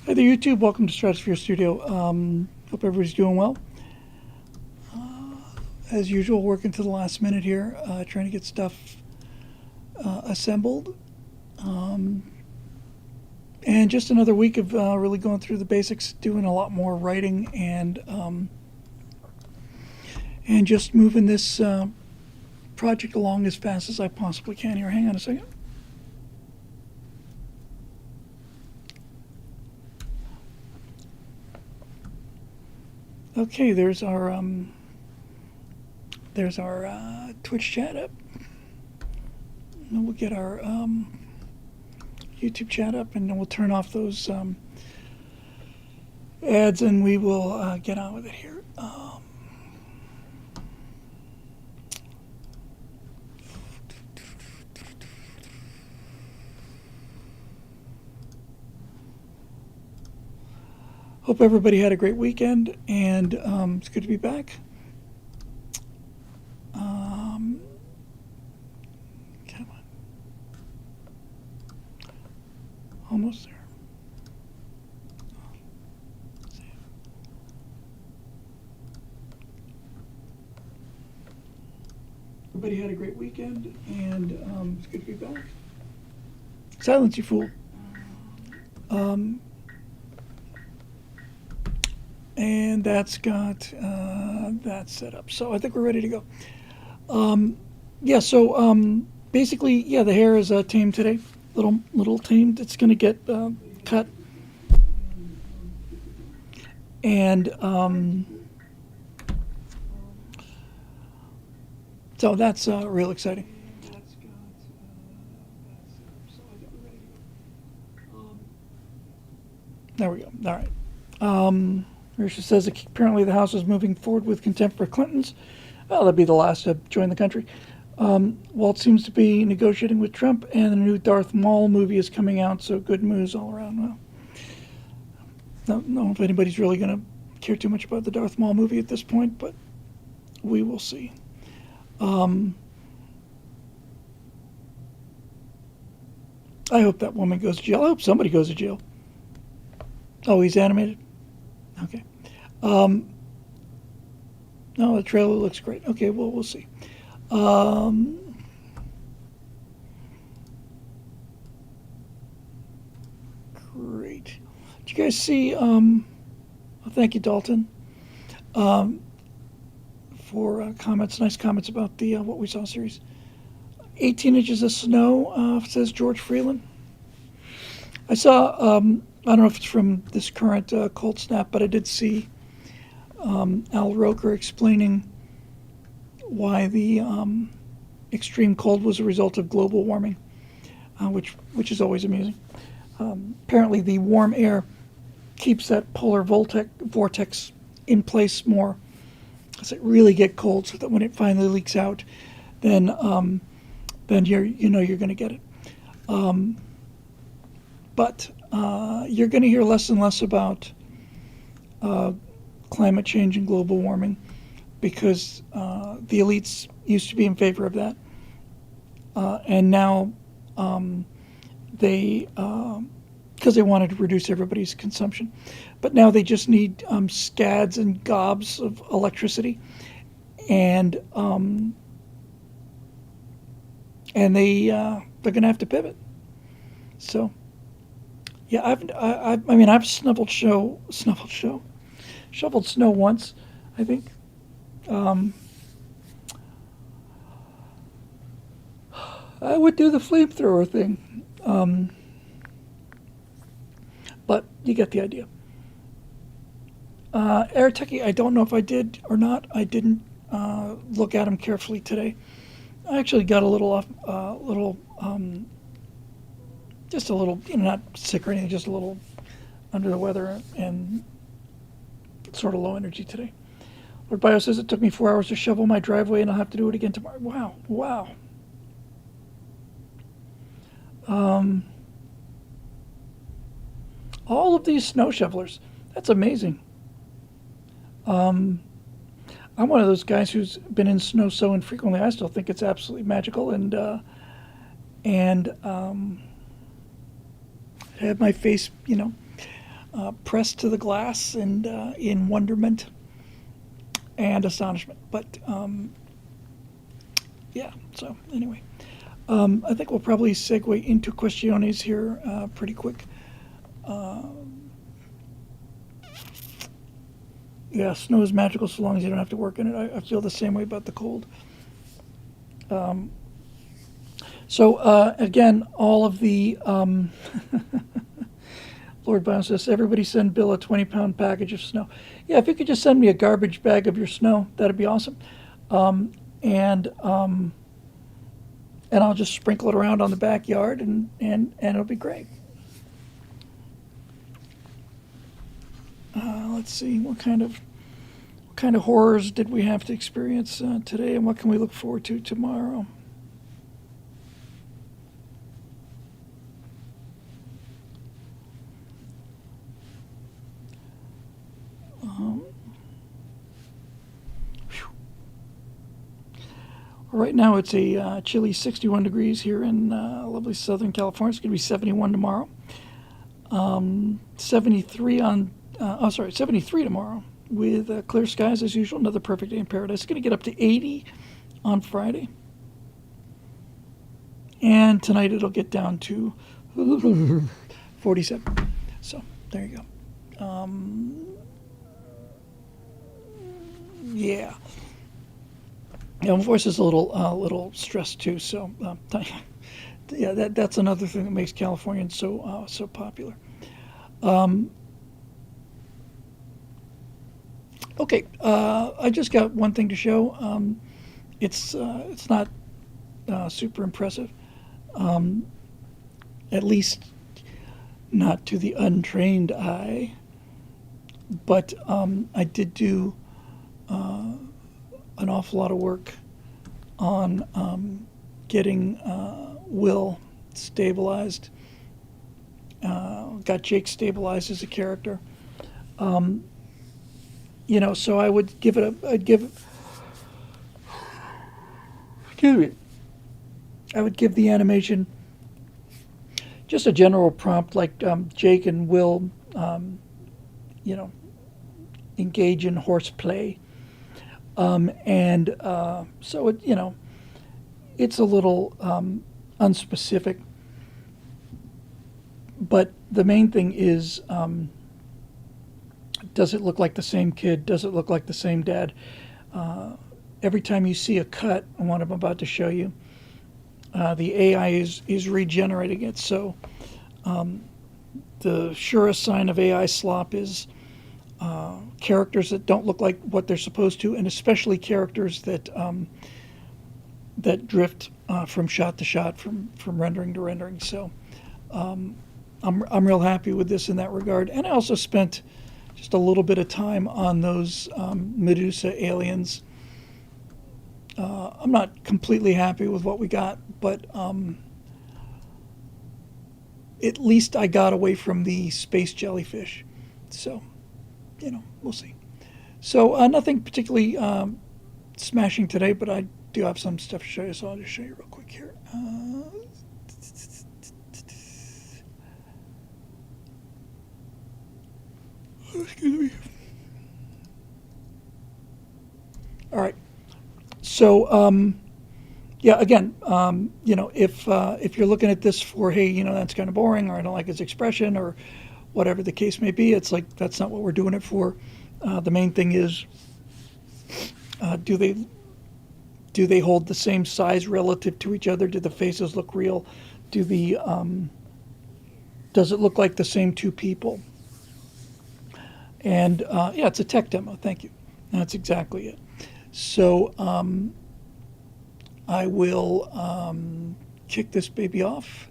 Hi there, YouTube. Welcome to Stratosphere Studio. Hope everybody's doing well. As usual, working to the last minute here, trying to get stuff assembled. And just another week of really going through the basics, doing a lot more writing, and just moving this project along as fast as I possibly can here. Hang on a second. Okay, there's our Twitch chat up. And we'll get our YouTube chat up, and then we'll turn off those ads, and we will get on with it here. Hope everybody had a great weekend, and it's good to be back. Come on. Almost there. Everybody had a great weekend, and it's good to be back. Silence, you fool. And that's got that set up. So I think we're ready to go. Basically, the hair is tamed today. Little tamed. It's going to get cut. And so that's real exciting. There we go. All right. Risha says apparently the House is moving forward with contempt for Clintons. Well, that'd be the last to join the country. Walt seems to be negotiating with Trump, and the new Darth Maul movie is coming out, so good news all around. Well, don't know if anybody's really going to care too much about the Darth Maul movie at this point, but we will see. I hope that woman goes to jail. I hope somebody goes to jail. Oh, he's animated? Okay. No, the trailer looks great. Okay, well, we'll see. Great. Did you guys see, thank you, Dalton, for comments, nice comments about the What We Saw series. 18 inches of snow, says George Freeland. I saw, I don't know if it's from this current cold snap, but I did see Al Roker explaining why the extreme cold was a result of global warming, which is always amusing. Apparently, the warm air keeps that polar vortex in place more, because it really get cold, so that when it finally leaks out, then you're going to get it. But you're going to hear less and less about climate change and global warming, because the elites used to be in favor of that, and now because they wanted to reduce everybody's consumption, but now they just need scads and gobs of electricity, and they're going to have to pivot. So. Yeah, I've shoveled snow once, I think. I would do the flamethrower thing, but you get the idea. Air Techie, I don't know if I did or not. I didn't look at him carefully today. I actually got a little just a little, not sick or anything, just a little under the weather and sort of low energy today. Lord Bio says it took me 4 hours to shovel my driveway, and I'll have to do it again tomorrow. Wow. All of these snow shovelers, that's amazing. I'm one of those guys who's been in snow so infrequently. I still think it's absolutely magical, and have my face, pressed to the glass and in wonderment and astonishment. But yeah, so anyway, I think we'll probably segue into questiones here pretty quick. Yeah, snow is magical so long as you don't have to work in it. I feel the same way about the cold. So again, all of the Lord Brown says, everybody send Bill a 20-pound package of snow. Yeah, if you could just send me a garbage bag of your snow, that'd be awesome. And I'll just sprinkle it around on the backyard, and it'll be great. Let's see, what kind of horrors did we have to experience today, and what can we look forward to tomorrow? Right now it's a chilly 61 degrees here in lovely Southern California. It's going to be 71 tomorrow. 73 tomorrow with clear skies as usual. Another perfect day in paradise. It's going to get up to 80 on Friday. And tonight it'll get down to 47. So there you go. Yeah. Yeah, my voice is a little stressed too. So yeah, that's another thing that makes Californians so popular. Okay, I just got one thing to show. It's not super impressive, at least not to the untrained eye. But I did do an awful lot of work on getting Will stabilized. Got Jake stabilized as a character. So I would give it I would give the animation just a general prompt like Jake and Will, engage in horseplay. And so it's a little unspecific, but the main thing is, does it look like the same kid? Does it look like the same dad? Every time you see a cut on what I'm about to show you, the AI is regenerating it. So the surest sign of AI slop is characters that don't look like what they're supposed to, and especially characters that drift from shot to shot, from rendering to rendering. So I'm real happy with this in that regard. And I also spent just a little bit of time on those Medusa aliens. I'm not completely happy with what we got, but at least I got away from the space jellyfish. So, we'll see. So nothing particularly smashing today, but I do have some stuff to show you, so I'll just show you real quick here. Excuse me. All right. So, yeah, again, if you're looking at this for, hey, that's kind of boring, or I don't like his expression, or whatever the case may be, it's like that's not what we're doing it for. The main thing is, do they hold the same size relative to each other? Do the faces look real? Does it look like the same two people? And yeah, it's a tech demo. Thank you. That's exactly it. So I will kick this baby off.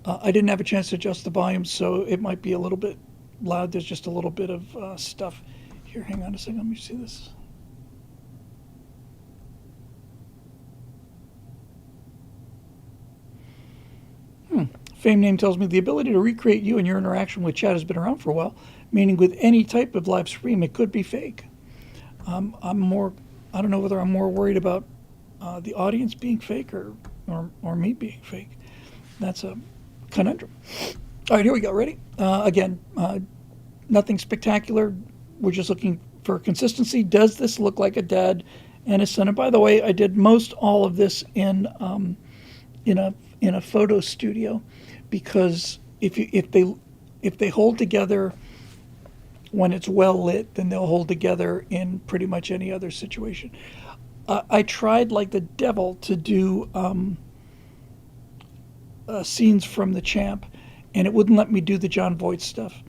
I didn't have a chance to adjust the volume, so it might be a little bit loud. There's just a little bit of stuff. Here, hang on a second. Let me see this. Fame Name tells me the ability to recreate you and your interaction with chat has been around for a while, meaning with any type of live stream, it could be fake. I don't know whether I'm more worried about the audience being fake or me being fake. That's a conundrum. All right, here we go. Ready? Again, Nothing spectacular. We're just looking for consistency. Does this look like a dad and his son? And by the way, I did most all of this in a photo studio, because if they hold together when it's well lit, then they'll hold together in pretty much any other situation. I tried like the devil to do scenes from the Champ, and it wouldn't let me do the John Voight stuff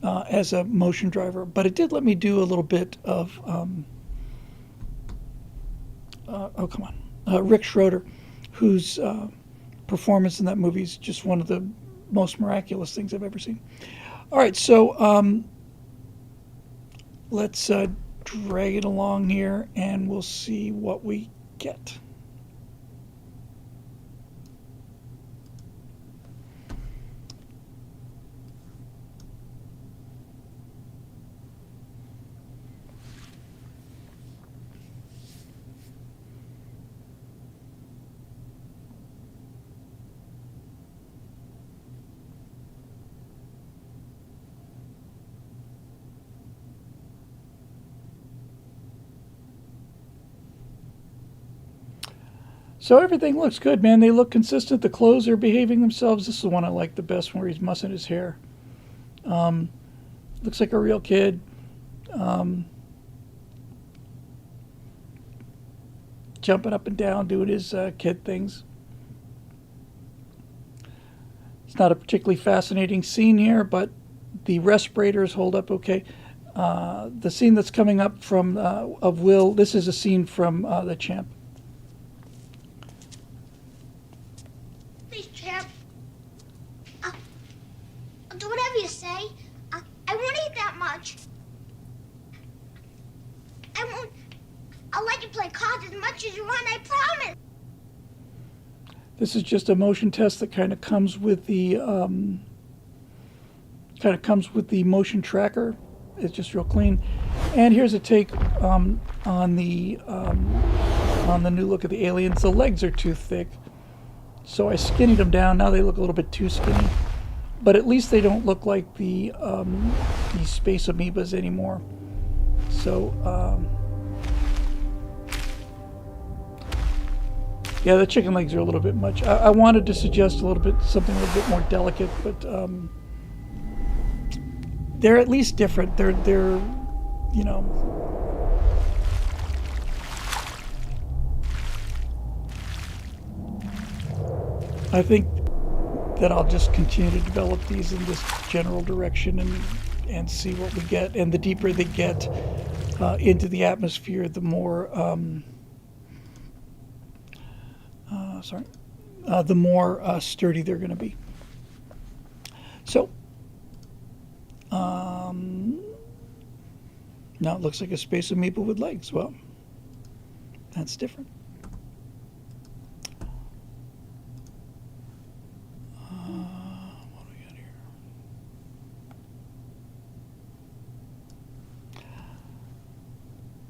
as a motion driver, but it did let me do a little bit of oh come on, Rick Schroeder, whose performance in that movie is just one of the most miraculous things I've ever seen. All right, so let's drag it along here, and we'll see what we get. So everything looks good, man. They look consistent. The clothes are behaving themselves. This is the one I like the best, where he's mussing his hair. Looks like a real kid. Jumping up and down, doing his kid things. It's not a particularly fascinating scene here, but the respirators hold up okay. The scene that's coming up from of Will, this is a scene from the Champ. Please, Champ. I'll do whatever you say. I won't eat that much. I won't. I'll let you play cards as much as you want, I promise. This is just a motion test that kind of comes with the motion tracker. It's just real clean. And here's a take on the new look of the aliens. The legs are too thick, so I skinnied them down. Now they look a little bit too skinny, but at least they don't look like the space amoebas anymore. So yeah, the chicken legs are a little bit much. I wanted to suggest something a little bit more delicate, but they're at least different. They're you know. I think that I'll just continue to develop these in this general direction and see what we get. And the deeper they get into the atmosphere, the more the more sturdy they're going to be. So now it looks like a space amoeba with legs. Well, that's different. What do we got here?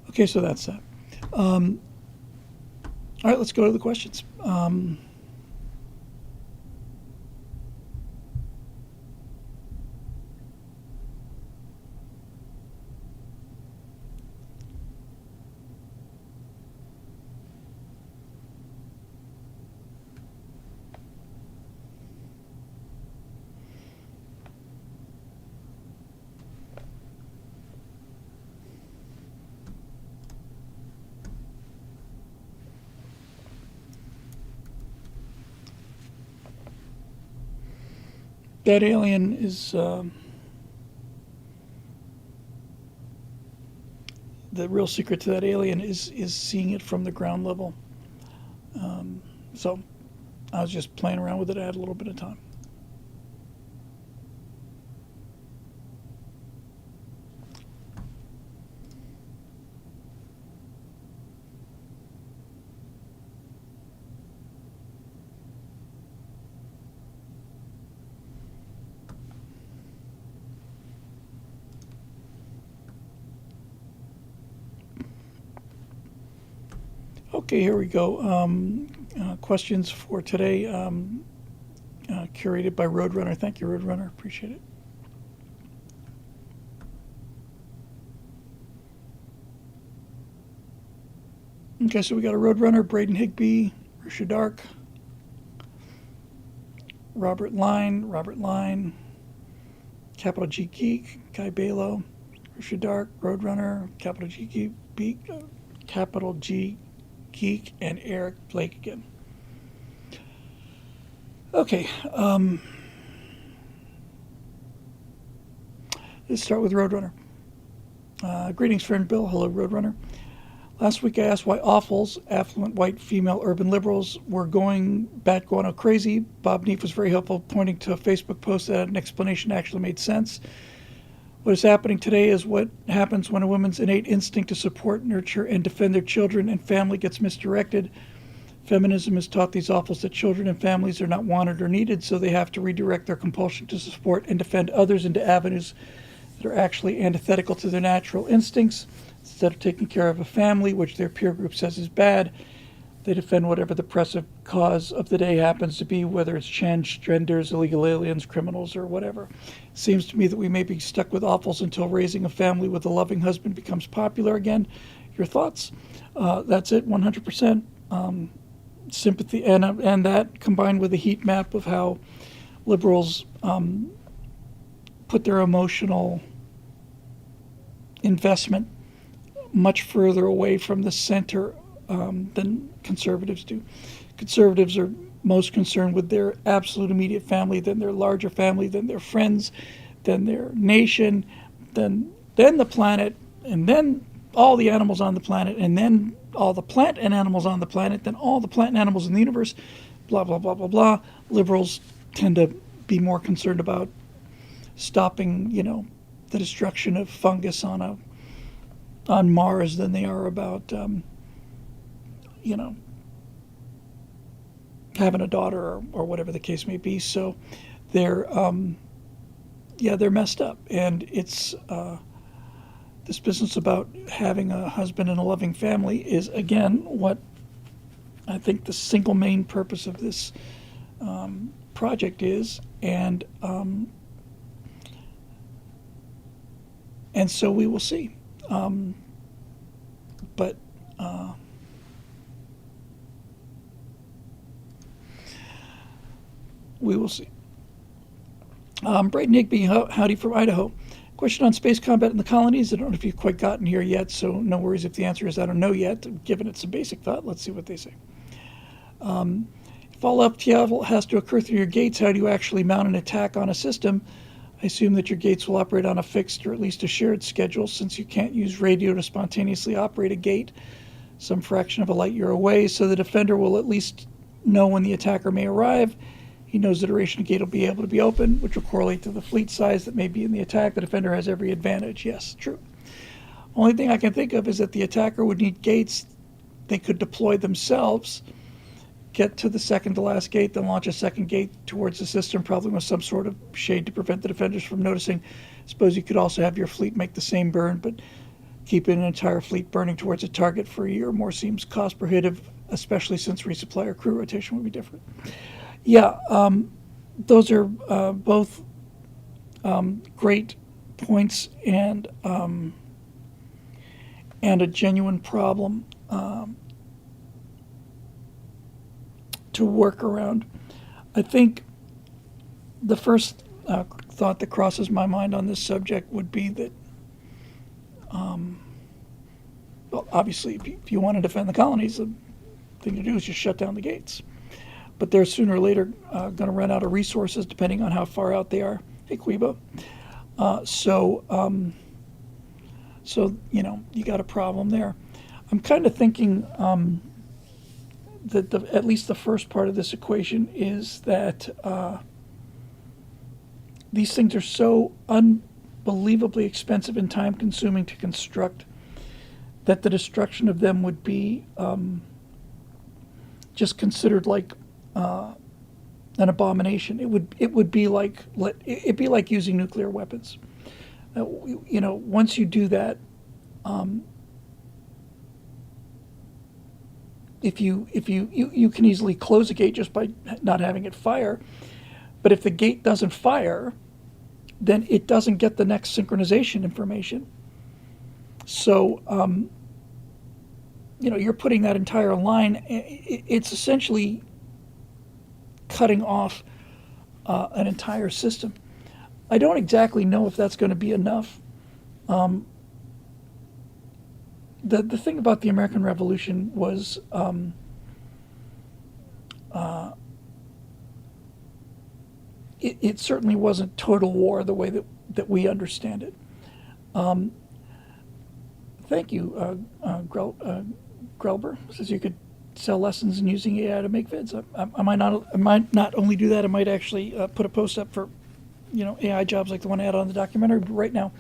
Okay, so that's that. All right, let's go to the questions. That alien is the real secret to that alien is seeing it from the ground level. So I was just playing around with it. I had a little bit of time. Okay, here we go. Questions for today, curated by Roadrunner. Thank you, Roadrunner. Appreciate it. Okay, so we got a Roadrunner, Braden Higby, Risha Dark, Robert Line, Capital G Geek, Guy Balo, Risha Dark, Roadrunner, Capital G Geek, and Eric Blake again. Okay, let's start with Roadrunner. Greetings, friend Bill. Hello, Roadrunner. Last week I asked why Awfuls, affluent white female urban liberals, were going bat guano crazy. Bob Neef was very helpful, pointing to a Facebook post that had an explanation that actually made sense. What is happening today is what happens when a woman's innate instinct to support, nurture, and defend their children and family gets misdirected. Feminism has taught these Awfuls that children and families are not wanted or needed, so they have to redirect their compulsion to support and defend others into avenues that are actually antithetical to their natural instincts. Instead of taking care of a family, which their peer group says is bad, they defend whatever the oppressive cause of the day happens to be, whether it's transgenders, illegal aliens, criminals, or whatever. It seems to me that we may be stuck with Awfuls until raising a family with a loving husband becomes popular again. Your thoughts? That's it, 100%. Sympathy, and that combined with the heat map of how liberals put their emotional investment much further away from the center than conservatives do. Conservatives are most concerned with their absolute immediate family, then their larger family, then their friends, then their nation, then the planet, and then all the animals on the planet, and then all the plant and animals on the planet, then all the plant and animals in the universe, blah, blah, blah, blah, blah. Liberals tend to be more concerned about stopping, the destruction of fungus on Mars than they are about, having a daughter or whatever the case may be. So they're messed up. And it's this business about having a husband and a loving family is, again, what I think the single main purpose of this project is. And so we will see. But we will see. Braden Higby, howdy from Idaho. Question on space combat in the colonies. I don't know if you've quite gotten here yet, so no worries if the answer is I don't know yet. Given it some basic thought, let's see what they say. If all upheaval has to occur through your gates, how do you actually mount an attack on a system? I assume that your gates will operate on a fixed or at least a shared schedule, since you can't use radio to spontaneously operate a gate some fraction of a light year away, so the defender will at least know when the attacker may arrive. He knows the duration the gate will be able to be open, which will correlate to the fleet size that may be in the attack. The defender has every advantage. Yes, true. Only thing I can think of is that the attacker would need gates they could deploy themselves, get to the second to last gate, then launch a second gate towards the system, probably with some sort of shade to prevent the defenders from noticing. Suppose you could also have your fleet make the same burn, but keeping an entire fleet burning towards a target for a year or more seems cost prohibitive, especially since resupply or crew rotation would be different. Yeah, those are both great points and a genuine problem to work around. I think the first thought that crosses my mind on this subject would be that, well, obviously, if you want to defend the colonies, the thing to do is just shut down the gates. But they're sooner or later going to run out of resources, depending on how far out they are. Hey, Quibo. So you got a problem there. I'm kind of thinking that at least the first part of this equation is that these things are so unbelievably expensive and time-consuming to construct that the destruction of them would be just considered like an abomination. It would be like using nuclear weapons. Once you do that, if you can easily close a gate just by not having it fire, but if the gate doesn't fire, then it doesn't get the next synchronization information. So you're putting that entire line. It's essentially cutting off an entire system. I don't exactly know if that's going to be enough. The thing about the American Revolution was it certainly wasn't total war the way that we understand it. Thank you, Grelber. Says you could sell lessons in using AI to make vids. I might not only do that, I might actually put a post up for AI jobs like the one I had on the documentary. But right now,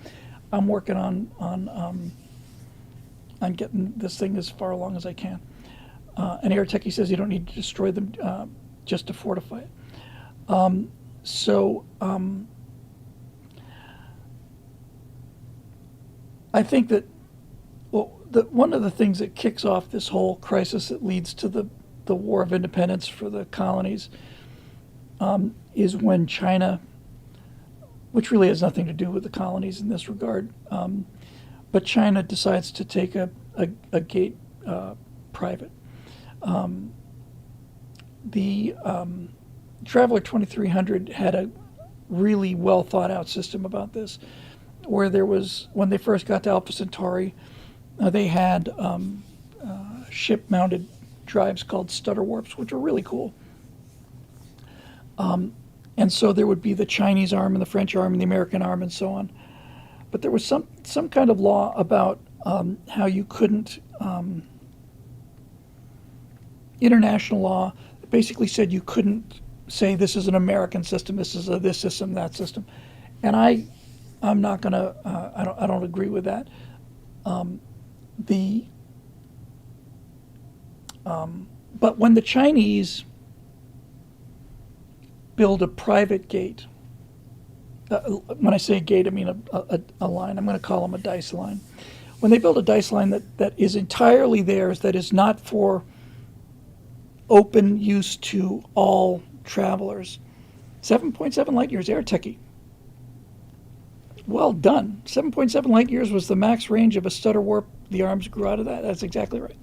I'm working on getting this thing as far along as I can. And Airtechie says you don't need to destroy them just to fortify it. I think that one of the things that kicks off this whole crisis that leads to the War of Independence for the colonies is when China, which really has nothing to do with the colonies in this regard, but China decides to take a gate private. The Traveler 2300 had a really well thought out system about this, where there was, when they first got to Alpha Centauri, they had ship mounted drives called stutter warps, which are really cool. And so there would be the Chinese arm and the French arm and the American arm and so on. But there was some kind of law about how you couldn't, international law basically said you couldn't say this is an American system, this is this system, that system. And I'm not going to, I don't agree with that. But when the Chinese build a private gate, when I say gate, I mean a line. I'm going to call them a dice line. When they build a dice line that is entirely theirs, that is not for open use to all travelers, 7.7 light years, Airtechie. Well done. 7.7 light years was the max range of a stutter warp. The arms grew out of that. That's exactly right.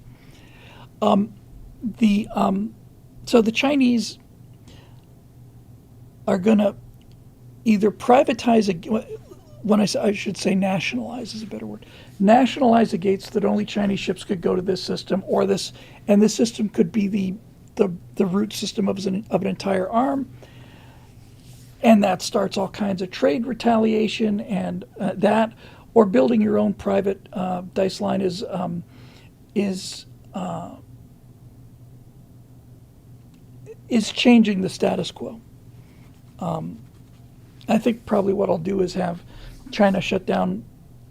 So the Chinese are going to either privatize I should say nationalize is a better word. Nationalize the gates that only Chinese ships could go to this system, and this system could be the root system of an entire arm. And that starts all kinds of trade retaliation and or building your own private dice line is changing the status quo. I think probably what I'll do is have China shut down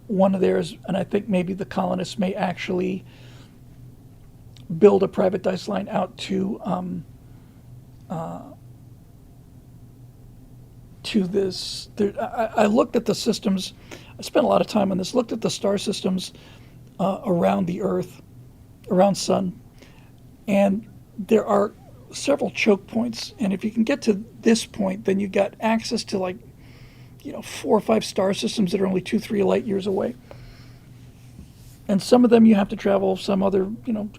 one of theirs, and I think maybe the colonists may actually build a private dice line out to this. I looked at the systems. I spent a lot of time on this. Looked at the star systems around the Earth, around Sun, and there are several choke points. And if you can get to this point, then you got access to 4 or 5 star systems that are only 2-3 light years away. And some of them you have to travel some other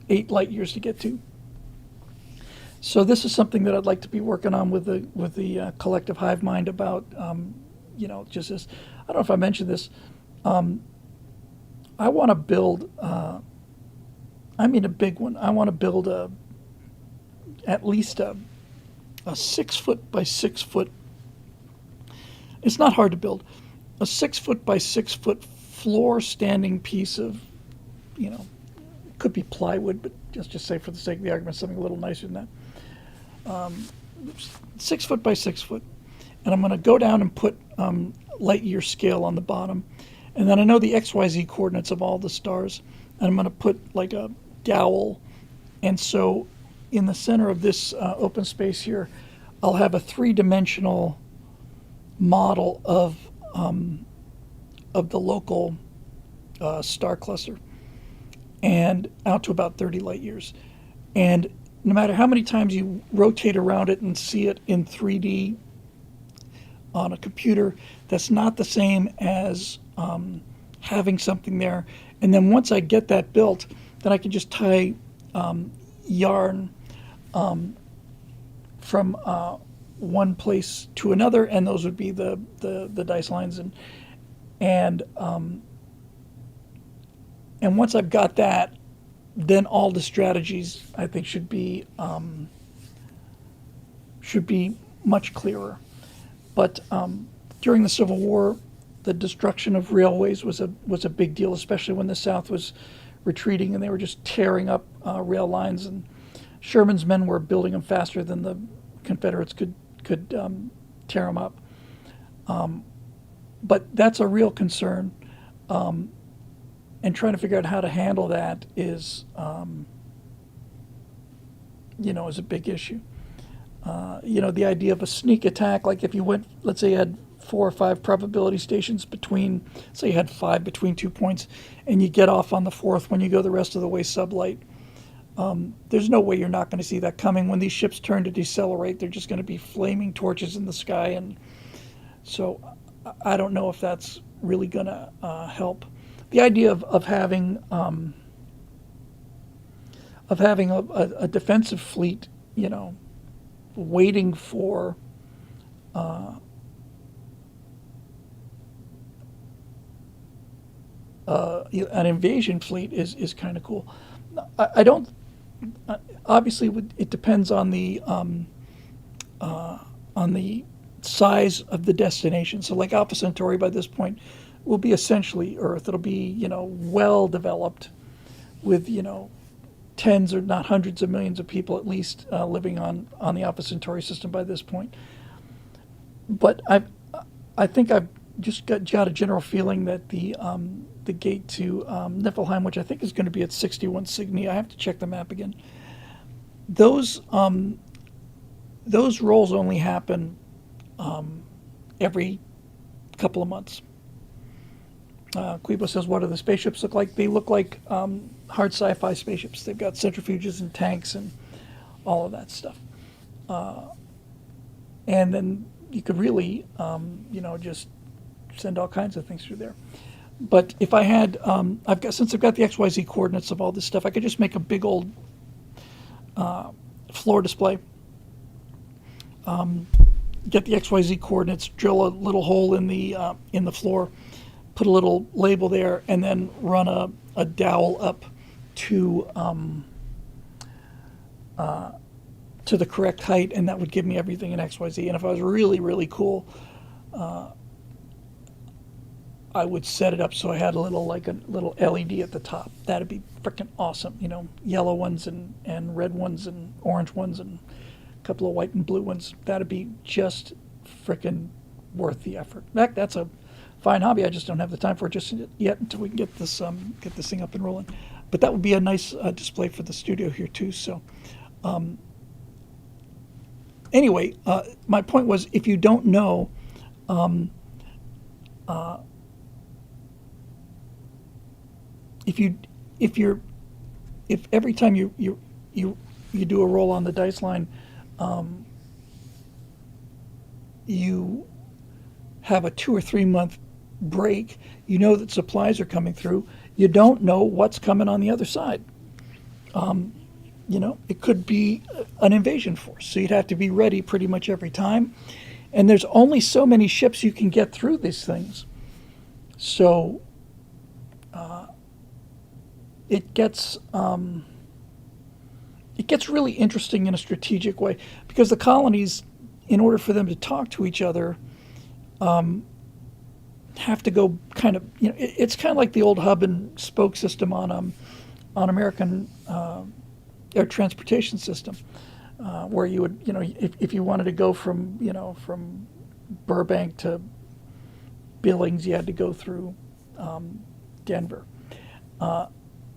8 light years to get to. So this is something that I'd like to be working on with the collective hive mind about, just this. I don't know if I mentioned this. I want to build, a big one. I want to build at least a 6 foot by 6 foot. It's not hard to build. A 6 foot by 6 foot floor standing piece of, could be plywood, but just say for the sake of the argument, something a little nicer than that. 6 foot by 6 foot. And I'm going to go down and put light year scale on the bottom. And then I know the XYZ coordinates of all the stars. And I'm going to put like a dowel. And so in the center of this open space here, I'll have a 3-dimensional model of the local star cluster, and out to about 30 light years. And no matter how many times you rotate around it and see it in 3D on a computer, that's not the same as having something there. And then once I get that built, then I can just tie yarn from one place to another, and those would be the dice lines, and once I've got that, then all the strategies I think should be much clearer. But during the Civil War, the destruction of railways was a big deal, especially when the South was retreating and they were just tearing up rail lines, and Sherman's men were building them faster than the Confederates could tear them up. But that's a real concern, and trying to figure out how to handle that is is a big issue. The idea of a sneak attack, like if you went, let's say you had 4 or 5 probability stations between, say you had 5 between 2 points, and you get off on the 4th when you go the rest of the way sublight. There's no way you're not going to see that coming. When these ships turn to decelerate, they're just going to be flaming torches in the sky, and so I don't know if that's really going to help. The idea of having a defensive fleet, waiting for an invasion fleet is kind of cool. I don't. Obviously, it depends on the size of the destination. So, like Alpha Centauri, by this point, will be essentially Earth. It'll be well developed, with tens or not hundreds of millions of people at least living on the Alpha Centauri system by this point. But I think I've just got a general feeling that the gate to Niflheim, which I think is going to be at 61 Cygni, I have to check the map again. Those rolls only happen every couple of months. Quibo says, what do the spaceships look like? They look like hard sci-fi spaceships. They've got centrifuges and tanks and all of that stuff. And then you could really, just send all kinds of things through there. But if I had, since I've got the XYZ coordinates of all this stuff, I could just make a big old floor display. Get the XYZ coordinates, drill a little hole in the floor, put a little label there, and then run a dowel up to the correct height, and that would give me everything in XYZ. And if I was really, really cool, I would set it up so I had a little LED at the top. That'd be freaking awesome. Yellow ones and red ones and orange ones and a couple of white and blue ones. That'd be just freaking worth the effort. In fact, that's a fine hobby. I just don't have the time for it just yet until we can get this thing up and rolling. But that would be a nice display for the studio here too. So anyway, my point was, if you don't know, if every time you do a roll on the dice line, you have a 2 or 3 month break, that supplies are coming through. You don't know what's coming on the other side. It could be an invasion force, so you'd have to be ready pretty much every time. And there's only so many ships you can get through these things. So it gets really interesting in a strategic way, because the colonies, in order for them to talk to each other, have to go kind of, it's kind of like the old hub and spoke system on American air transportation system, where you would, if you wanted to go from Burbank to Billings, you had to go through Denver.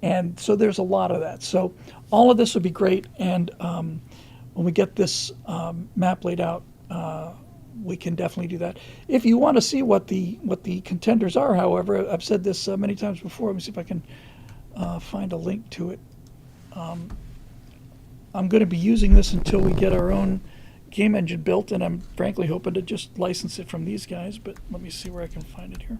And so there's a lot of that. So all of this would be great. And when we get this map laid out, we can definitely do that. If you want to see what the contenders are, however, I've said this many times before. Let me see if I can find a link to it. I'm going to be using this until we get our own game engine built, and I'm frankly hoping to just license it from these guys, but let me see where I can find it here.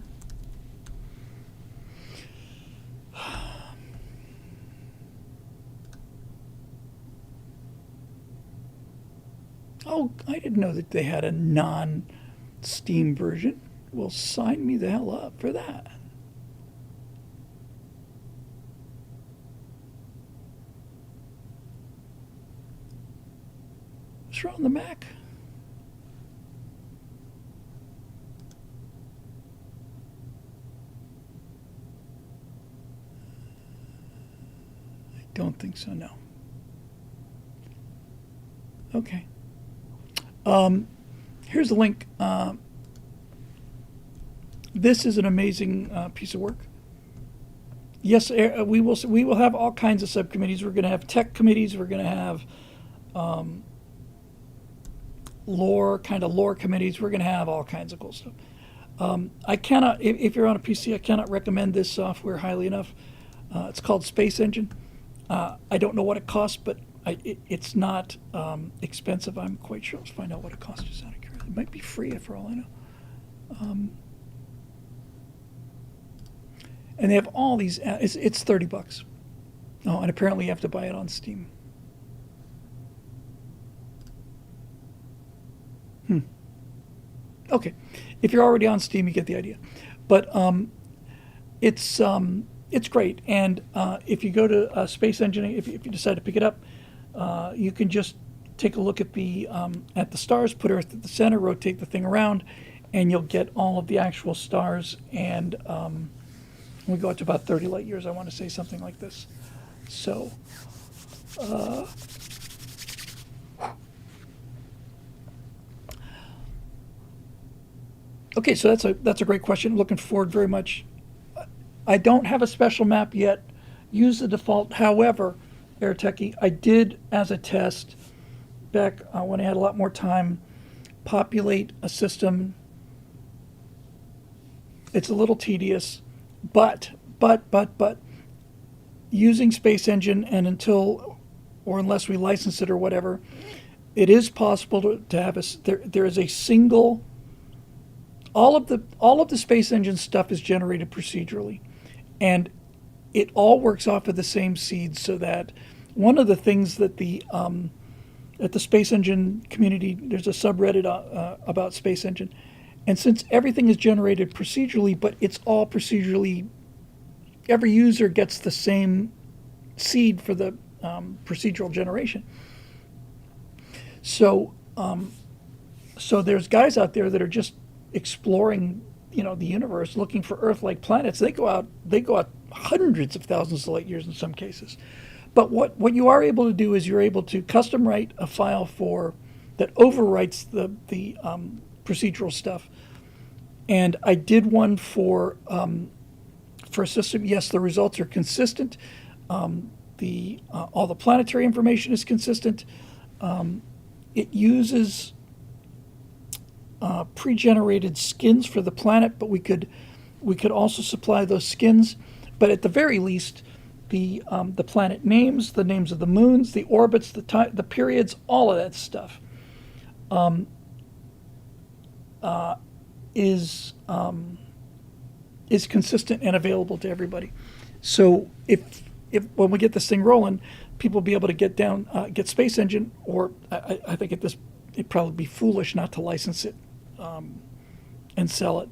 Oh, I didn't know that they had a non-Steam version. Well, sign me the hell up for that. What's wrong with the Mac? I don't think so, no. Okay. Here's the link. This is an amazing piece of work. Yes, we will have all kinds of subcommittees. We're going to have tech committees. We're going to have lore committees. We're going to have all kinds of cool stuff. I cannot, if you're on a PC, I cannot recommend this software highly enough. It's called Space Engine. I don't know what it costs, but it's not expensive. I'm quite sure. Let's find out what it costs. Just out of curiosity, it might be free for all I know. And they have all these. It's $30. Oh, and apparently you have to buy it on Steam. Okay, if you're already on Steam, you get the idea. But it's great. And if you go to Space Engine, if you decide to pick it up, you can just take a look at the stars, put Earth at the center, rotate the thing around, and you'll get all of the actual stars. And we go out to about 30 light years. I want to say something like this. So. Okay, so that's a great question. Looking forward very much. I don't have a special map yet. Use the default. However, AirTechie, I did as a test back when I had a lot more time, populate a system. It's a little tedious, but using Space Engine, and until or unless we license it or whatever, it is possible to have there is a single. All of the Space Engine stuff is generated procedurally, and it all works off of the same seeds. So that one of the things that at the Space Engine community, there's a subreddit about Space Engine, and since everything is generated procedurally, but it's all procedurally, every user gets the same seed for the procedural generation. So there's guys out there that are just exploring, the universe, looking for Earth-like planets. They go out hundreds of thousands of light years in some cases. But what you are able to do is you're able to custom write a file that overwrites the procedural stuff. And I did one for a system. Yes, the results are consistent. All the planetary information is consistent. It uses pre-generated skins for the planet, but we could also supply those skins. But at the very least, the planet names, the names of the moons, the orbits, the periods, all of that stuff is consistent and available to everybody. So if when we get this thing rolling, people will be able to get Space Engine, or I think it'd probably be foolish not to license it and sell it.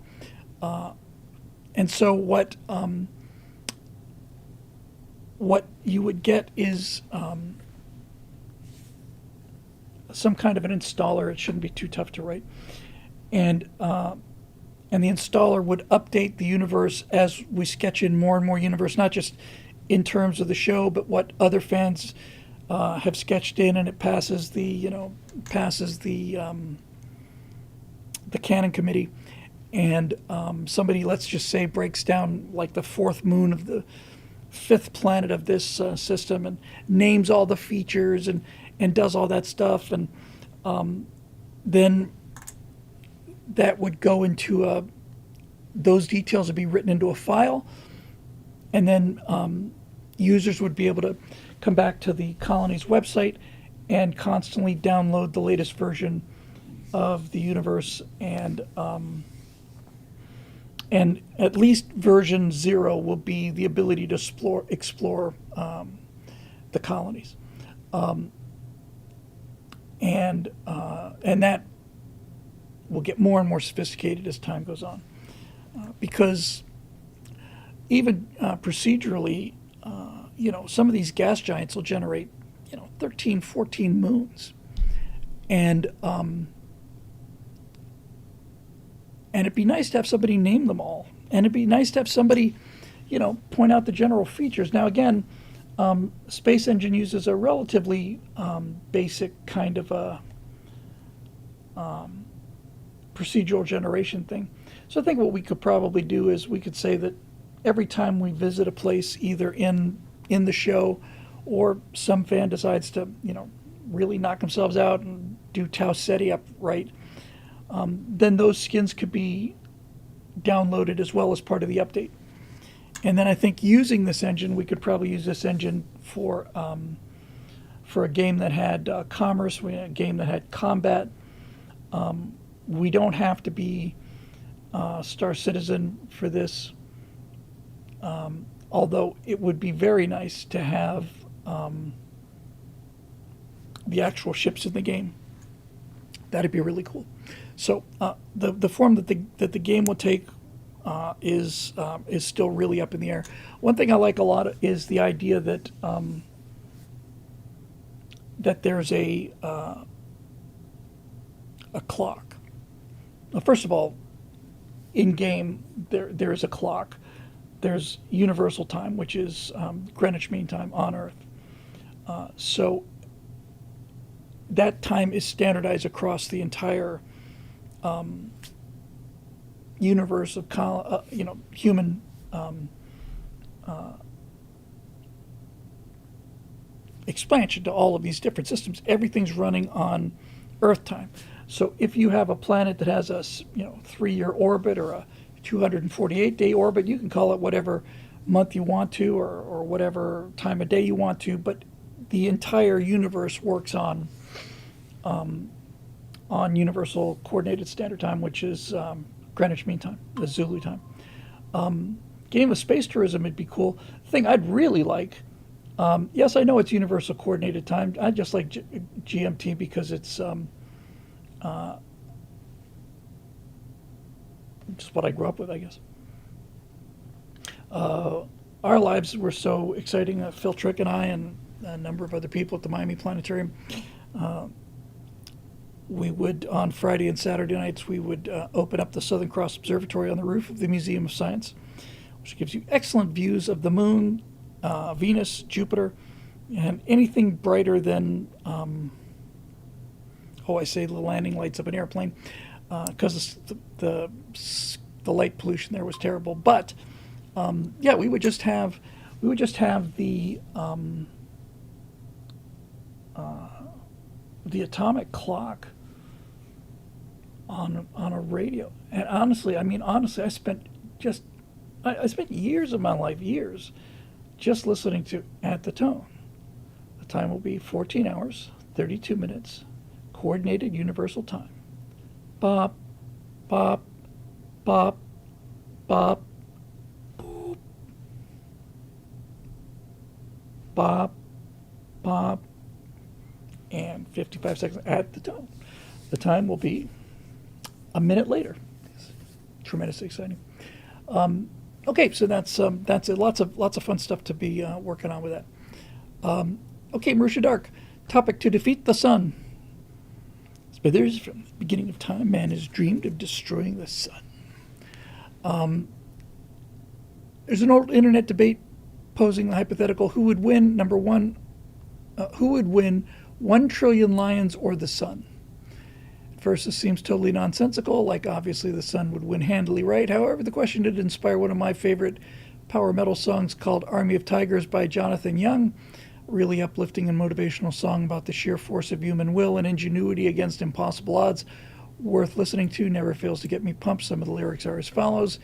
And so what you would get is some kind of an installer. It shouldn't be too tough to write, and the installer would update the universe as we sketch in more and more universe, not just in terms of the show, but what other fans have sketched in, and it passes the canon committee, and somebody, let's just say, breaks down like the fourth moon of the fifth planet of this system and names all the features and does all that stuff, and then that would go into those details would be written into a file, and then users would be able to come back to the colony's website and constantly download the latest version of the universe, and at least version 0 will be the ability to explore the colonies. and that will get more and more sophisticated as time goes on, because even procedurally, some of these gas giants will generate 13, 14 moons, and it'd be nice to have somebody name them all, and it'd be nice to have somebody point out the general features. Now again, Space Engine uses a relatively basic kind of a procedural generation thing. So I think what we could probably do is we could say that every time we visit a place, either in the show, or some fan decides to really knock themselves out and do Tau Ceti up right, then those skins could be downloaded as well as part of the update. And then I think using this engine, we could probably use this engine for a game that had commerce, a game that had combat. We don't have to be Star Citizen for this, although it would be very nice to have the actual ships in the game. That'd be really cool. So the form that the game will take is still really up in the air. One thing I like a lot is the idea that that there's a clock. Now, first of all, in game there is a clock. There's universal time, which is Greenwich Mean Time on Earth. So that time is standardized across the entire universe of human expansion to all of these different systems. Everything's running on Earth time. So if you have a planet that has a 3-year orbit or a 248-day orbit, you can call it whatever month you want to, or whatever time of day you want to, but the entire universe works on Universal Coordinated Standard Time, which is Greenwich Mean Time, the Zulu time. Game of space tourism would be cool. The thing I'd really like, yes, I know it's Universal Coordinated Time. I just like GMT because it's just what I grew up with, I guess. Our lives were so exciting. Phil Trick and I and a number of other people at the Miami Planetarium, we would, on Friday and Saturday nights, we would open up the Southern Cross Observatory on the roof of the Museum of Science, which gives you excellent views of the moon, Venus, Jupiter, and anything brighter than, I say the landing lights of an airplane, because the light pollution there was terrible. But yeah, we would just have the atomic clock on a radio. And honestly, I spent years of my life, just listening to At the Tone. The time will be 14 hours, 32 minutes, coordinated universal time. Bop, bop, bop, bop, boop, bop, bop, and 55 seconds at the tone. The time will be a minute later. It's tremendously exciting. Okay, so that's it. Lots of fun stuff to be working on with that. Okay, Marusha Dark. Topic: to defeat the sun. Smithers, from the beginning of time, man has dreamed of destroying the sun. There's an old internet debate posing the hypothetical: who would win? Number one, who would win? 1 trillion lions or the sun? At first, this seems totally nonsensical, like obviously the sun would win handily, right? However, the question did inspire one of my favorite power metal songs called Army of Tigers by Jonathan Young, a really uplifting and motivational song about the sheer force of human will and ingenuity against impossible odds. Worth listening to, never fails to get me pumped. Some of the lyrics are as follows: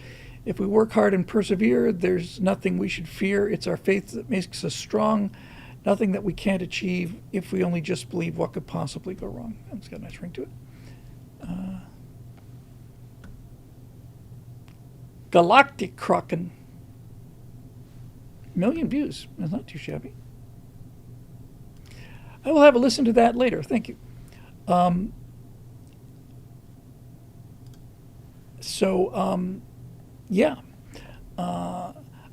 if we work hard and persevere, there's nothing we should fear. It's our faith that makes us strong. Nothing that we can't achieve if we only just believe. What could possibly go wrong? It's got a nice ring to it. Galactic Kraken. 1 million views. That's not too shabby. I will have a listen to that later. Thank you. Yeah.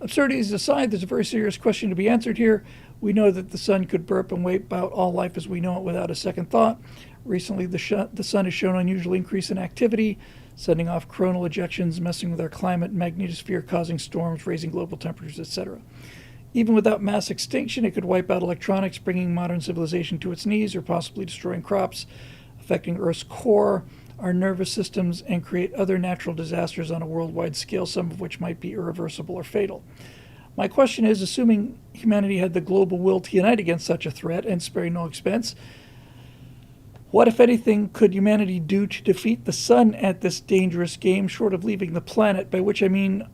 Absurdities aside, there's a very serious question to be answered here. We know that the sun could burp and wipe out all life as we know it without a second thought. Recently, the sun has shown unusual increase in activity, sending off coronal ejections, messing with our climate and magnetosphere, causing storms, raising global temperatures, etc. Even without mass extinction, it could wipe out electronics, bringing modern civilization to its knees, or possibly destroying crops, affecting Earth's core, our nervous systems, and create other natural disasters on a worldwide scale, some of which might be irreversible or fatal. My question is, assuming humanity had the global will to unite against such a threat and spare no expense, what, if anything, could humanity do to defeat the sun at this dangerous game, short of leaving the planet? By which I mean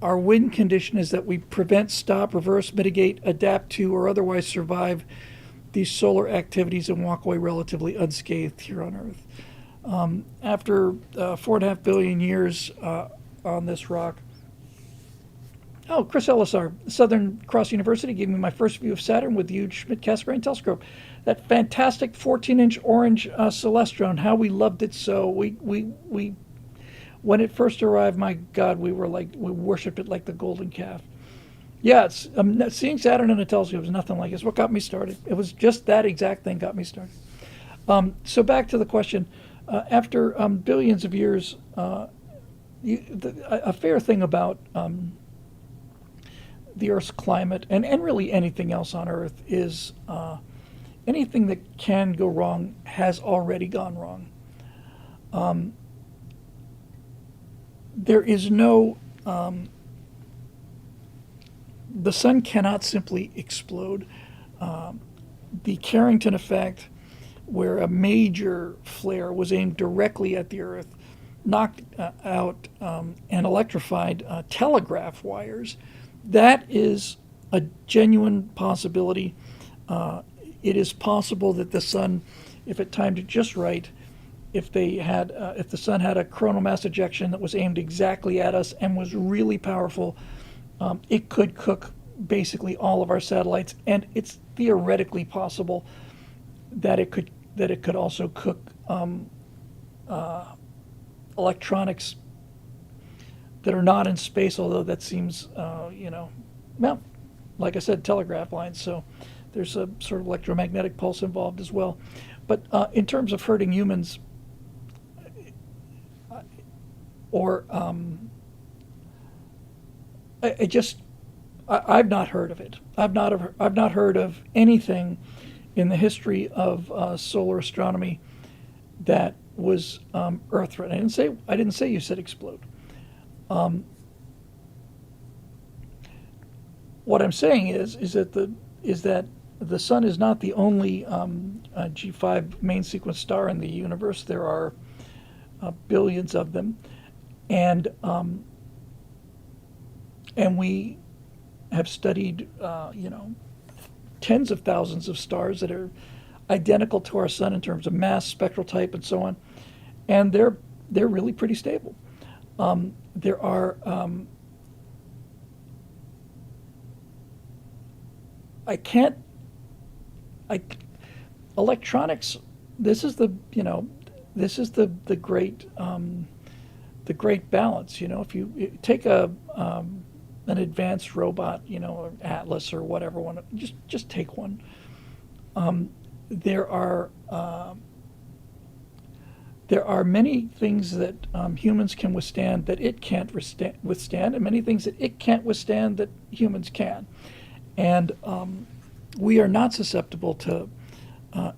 our win condition is that we prevent, stop, reverse, mitigate, adapt to, or otherwise survive these solar activities and walk away relatively unscathed here on Earth. After 4.5 billion years on this rock. Oh, Chris Ellisar, Southern Cross University, gave me my first view of Saturn with the huge Schmidt-Cassegrain telescope. That fantastic 14-inch orange celestron, how we loved it so. We when it first arrived, my God, we worshipped it like the golden calf. Yeah, seeing Saturn in a telescope is nothing like it. It's what got me started. It was just that exact thing got me started. So back to the question. After billions of years, a fair thing about the Earth's climate and really anything else on Earth is anything that can go wrong has already gone wrong. There is no, the sun cannot simply explode. The Carrington effect, where a major flare was aimed directly at the Earth, knocked out and electrified telegraph wires. That is a genuine possibility. It is possible that the sun, if it timed it just right, if the sun had a coronal mass ejection that was aimed exactly at us and was really powerful, it could cook basically all of our satellites. And it's theoretically possible that it could also cook electronics that are not in space, although that seems, well, like I said, telegraph lines, so there's a sort of electromagnetic pulse involved as well. But in terms of hurting humans, or I've not heard of it. I've not heard of anything in the history of solar astronomy that was Earth threatening. I didn't say you said explode. What I'm saying is that the sun is not the only G5 main sequence star in the universe. There are billions of them, and we have studied tens of thousands of stars that are identical to our sun in terms of mass, spectral type, and so on, and they're really pretty stable. There are electronics. This is the great balance. If you take an advanced robot, or Atlas or whatever one, just take one. There are many things that humans can withstand that it can't withstand, and many things that it can't withstand that humans can. And we are not susceptible to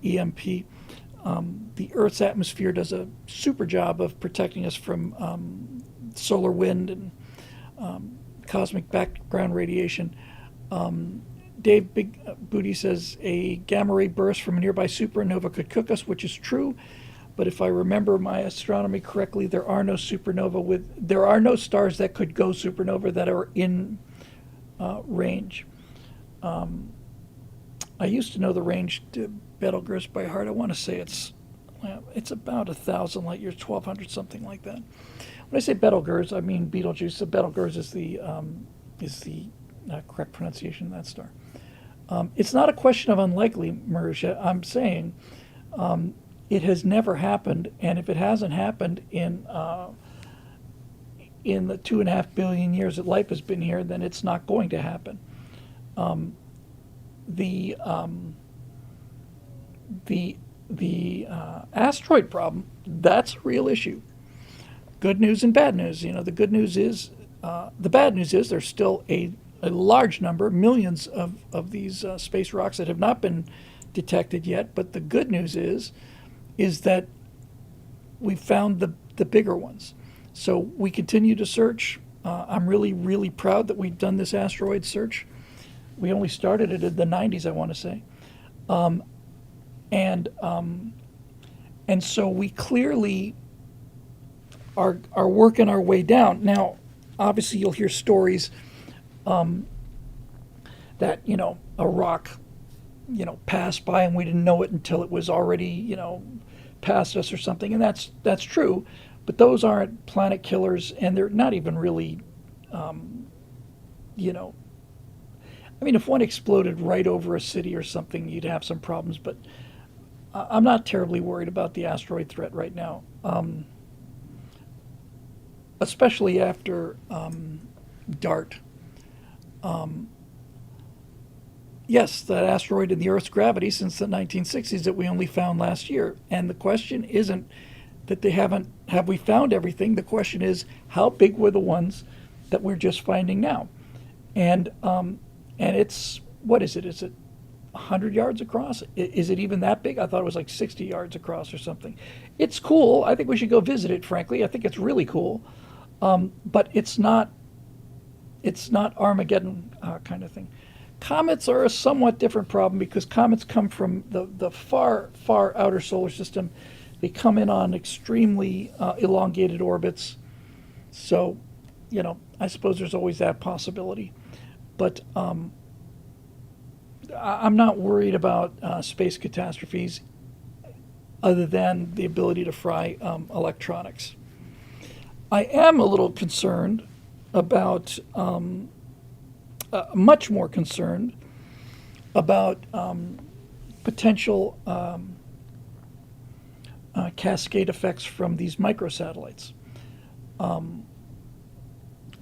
EMP. The Earth's atmosphere does a super job of protecting us from solar wind and cosmic background radiation. Dave Big Booty says a gamma ray burst from a nearby supernova could cook us, which is true. But if I remember my astronomy correctly, there are no stars that could go supernova that are in range. I used to know the range to Betelgeuse by heart. I want to say it's about 1,000 light years, 1,200, something like that. When I say Betelgeuse, I mean Betelgeuse. So Betelgeuse is the correct pronunciation of that star. It's not a question of unlikely, Marisha. I'm saying it has never happened, and if it hasn't happened in the 2.5 billion years that life has been here, then it's not going to happen. The asteroid problem, that's a real issue. Good news and bad news. The good news is, the bad news is there's still a large number, millions of these space rocks that have not been detected yet. But the good news is that we've found the bigger ones. So we continue to search. I'm really, really proud that we've done this asteroid search. We only started it in the 90s, I want to say. And so we clearly are working our way down. Now, obviously, you'll hear stories that a rock passed by and we didn't know it until it was already past us or something, and that's true. But those aren't planet killers, and they're not even really, if one exploded right over a city or something, you'd have some problems. But I'm not terribly worried about the asteroid threat right now, especially after DART. Yes, that asteroid in the Earth's gravity since the 1960s that we only found last year. And the question isn't that have we found everything? The question is, how big were the ones that we're just finding now? And it's, what is it? Is it 100 yards across? Is it even that big? I thought it was like 60 yards across or something. It's cool. I think we should go visit it, frankly. I think it's really cool. But it's not Armageddon kind of thing. Comets are a somewhat different problem because comets come from the far, far outer solar system. They come in on extremely elongated orbits. So, I suppose there's always that possibility. But I'm not worried about space catastrophes other than the ability to fry electronics. I am a little concerned about, much more concerned about potential cascade effects from these microsatellites.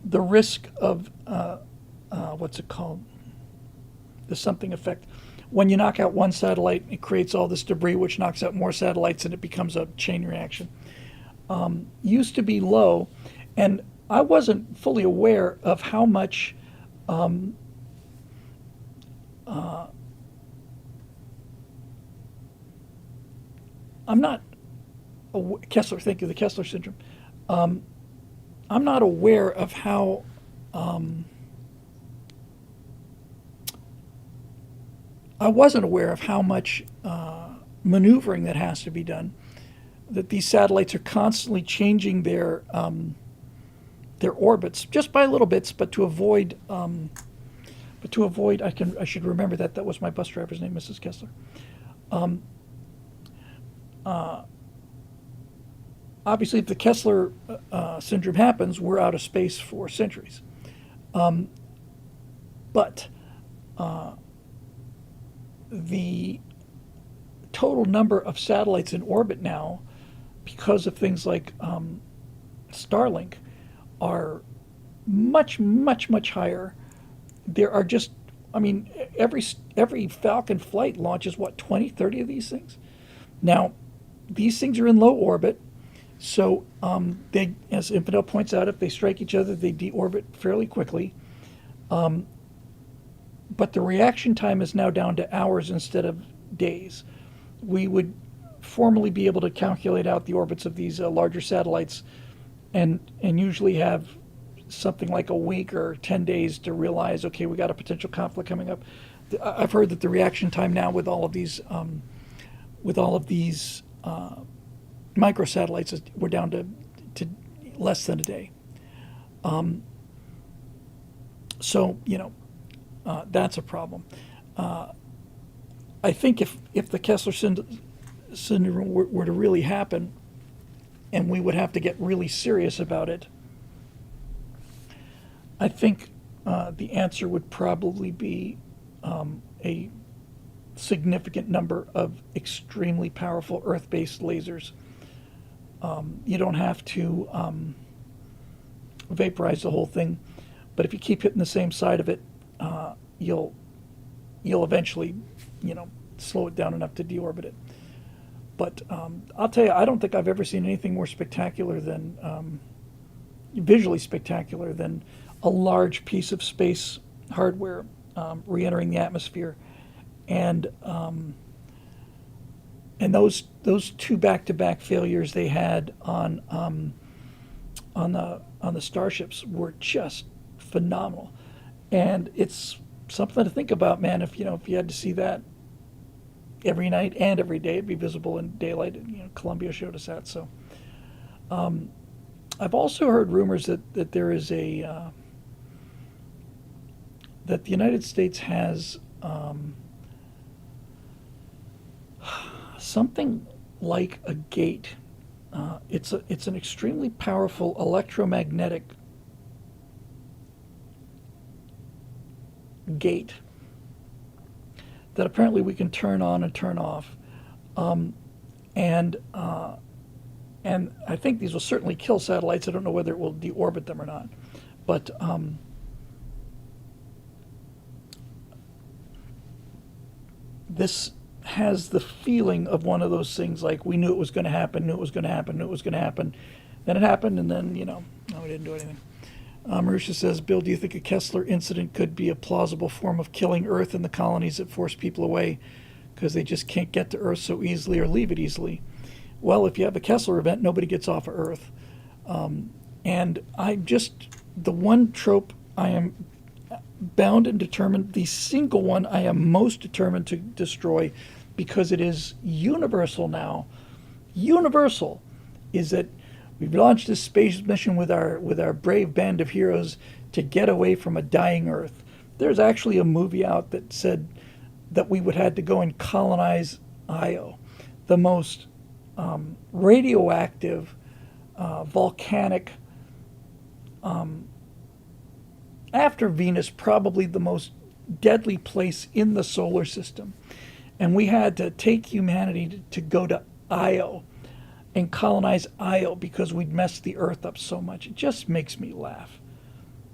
The risk of, what's it called? The something effect. When you knock out one satellite, it creates all this debris, which knocks out more satellites, and it becomes a chain reaction. Used to be low, and I wasn't fully aware of how much I'm not Kessler. Thank you, the Kessler syndrome. I'm not aware of how I wasn't aware of how much maneuvering that has to be done. That these satellites are constantly changing their orbits just by little bits, but to avoid. I should remember that was my bus driver's name, Mrs. Kessler. Obviously, if the Kessler syndrome happens, we're out of space for centuries. But the total number of satellites in orbit now, because of things like Starlink, are much, much, much higher. There are just, every Falcon flight launches, 20, 30 of these things? Now, these things are in low orbit, so they, as Infidel points out, if they strike each other, they deorbit fairly quickly. But the reaction time is now down to hours instead of days. We would formally be able to calculate out the orbits of these larger satellites and usually have something like a week or 10 days to realize, okay, we got a potential conflict coming up. I've heard that the reaction time now with all of these microsatellites, we're down to less than a day. So that's a problem. I think if the Kessler syndrome were to really happen, and we would have to get really serious about it, I think the answer would probably be a significant number of extremely powerful Earth-based lasers. You don't have to vaporize the whole thing, but if you keep hitting the same side of it, you'll eventually, slow it down enough to deorbit it. But I'll tell you, I don't think I've ever seen anything more spectacular than, visually spectacular than a large piece of space hardware re-entering the atmosphere, and those two back-to-back failures they had on the starships were just phenomenal, and it's something to think about, man. If you had to see that every night and every day, it'd be visible in daylight. Columbia showed us that. So I've also heard rumors that there is that the United States has something like a gate. It's an extremely powerful electromagnetic gate that apparently we can turn on and turn off, and I think these will certainly kill satellites. I don't know whether it will deorbit them or not, but this has the feeling of one of those things like we knew it was going to happen, knew it was going to happen, knew it was going to happen. Then it happened, and then, no, we didn't do anything. Marusha says, Bill, do you think a Kessler incident could be a plausible form of killing Earth and the colonies that force people away because they just can't get to Earth so easily or leave it easily? Well, if you have a Kessler event, nobody gets off of Earth. And the one trope I am bound and determined, the single one I am most determined to destroy, because it is universal now, universal, is that we've launched this space mission with our brave band of heroes to get away from a dying Earth. There's actually a movie out that said that we would have to go and colonize Io, the most radioactive, volcanic, after Venus, probably the most deadly place in the solar system. And we had to take humanity to go to Io and colonize Io because we'd messed the Earth up so much. It just makes me laugh.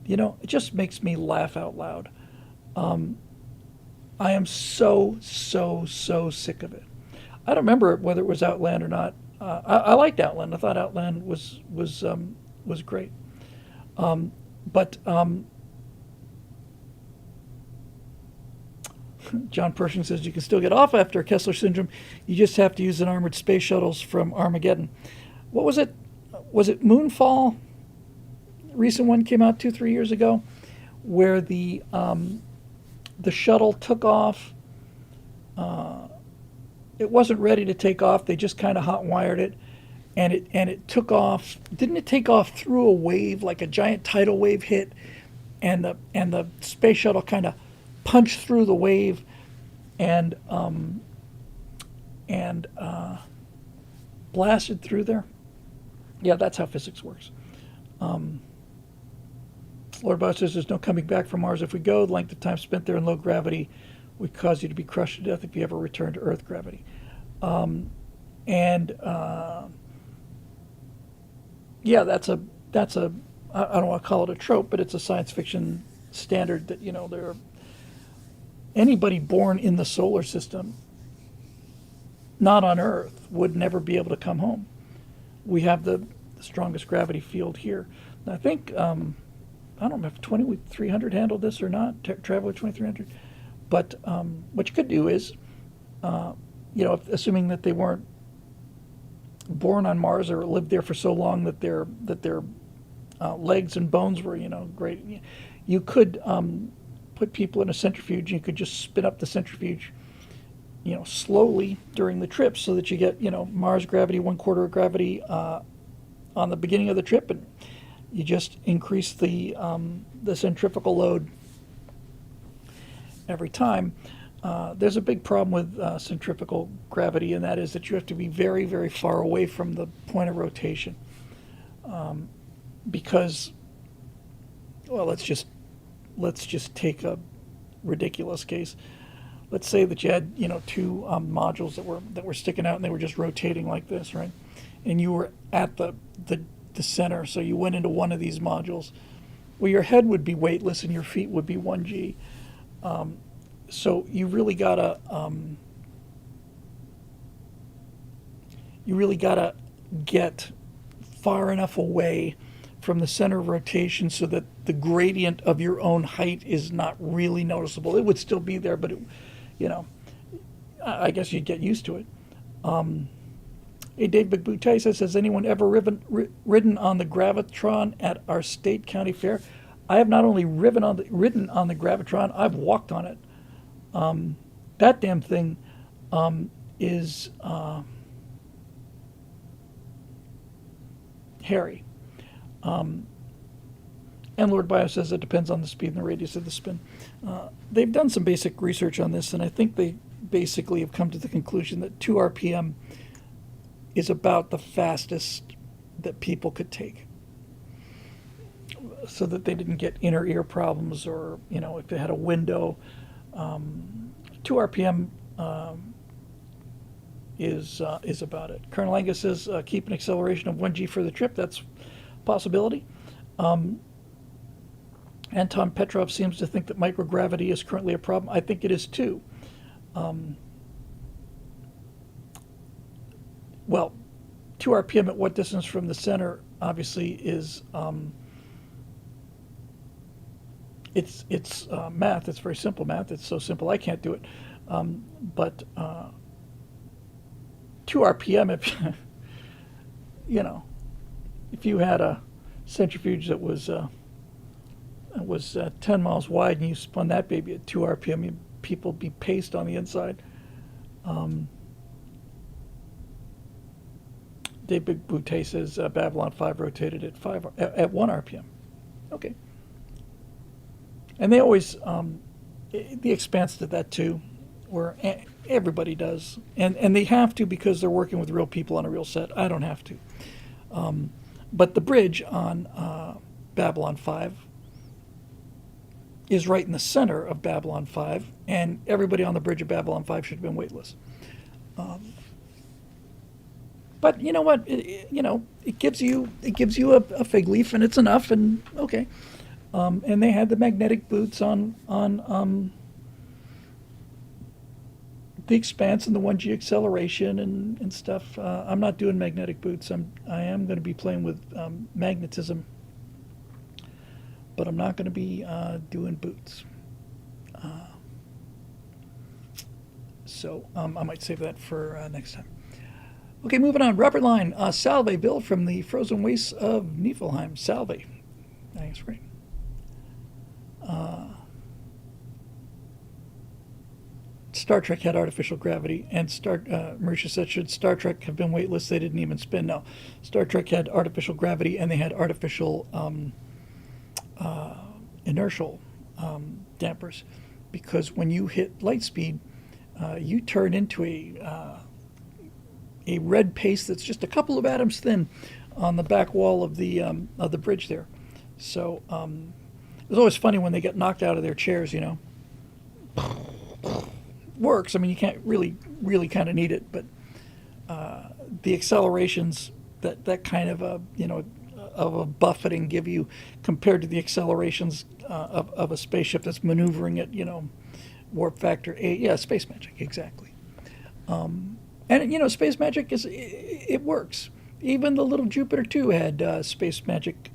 It just makes me laugh out loud. I am so sick of it. I don't remember whether it was Outland or not. I liked Outland. I thought Outland was great. But John Pershing says you can still get off after Kessler syndrome. You just have to use an armored space shuttles from Armageddon. What was it? Was it Moonfall? Recent one came out 2-3 years ago, where the shuttle took off. It wasn't ready to take off. They just kind of hot wired it, and it took off. Didn't it take off through a wave, like a giant tidal wave hit, and the space shuttle kind of punched through the wave and blasted through there? Yeah, that's how physics works. Lord Boss says there's no coming back from Mars if we go. The length of time spent there in low gravity would cause you to be crushed to death if you ever return to Earth gravity. Yeah, that's a I don't want to call it a trope, but it's a science fiction standard that there are anybody born in the solar system, not on Earth, would never be able to come home. We have the strongest gravity field here. And I think I don't know if 2300 handled this or not, Traveler 2300. But what you could do is, assuming that they weren't born on Mars or lived there for so long that their legs and bones were, great, you could put people in a centrifuge. You could just spin up the centrifuge, slowly during the trip, so that you get, Mars gravity, 1/4 of gravity on the beginning of the trip, and you just increase the centrifugal load every time. There's a big problem with centrifugal gravity, and that is that you have to be very, very far away from the point of rotation. Because, well, let's just take a ridiculous case. let's say that you had, two modules that were sticking out and they were just rotating like this, right? And you were at the center, so you went into one of these modules. Well, your head would be weightless and your feet would be 1G. So you really gotta get far enough away from the center of rotation so that the gradient of your own height is not really noticeable. It would still be there, but you know, I guess you'd get used to it. Hey, Dave McBoutte says, has anyone ever ridden on the Gravitron at our state county fair? I have not only ridden on the Gravitron, I've walked on it. That damn thing is hairy. And Lord Bio says it depends on the speed and the radius of the spin. They've done some basic research on this, and I think they basically have come to the conclusion that 2 RPM is about the fastest that people could take, so that they didn't get inner ear problems, or if they had a window. 2 RPM is about it. Colonel Angus says keep an acceleration of 1G for the trip. That's a possibility. Anton Petrov seems to think that microgravity is currently a problem. I think it is too. Well, 2 RPM at what distance from the center obviously is it's math. It's very simple math. It's so simple I can't do it. But 2 RPM, if you had a centrifuge that was 10 miles wide and you spun that baby at 2 RPM, people be paced on the inside. Dave Big Boutte says Babylon 5 rotated at 1 RPM. Okay. And they always, the Expanse did that too, where everybody does. And they have to because they're working with real people on a real set. I don't have to. But the bridge on Babylon 5 is right in the center of Babylon 5, and everybody on the bridge of Babylon 5 should have been weightless. But you know what? It gives you a fig leaf, and it's enough. And okay. And they had the magnetic boots on the Expanse and the 1G acceleration and stuff. I'm not doing magnetic boots. I am going to be playing with magnetism, but I'm not going to be doing boots. So I might save that for next time. Okay, moving on. Robert Line, Salve, Bill from the Frozen Wastes of Niflheim. Salve. Thanks, great. Star Trek had artificial gravity, and Marisha said, should Star Trek have been weightless, they didn't even spin. No, Star Trek had artificial gravity, and they had artificial inertial dampers, because when you hit light speed, you turn into a red paste that's just a couple of atoms thin on the back wall of the bridge there. So it was always funny when they get knocked out of their chairs, Works. I mean, you can't really kind of need it, but the accelerations that kind of a buffeting give you compared to the accelerations of a spaceship that's maneuvering at warp factor 8. Yeah, space magic, exactly. And space magic it works. Even the little Jupiter 2 had space magic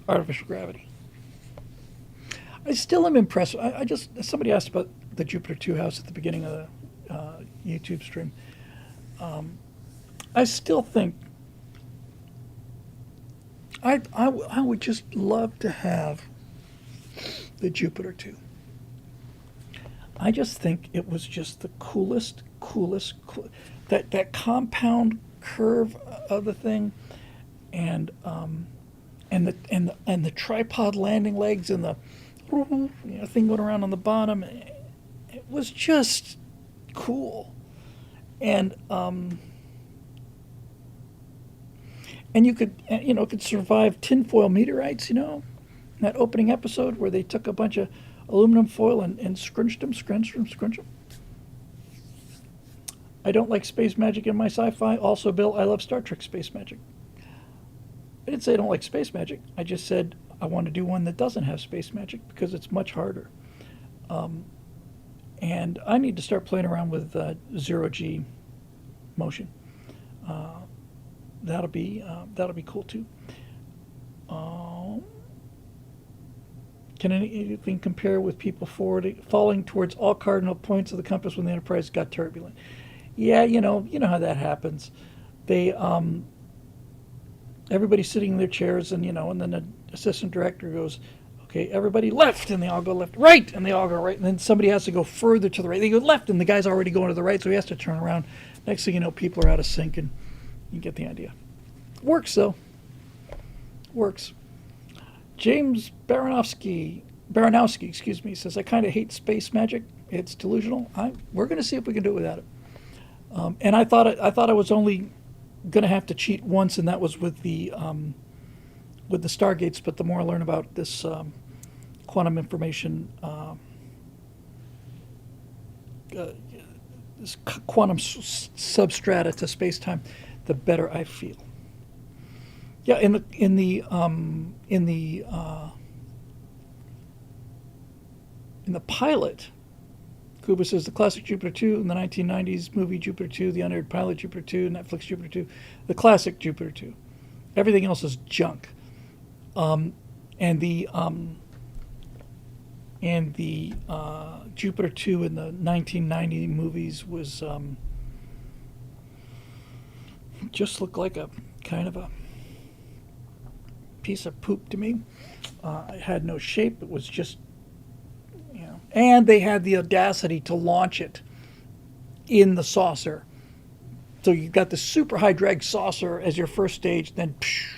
artificial gravity. I still am impressed. Somebody asked about the Jupiter 2 house at the beginning of the YouTube stream. I still think I would just love to have the Jupiter 2. I just think it was just the coolest that compound curve of the thing, and the tripod landing legs and the thing going around on the bottom. It was just cool, and you could it could survive tinfoil meteorites. That opening episode where they took a bunch of aluminum foil and scrunched them. I don't like space magic in my sci-fi. Also, Bill, I love Star Trek space magic. I didn't say I don't like space magic. I just said I want to do one that doesn't have space magic because it's much harder. And I need to start playing around with zero-G motion. That'll be cool too. Can anything compare with people falling towards all cardinal points of the compass when the Enterprise got turbulent? Yeah, you know how that happens. They everybody's sitting in their chairs, and and then the assistant director goes, "Okay, everybody left," and they all go left, right, and they all go right, and then somebody has to go further to the right. They go left, and the guy's already going to the right, so he has to turn around. Next thing you know, people are out of sync, and you get the idea. Works though. Works. James Baranowski, excuse me, says, I kind of hate space magic. It's delusional. We're going to see if we can do it without it. And I thought I was only going to have to cheat once, and that was with the Stargates. But the more I learn about this quantum information, this quantum substrata to space-time, the better I feel. Yeah, in the pilot, Kuba says the classic Jupiter 2 in the 1990s movie Jupiter 2, the unaired pilot Jupiter 2, Netflix Jupiter 2, the classic Jupiter 2. Everything else is junk. And the Jupiter 2 in the 1990 movies was just looked like a kind of a piece of poop to me. It had no shape. It was just, and they had the audacity to launch it in the saucer. So you've got the super high drag saucer as your first stage, then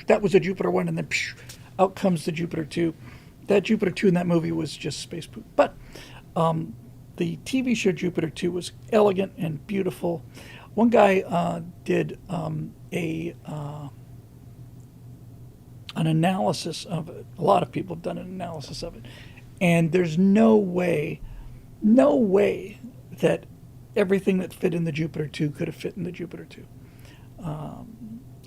that was a Jupiter 1, and then out comes the Jupiter 2. That Jupiter 2 in that movie was just space poop. But the TV show Jupiter 2 was elegant and beautiful. One guy did an analysis of it. A lot of people have done an analysis of it. And there's no way that everything that fit in the Jupiter 2 could have fit in the Jupiter 2.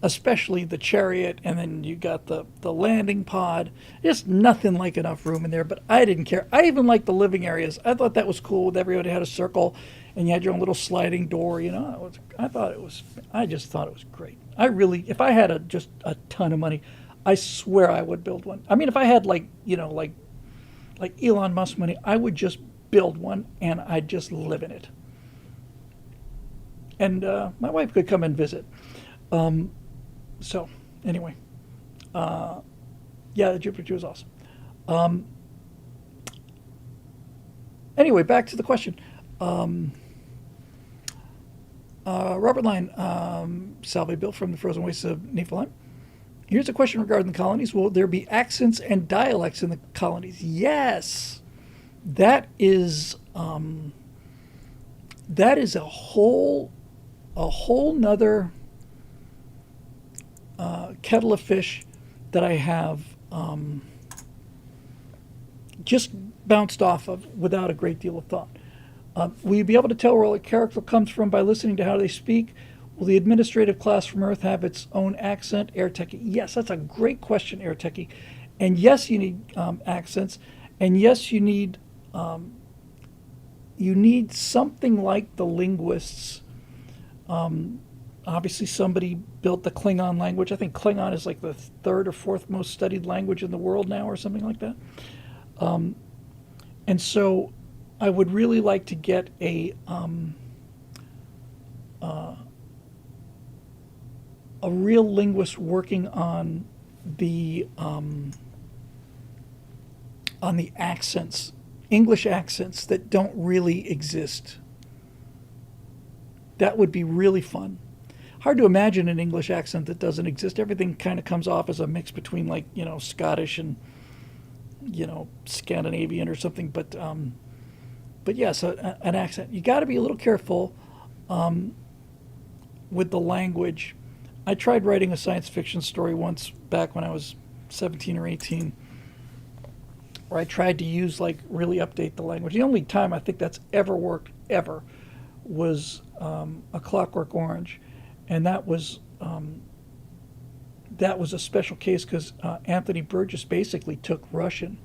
Especially the chariot, and then you got the landing pod. Just nothing like enough room in there, but I didn't care. I even liked the living areas. I thought that was cool. Everybody had a circle, and you had your own little sliding door, I just thought it was great. If I had just a ton of money, I swear I would build one. I mean, if I had like Elon Musk money, I would just build one and I'd just live in it. And my wife could come and visit. So anyway, the Jupiter 2 is awesome. Anyway, back to the question. Robert Line, Salve Bill from the Frozen Wastes of Niflheim. Here's a question regarding the colonies. Will there be accents and dialects in the colonies? Yes. That is a whole nother kettle of fish that I have just bounced off of without a great deal of thought. Will you be able to tell where a character comes from by listening to how they speak? Will the administrative class from Earth have its own accent? Air Techie. Yes, that's a great question, Air Techie. And yes, you need accents. And yes, you need something like the linguists. Obviously, somebody built the Klingon language. I think Klingon is like the third or fourth most studied language in the world now, or something like that. And so, I would really like to get a real linguist working on the accents, English accents that don't really exist. That would be really fun. Hard to imagine an English accent that doesn't exist. Everything kind of comes off as a mix between Scottish and Scandinavian or something. But yes, an accent. You got to be a little careful with the language. I tried writing a science fiction story once back when I was 17 or 18, where I tried to use like really update the language. The only time I think that's ever worked ever was A Clockwork Orange, and that was a special case because Anthony Burgess basically took Russian.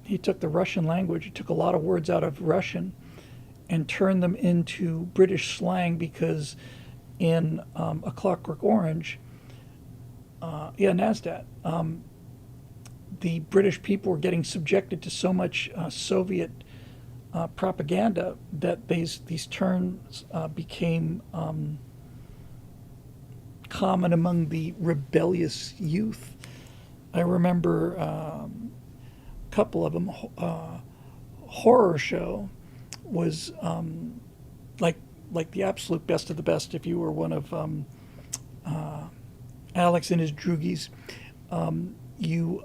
He took the Russian language, he took a lot of words out of Russian and turned them into British slang because in A Clockwork Orange, NASDAQ, the British people were getting subjected to so much Soviet propaganda that these terms became common among the rebellious youth. I remember a couple of them. Horror show was like the absolute best of the best. If you were one of Alex and his droogies, you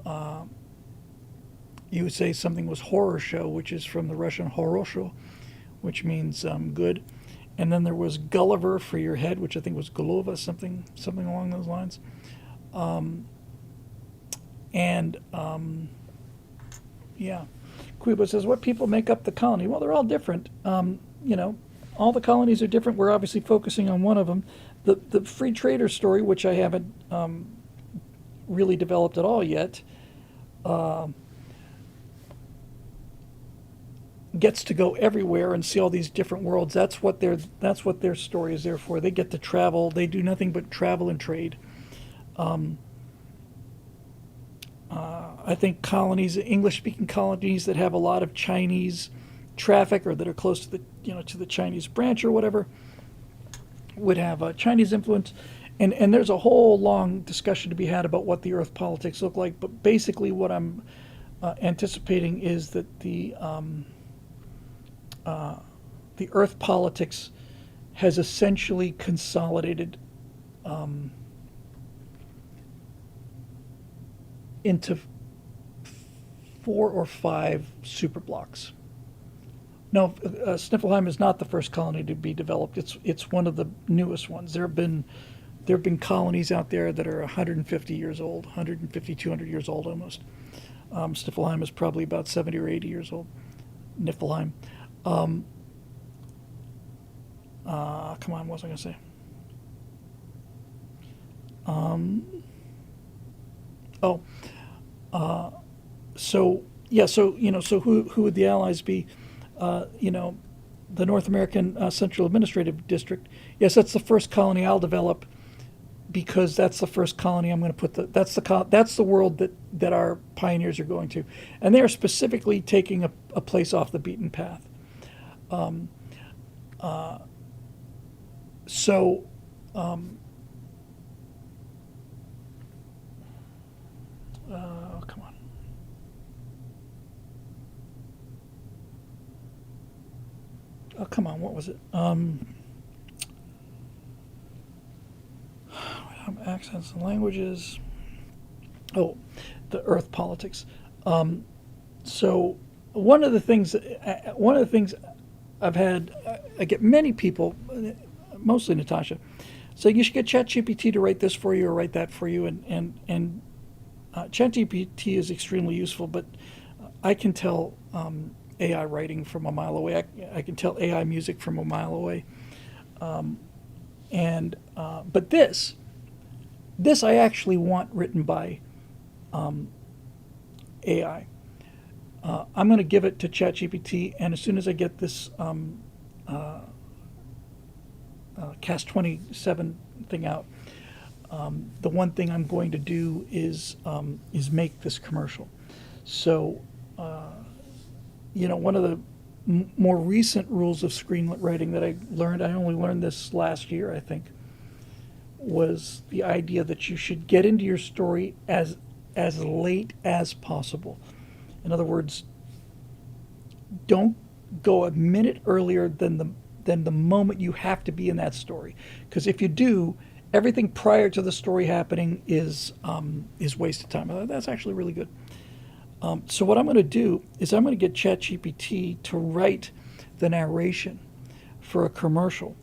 would say something was horror show, which is from the Russian horosho, which means good. And then there was Gulliver for your head, which I think was Golova, something along those lines. Yeah. Quibo says, what people make up the colony? Well, they're all different. All the colonies are different. We're obviously focusing on one of them. The free trader story, which I haven't really developed at all yet, gets to go everywhere and see all these different worlds. That's what their story is there for. They get to travel. They do nothing but travel and trade. I think colonies, English-speaking colonies that have a lot of Chinese traffic or that are close to the Chinese branch or whatever, would have Chinese influence. And there's a whole long discussion to be had about what the Earth politics look like. But basically, what I'm anticipating is that the Earth politics has essentially consolidated into 4 or 5 superblocks. No, Sniffelheim is not the first colony to be developed. It's one of the newest ones. There have been colonies out there that are 150 years old, 150, 200 years old almost. Sniffelheim is probably about 70 or 80 years old. Niflheim. Come on, what was I going to say? So who would the allies be? The North American Central Administrative District. Yes, that's the first colony I'll develop because that's the first colony I'm going to put that's the world that our pioneers are going to, and they are specifically taking a place off the beaten path. Come on. Oh, come on, what was it? Accents and languages. Oh, the Earth politics. So one of the things I've had, I get many people, mostly Natasha, so you should get ChatGPT to write this for you or write that for you, and ChatGPT is extremely useful, but I can tell AI writing from a mile away. I can tell AI music from a mile away. But this I actually want written by AI. I'm going to give it to ChatGPT, and as soon as I get this Cast 27 thing out, the one thing I'm going to do is make this commercial. So, one of the more recent rules of screenwriting that I only learned this last year, I think, was the idea that you should get into your story as late as possible. In other words, don't go a minute earlier than the moment you have to be in that story, because if you do, everything prior to the story happening is wasted time. That's actually really good. So what I'm going to do is I'm going to get ChatGPT to write the narration for a commercial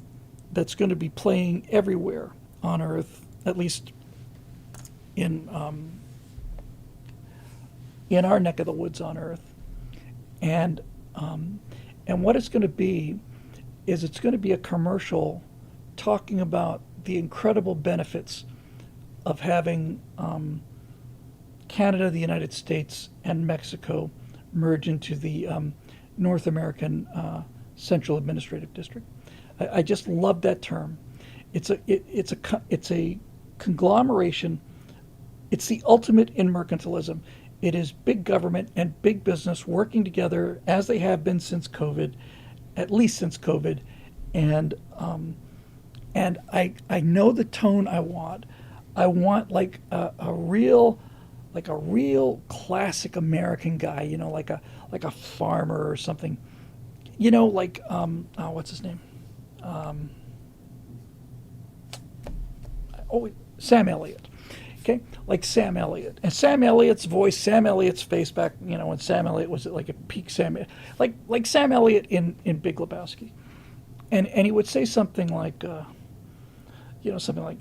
that's going to be playing everywhere on Earth, at least in in our neck of the woods on Earth. And what it's going to be is it's going to be a commercial talking about the incredible benefits of having Canada, the United States, and Mexico merge into the North American Central Administrative District. I just love that term. It's a conglomeration. It's the ultimate in mercantilism. It is big government and big business working together as they have been since COVID, at least since COVID, and I know the tone I want. I want like a real classic American guy, like a farmer or something, like what's his name? Sam Elliott. Okay, like Sam Elliott, and Sam Elliott's voice, Sam Elliott's face back, when Sam Elliott was at like a peak like Sam Elliott in Big Lebowski, and he would say something like, something like,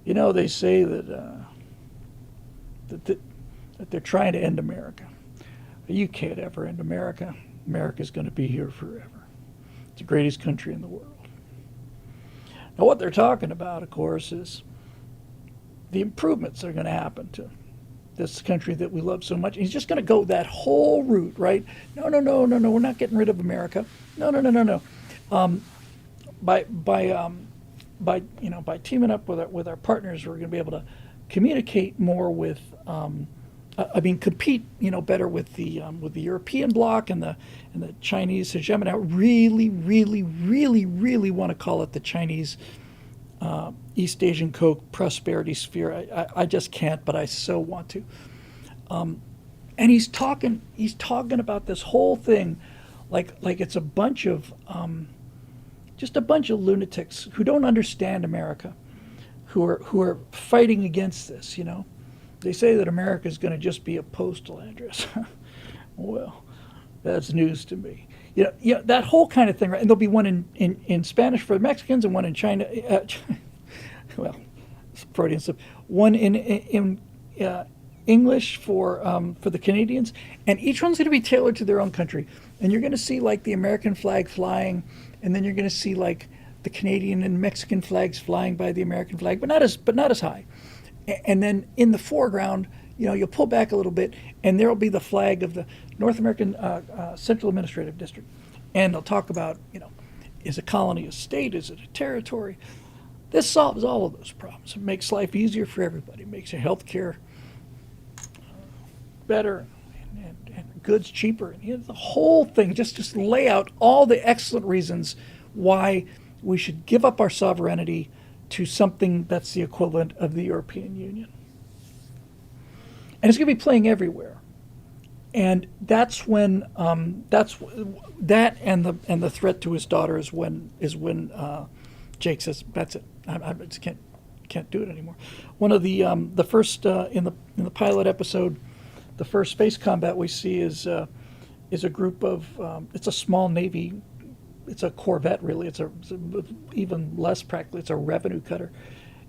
they say that that they're trying to end America. You can't ever end America. America's going to be here forever. It's the greatest country in the world. Now, what they're talking about, of course, is the improvements that are going to happen to this country that we love so much. He's just going to go that whole route, right? No, we're not getting rid of America. No. By teaming up with our partners, we're going to be able to communicate more with, compete, better with the European bloc and the Chinese hegemony. I really want to call it the Chinese East Asian prosperity sphere. I just can't, but I so want to. And he's talking about this whole thing like it's a bunch of just a bunch of lunatics who don't understand America, who are fighting against this. They say that America is going to just be a postal address. Well, that's news to me. That whole kind of thing, right? And there'll be one in Spanish for the Mexicans and one in China. Well, Freudian stuff. One in English for the Canadians, and each one's going to be tailored to their own country. And you're going to see like the American flag flying, and then you're going to see like the Canadian and Mexican flags flying by the American flag, but not as high. And then in the foreground, you'll pull back a little bit, and there'll be the flag of the North American Central Administrative District. And they'll talk about, is a colony a state? Is it a territory? This solves all of those problems. It makes life easier for everybody. It makes your health care better and goods cheaper. The whole thing, just lay out all the excellent reasons why we should give up our sovereignty to something that's the equivalent of the European Union. And it's going to be playing everywhere. And that's when that and the threat to his daughter is when Jake says, "That's it. I just can't do it anymore." One of the first in the pilot episode, the first space combat we see is a group of it's a small Navy. It's a corvette, really. It's even less practically. It's a revenue cutter,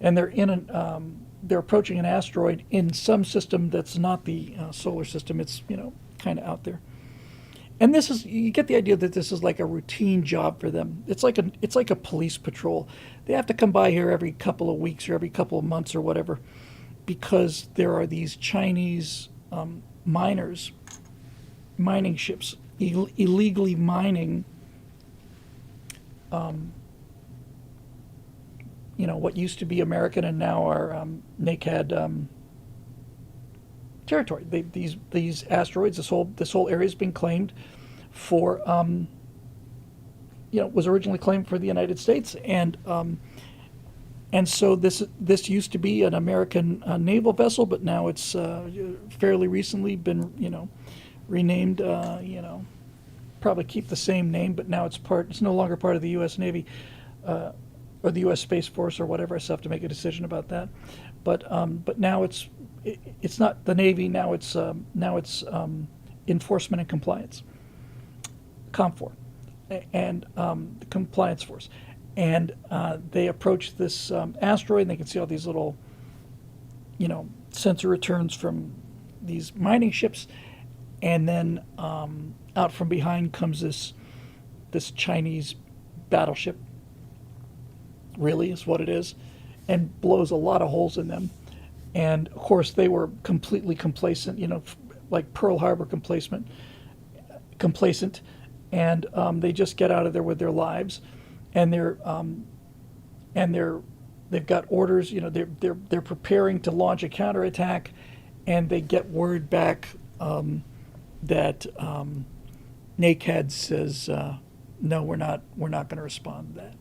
and they're approaching an asteroid in some system that's not the solar system. It's kind of out there, and you get the idea that this is like a routine job for them. It's like a police patrol. They have to come by here every couple of weeks or every couple of months or whatever, because there are these Chinese miners, mining ships, illegally mining. What used to be American and now are NACAD territory. These asteroids, this whole area has been claimed for, was originally claimed for the United States, and so this used to be an American naval vessel, but now it's fairly recently been renamed. Probably keep the same name, but now it's no longer part of the U.S. Navy or the U.S. Space Force or whatever. I still have to make a decision about that. But now it's not the Navy. Now it's Enforcement and Compliance, COMFOR, and the Compliance Force. And they approach this asteroid, and they can see all these little, sensor returns from these mining ships, and then out from behind comes this Chinese battleship. Really, is what it is, and blows a lot of holes in them. And of course, they were completely complacent, like Pearl Harbor complacent, and they just get out of there with their lives, and they've got orders. They're preparing to launch a counterattack, and they get word back that NACAD says no, we're not going to respond to that,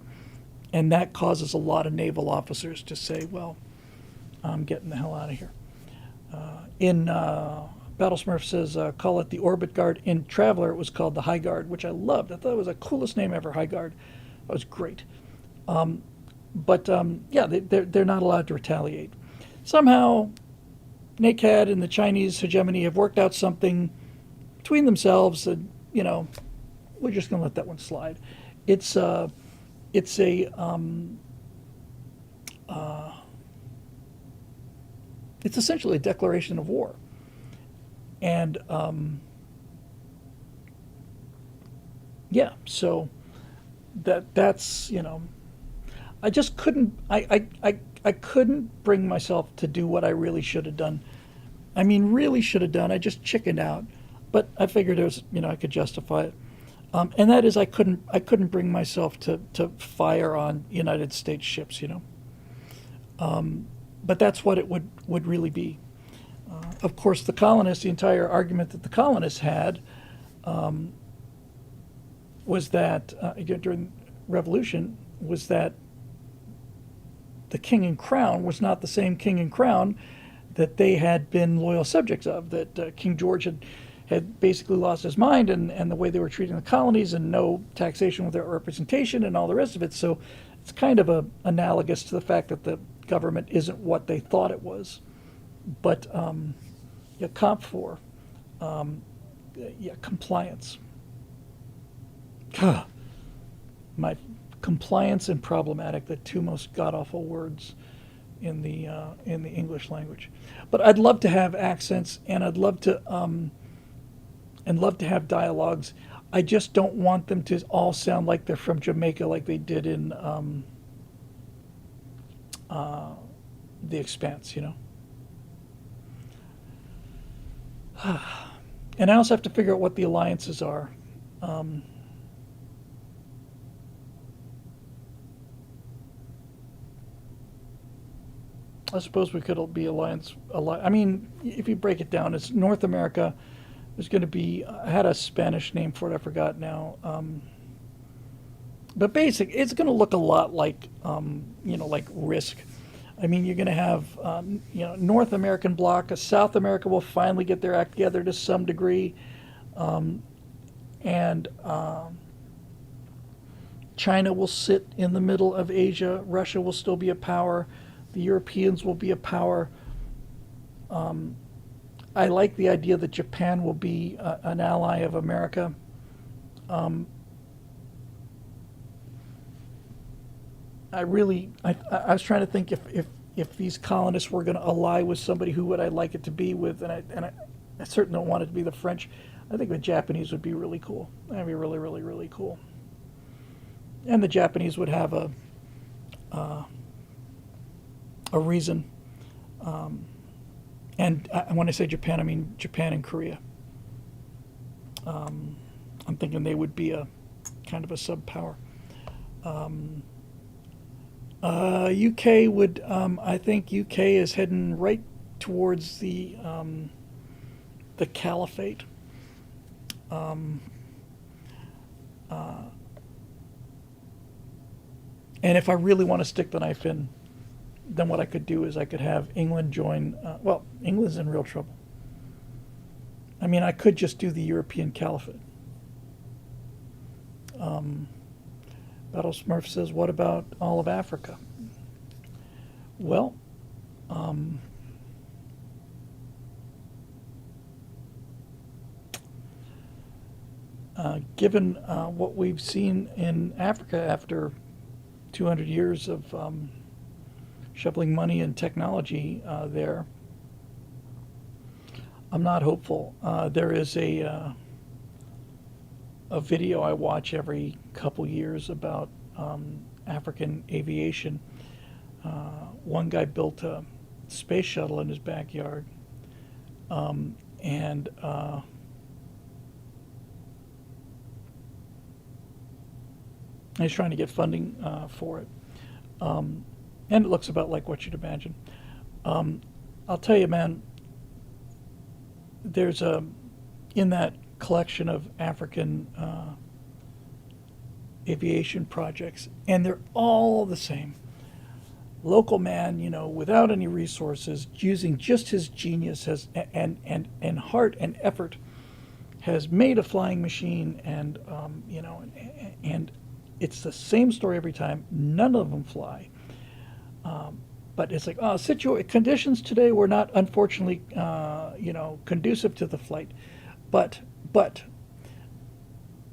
and that causes a lot of naval officers to say, well, I'm getting the hell out of here. In Battlesmurf says, call it the Orbit Guard. In Traveler, it was called the High Guard, which I loved. I thought it was the coolest name ever, High Guard. That was great. But yeah, they're not allowed to retaliate. Somehow, NACAD and the Chinese hegemony have worked out something between themselves, and we're just going to let that one slide. It's essentially a declaration of war, and yeah, so that's I just couldn't I couldn't bring myself to do what I really should have done. I mean, really should have done. I just chickened out, but I figured it was I could justify it. And that is, I couldn't bring myself to fire on United States ships, But that's what it would really be. Of course, the colonists, the entire argument that the colonists had was that during Revolution was that the king and crown was not the same king and crown that they had been loyal subjects of. That King George had basically lost his mind, and the way they were treating the colonies, and no taxation without representation, and all the rest of it. So it's kind of analogous to the fact that the government isn't what they thought it was. But Comp 4, compliance. My compliance and problematic, the two most god-awful words in the English language. But I'd love to have accents, and I'd love to have dialogues. I just don't want them to all sound like they're from Jamaica, like they did in The Expanse, And I also have to figure out what the alliances are. I suppose we could be alliance. I mean, if you break it down, it's North America. There's going to be. I had a Spanish name for it. I forgot now. But it's going to look a lot like, like Risk. I mean, you're going to have, North American bloc. South America will finally get their act together to some degree, and China will sit in the middle of Asia. Russia will still be a power. The Europeans will be a power. I like the idea that Japan will be an ally of America. I was trying to think if these colonists were going to ally with somebody, who would I like it to be with, and I certainly don't want it to be the French. I think the Japanese would be really cool. That'd be really, really, really cool. And the Japanese would have a reason. And when I say Japan, I mean Japan and Korea. I'm thinking they would be a kind of a sub-power. UK would, I think UK is heading right towards the caliphate. And if I really want to stick the knife in, then what I could do is I could have England join. England's in real trouble. I mean, I could just do the European caliphate. Battle Smurf says, what about all of Africa? Well, given what we've seen in Africa after 200 years of shoveling money and technology there, I'm not hopeful. There is a video I watch every couple years about African aviation. One guy built a space shuttle in his backyard, and he's trying to get funding for it. And it looks about like what you'd imagine. I'll tell you, man, there's in that collection of African aviation projects, and they're all the same. Local man, without any resources, using just his genius and heart and effort, has made a flying machine, and and it's the same story every time. None of them fly. But it's like, conditions today were not, unfortunately, conducive to the flight. But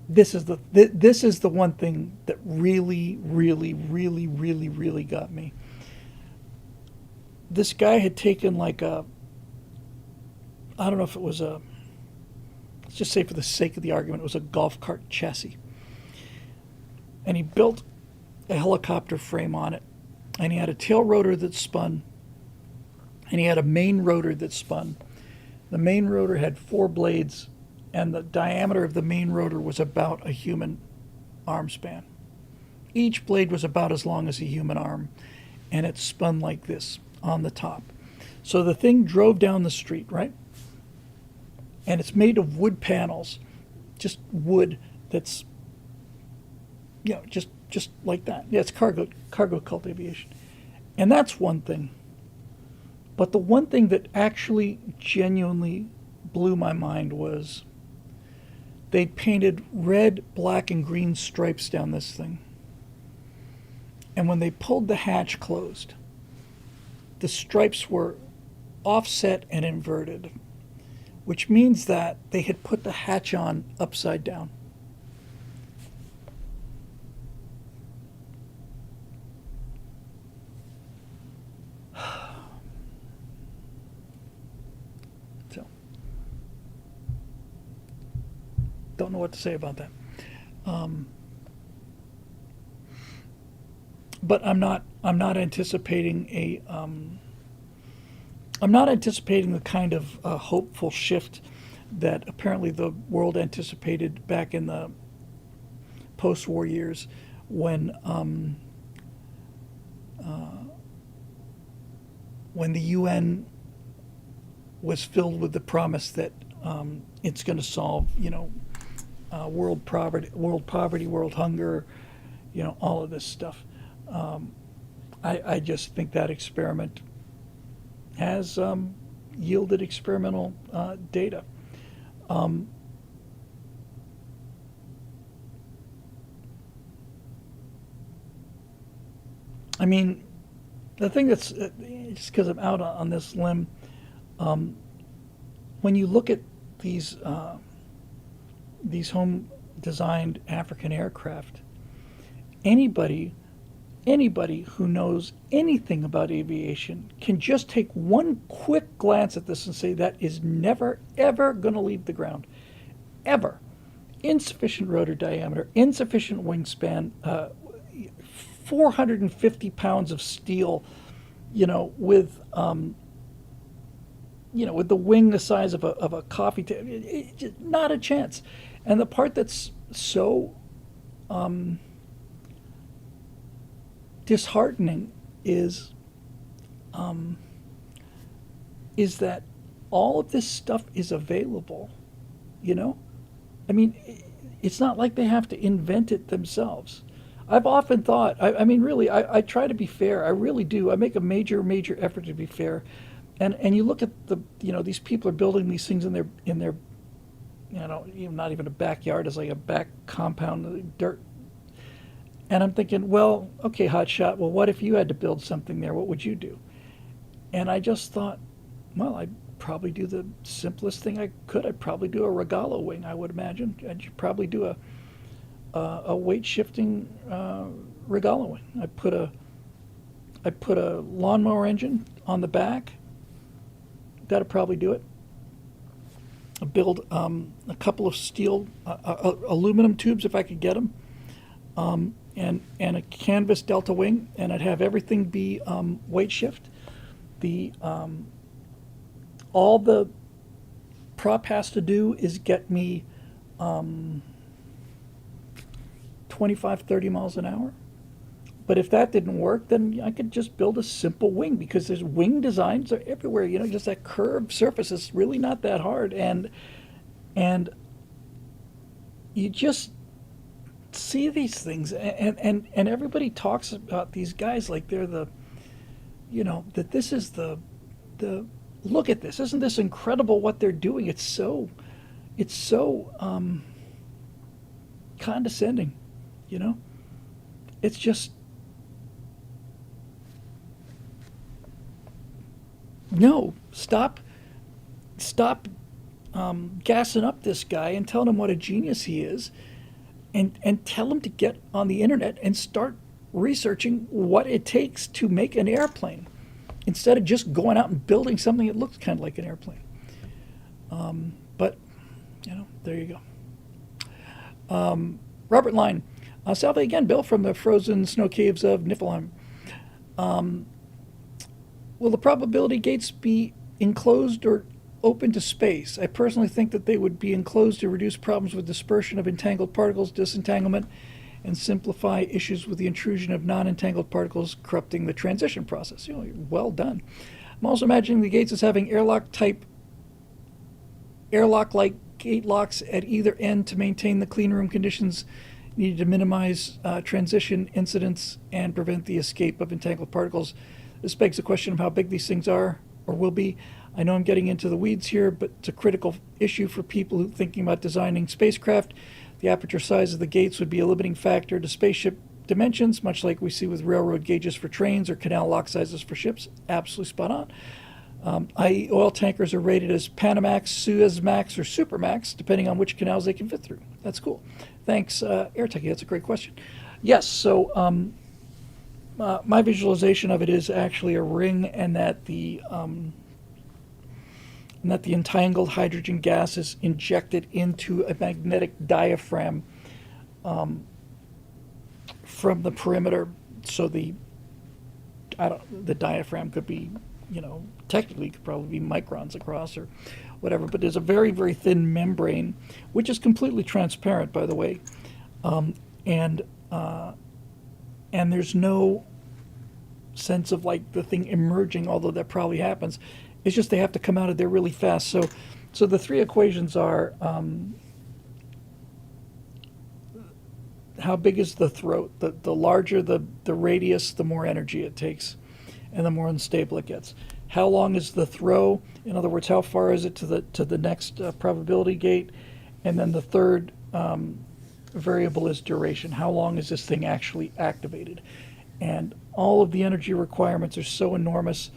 this is the one thing that really, really, really, really, really got me. This guy had taken like I don't know if it was let's just say for the sake of the argument, it was a golf cart chassis. And he built a helicopter frame on it. And he had a tail rotor that spun. And he had a main rotor that spun. The main rotor had 4 blades, and the diameter of the main rotor was about a human arm span. Each blade was about as long as a human arm, and it spun like this on the top. So the thing drove down the street, right? And it's made of wood panels, just wood that's, just like that. Yeah, it's cargo cult aviation. And that's one thing. But the one thing that actually genuinely blew my mind was they'd painted red, black, and green stripes down this thing. And when they pulled the hatch closed, the stripes were offset and inverted, which means that they had put the hatch on upside down. So, don't know what to say about that. But I'm not anticipating I'm not anticipating the kind of hopeful shift that apparently the world anticipated back in the post-war years when the UN was filled with the promise that it's going to solve, world poverty, world hunger, all of this stuff. I just think that experiment has yielded experimental data. I mean, the thing that's just because I'm out on this limb, when you look at these home-designed African aircraft, anybody who knows anything about aviation can just take one quick glance at this and say that is never, ever going to leave the ground. Ever. Insufficient rotor diameter, insufficient wingspan, 450 pounds of steel, with the wing the size of a coffee table. Not a chance. And the part that's so disheartening is that all of this stuff is available. I mean, it's not like they have to invent it themselves. I've often thought, I mean, really, I try to be fair. I really do. I make a major effort to be fair. And you look at these people are building these things in their not even a backyard, it's like a back compound, dirt. And I'm thinking, well, okay, hotshot, well, what if you had to build something there? What would you do? And I just thought, well, I'd probably do the simplest thing I could. I'd probably do a Regalo wing, I would imagine. I'd probably do a weight-shifting Regalo wing. I'd put a lawnmower engine on the back. That'd probably do it. build a couple of steel, aluminum tubes if I could get them, and a canvas delta wing, and I'd have everything be weight shift. The all the prop has to do is get me 25, 30 miles an hour. But if that didn't work, then I could just build a simple wing, because there's wing designs are everywhere. Just that curved surface is really not that hard, and you just see these things, and everybody talks about these guys like they're that this is the look at this, isn't this incredible what they're doing? It's so condescending, it's just, no, stop gassing up this guy and telling him what a genius he is, and tell him to get on the internet and start researching what it takes to make an airplane, instead of just going out and building something that looks kind of like an airplane. But there you go. Robert Line, Salve again, Bill, from the frozen snow caves of Niflheim. Will the probability gates be enclosed or open to space? I personally think that they would be enclosed to reduce problems with dispersion of entangled particles, disentanglement, and simplify issues with the intrusion of non-entangled particles corrupting the transition process. Well done. I'm also imagining the gates as having airlock-like gate locks at either end to maintain the clean room conditions needed to minimize transition incidents and prevent the escape of entangled particles. This begs the question of how big these things are or will be. I know I'm getting into the weeds here, but it's a critical issue for people who are thinking about designing spacecraft. The aperture size of the gates would be a limiting factor to spaceship dimensions, much like we see with railroad gauges for trains or canal lock sizes for ships. Absolutely spot on. i.e. oil tankers are rated as Panamax, Suezmax, or Supermax, depending on which canals they can fit through. That's cool. Thanks, AirTechie. That's a great question. Yes, so my visualization of it is actually a ring, and that the entangled hydrogen gas is injected into a magnetic diaphragm from the perimeter. So the diaphragm could be, technically could probably be microns across or whatever, but there's a very, very thin membrane, which is completely transparent, by the way, and there's no sense of like the thing emerging, although that probably happens. It's just they have to come out of there really fast. So the three equations are how big is the throat? The larger the radius, the more energy it takes, and the more unstable it gets. How long is the throw? In other words, how far is it to the next probability gate? And then the third variable is duration. How long is this thing actually activated? And all of the energy requirements are so enormous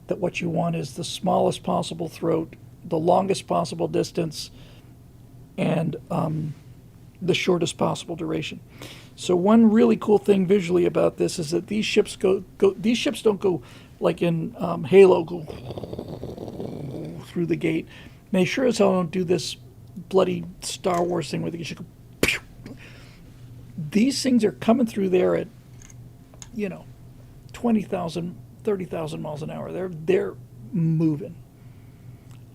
that what you want is the smallest possible throat, the longest possible distance, and the shortest possible duration. So one really cool thing visually about this is that these ships these ships don't go like in Halo, go through the gate. They sure as hell don't do this bloody Star Wars thing where they should go. Pew. These things are coming through there at 20,000, 30,000 miles an hour. They're moving,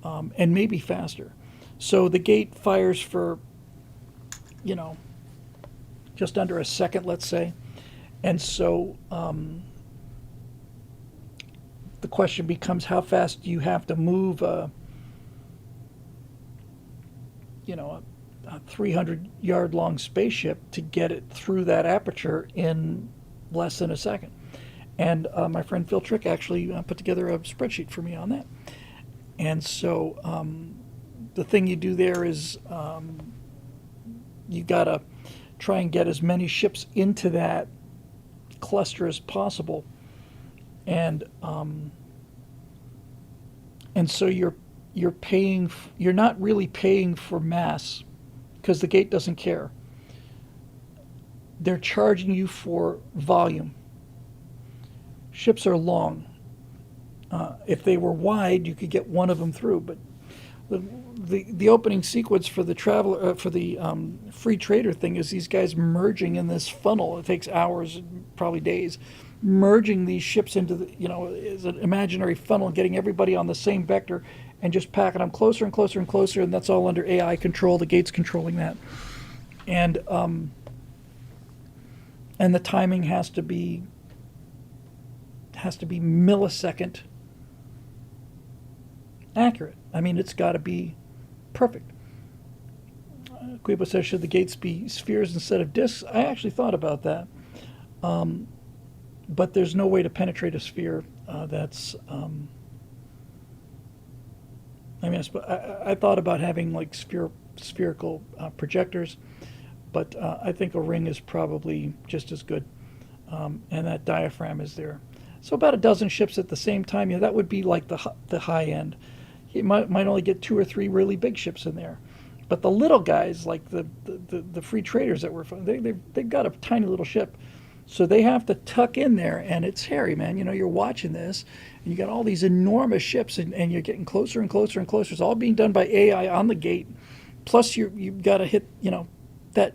and maybe faster. So the gate fires for, just under a second, let's say. And so the question becomes, how fast do you have to move a 300-yard long spaceship to get it through that aperture in less than a second? And my friend Phil Trick actually put together a spreadsheet for me on that. And so the thing you do there is you got to try and get as many ships into that cluster as possible. And so you're not really paying for mass, because the gate doesn't care. They're charging you for volume. Ships are long. If they were wide, you could get one of them through, but the opening sequence for the traveler for the free trader thing is these guys merging in this funnel. It takes hours, probably days, merging these ships into the is an imaginary funnel, getting everybody on the same vector, and just packing them closer and closer and closer. And that's all under AI control. The gate's controlling that, and the timing has to be millisecond accurate. I mean, it's got to be perfect. Quibo says, should the gates be spheres instead of discs? I actually thought about that. But there's no way to penetrate a sphere that's... I thought about having like spherical projectors, but I think a ring is probably just as good. And that diaphragm is there. So about a dozen ships at the same time, that would be like the high end. You might only get 2 or 3 really big ships in there. But the little guys, like the free traders that were, they've got a tiny little ship. So they have to tuck in there, and it's hairy, man. You're watching this, and you got all these enormous ships, and you're getting closer and closer and closer. It's all being done by AI on the gate. Plus, you've got to hit, that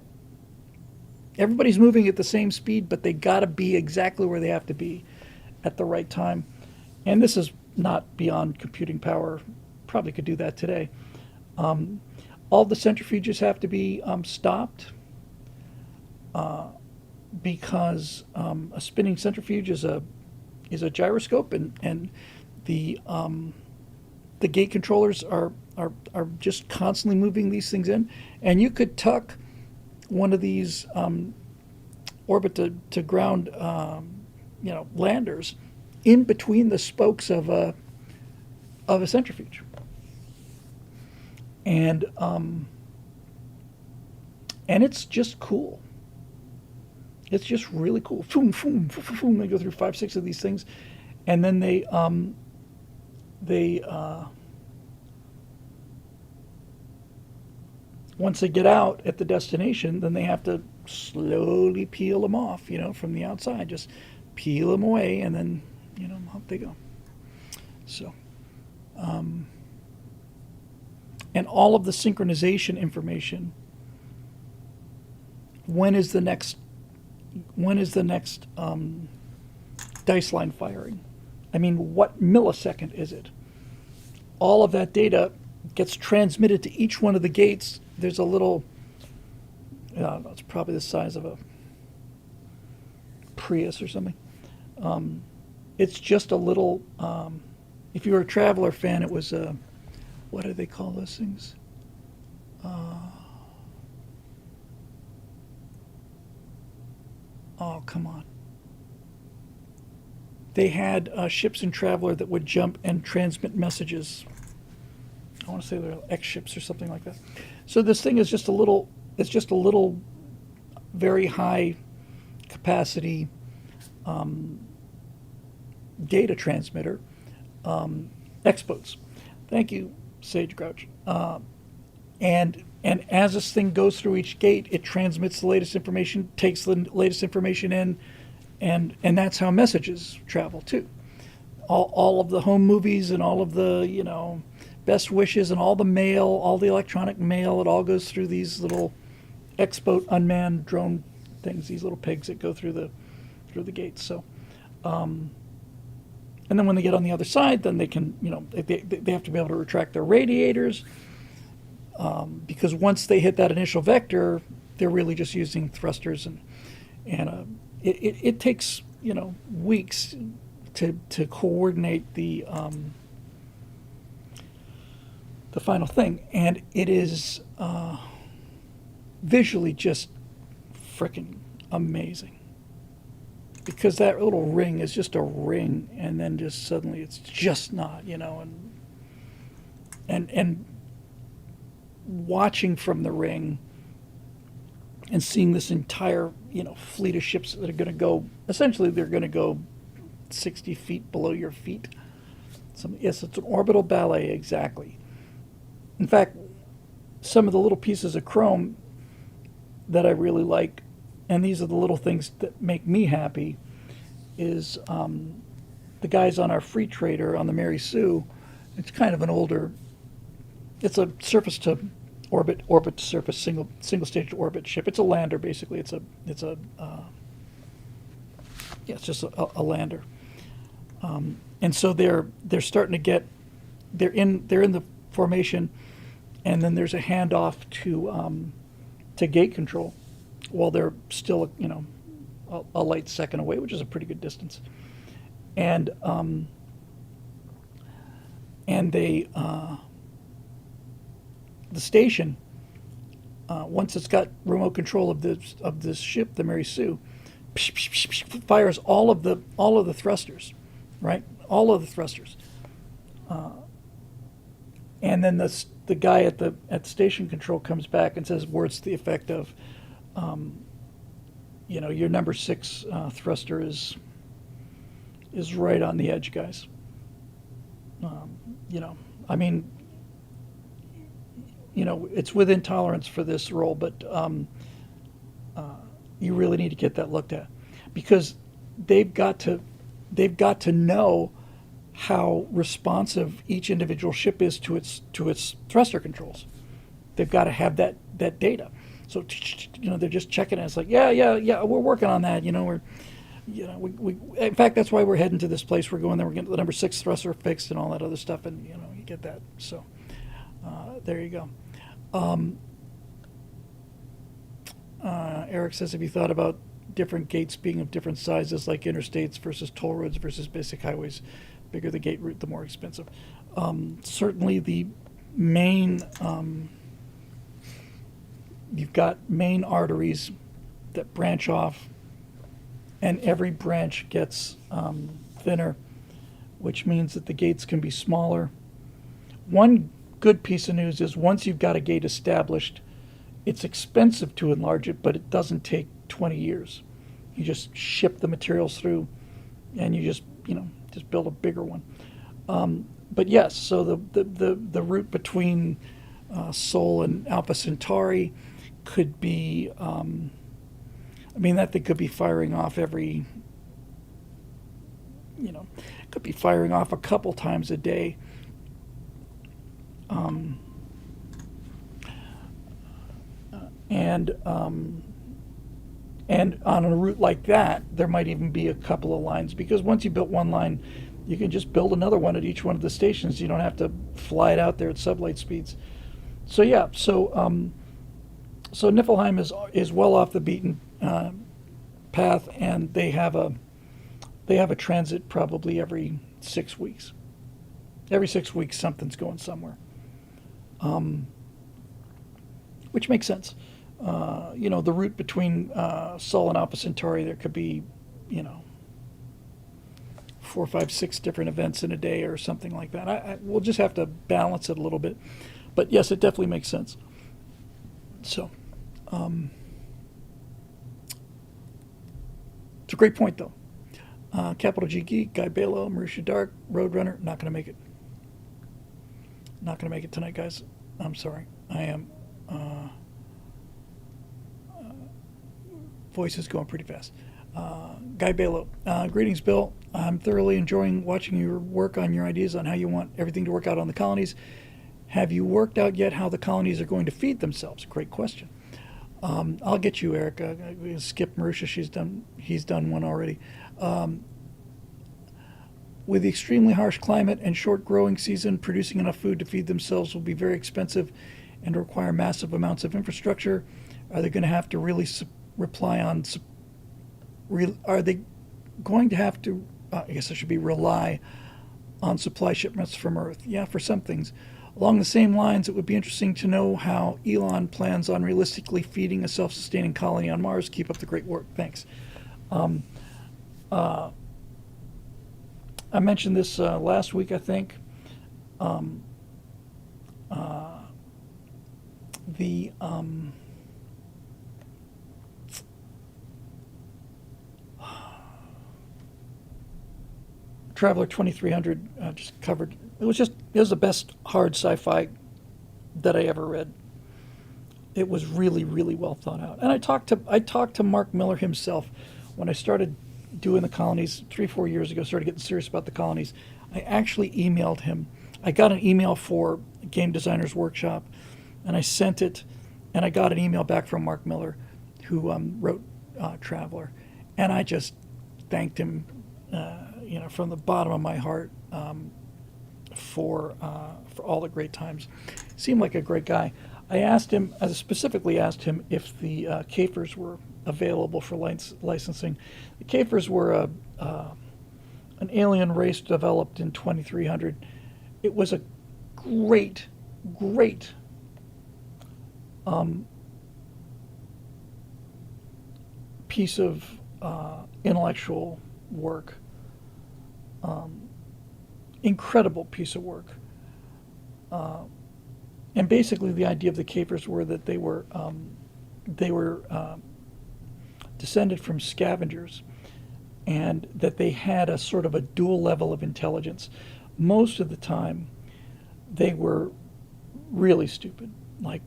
everybody's moving at the same speed, but they got to be exactly where they have to be at the right time. And this is not beyond computing power. Probably could do that today. All the centrifuges have to be stopped because a spinning centrifuge is a gyroscope, and the gate controllers are just constantly moving these things in. And you could tuck one of these orbit to ground landers in between the spokes of a centrifuge, and it's just cool. It's just really cool. Boom, boom, boom, boom. They go through 5, 6 of these things, and then they once they get out at the destination, then they have to slowly peel them off, from the outside. Just peel them away, and then, off they go. So, and all of the synchronization information. When is the next dice line firing? I mean, what millisecond is it? All of that data gets transmitted to each one of the gates. There's a little, it's probably the size of a Prius or something. It's just a little, if you were a Traveler fan, it was a, what do they call those things? Oh, come on. They had ships in Traveler that would jump and transmit messages. I want to say they're X ships or something like that. So this thing is just a little, very high capacity data transmitter. X-Boats. Thank you, Sage Grouch. And as this thing goes through each gate, it transmits the latest information, takes the latest information in, and that's how messages travel too. All of the home movies and all of the best wishes and all the mail, all the electronic mail, it all goes through these little X-Boat unmanned drone things, these little pigs that go through the gates. So, and then when they get on the other side, then they can they have to be able to retract their radiators. Because once they hit that initial vector, they're really just using thrusters, and it takes weeks to coordinate the final thing, and it is visually just frickin' amazing. Because that little ring is just a ring, and then just suddenly it's just not, and watching from the ring and seeing this entire fleet of ships that are going to go, essentially they're going to go 60 feet below your feet. Yes, it's an orbital ballet, exactly. In fact, some of the little pieces of chrome that I really like, and these are the little things that make me happy, is the guys on our free trader on the Mary Sue. It's kind of an older it's a surface to orbit to surface, single stage to orbit ship. It's a lander basically. Yeah, it's just a lander. And so they're starting to get they're in the formation, and then there's a handoff to gate control while they're still a light second away, which is a pretty good distance. And they the station, once it's got remote control of this ship, the Mary Sue, fires all of the thrusters, right? All of the thrusters, and then the guy at station control comes back and says words to the effect of, your number 6 thruster is right on the edge, guys. I mean, it's within tolerance for this role, but you really need to get that looked at, because they've got to know how responsive each individual ship is to its thruster controls. They've got to have that data. So they're just checking it. It's like, yeah, we're working on that. We in fact, that's why we're heading to this place. We're going there. We're getting the number 6 thruster fixed and all that other stuff, and you get that. So there you go. Eric says, have you thought about different gates being of different sizes, like interstates versus toll roads versus basic highways? Bigger the gate route, the more expensive. Certainly the main, you've got main arteries that branch off, and every branch gets thinner, which means that the gates can be smaller. One good piece of news is once you've got a gate established, it's expensive to enlarge it, but it doesn't take 20 years. You just ship the materials through, and you just build a bigger one. But yes, so the route between Sol and Alpha Centauri could be, that thing could be firing off could be firing off a couple times a day. And on a route like that, there might even be a couple of lines, because once you built one line, you can just build another one at each one of the stations. You don't have to fly it out there at sublight speeds. So yeah, so Niflheim is well off the beaten path, and they have a transit probably every 6 weeks. Every 6 weeks, something's going somewhere, which makes sense. The route between Sol and Alpha Centauri, there could be, 4, 5, 6 different events in a day or something like that. We'll just have to balance it a little bit. But yes, it definitely makes sense. So, it's a great point, though. Capital G Geek, Guy Balo, Marusha Dark, Roadrunner, not going to make it. Not going to make it tonight, guys. I'm sorry. I am. Voice is going pretty fast. Guy Balo, greetings, Bill. I'm thoroughly enjoying watching your work on your ideas on how you want everything to work out on the colonies. Have you worked out yet how the colonies are going to feed themselves? Great question. I'll get you, Eric. Skip Marusha. He's done one already. With the extremely harsh climate and short growing season, producing enough food to feed themselves will be very expensive and require massive amounts of infrastructure. Are they going to have to really are they going to have to, I guess it should be rely on supply shipments from Earth? Yeah, for some things. Along the same lines, it would be interesting to know how Elon plans on realistically feeding a self-sustaining colony on Mars. Keep up the great work. Thanks. I mentioned this last week, I think. Traveler 2300 just covered. It was the best hard sci-fi that I ever read. It was really, really well thought out. And I talked to Mark Miller himself when I started doing the colonies 3-4 years ago, started getting serious about the colonies, I actually emailed him. I got an email for Game Designers Workshop, and I sent it, and I got an email back from Mark Miller, who wrote Traveler, and I just thanked him, from the bottom of my heart, for all the great times. Seemed like a great guy. I specifically asked him if the Kafers were available for licensing. The Kafers were an alien race developed in 2300. It was a great piece of intellectual work. Incredible piece of work. And basically, the idea of the Kafers were that they were descended from scavengers, and that they had a sort of a dual level of intelligence. Most of the time, they were really stupid, like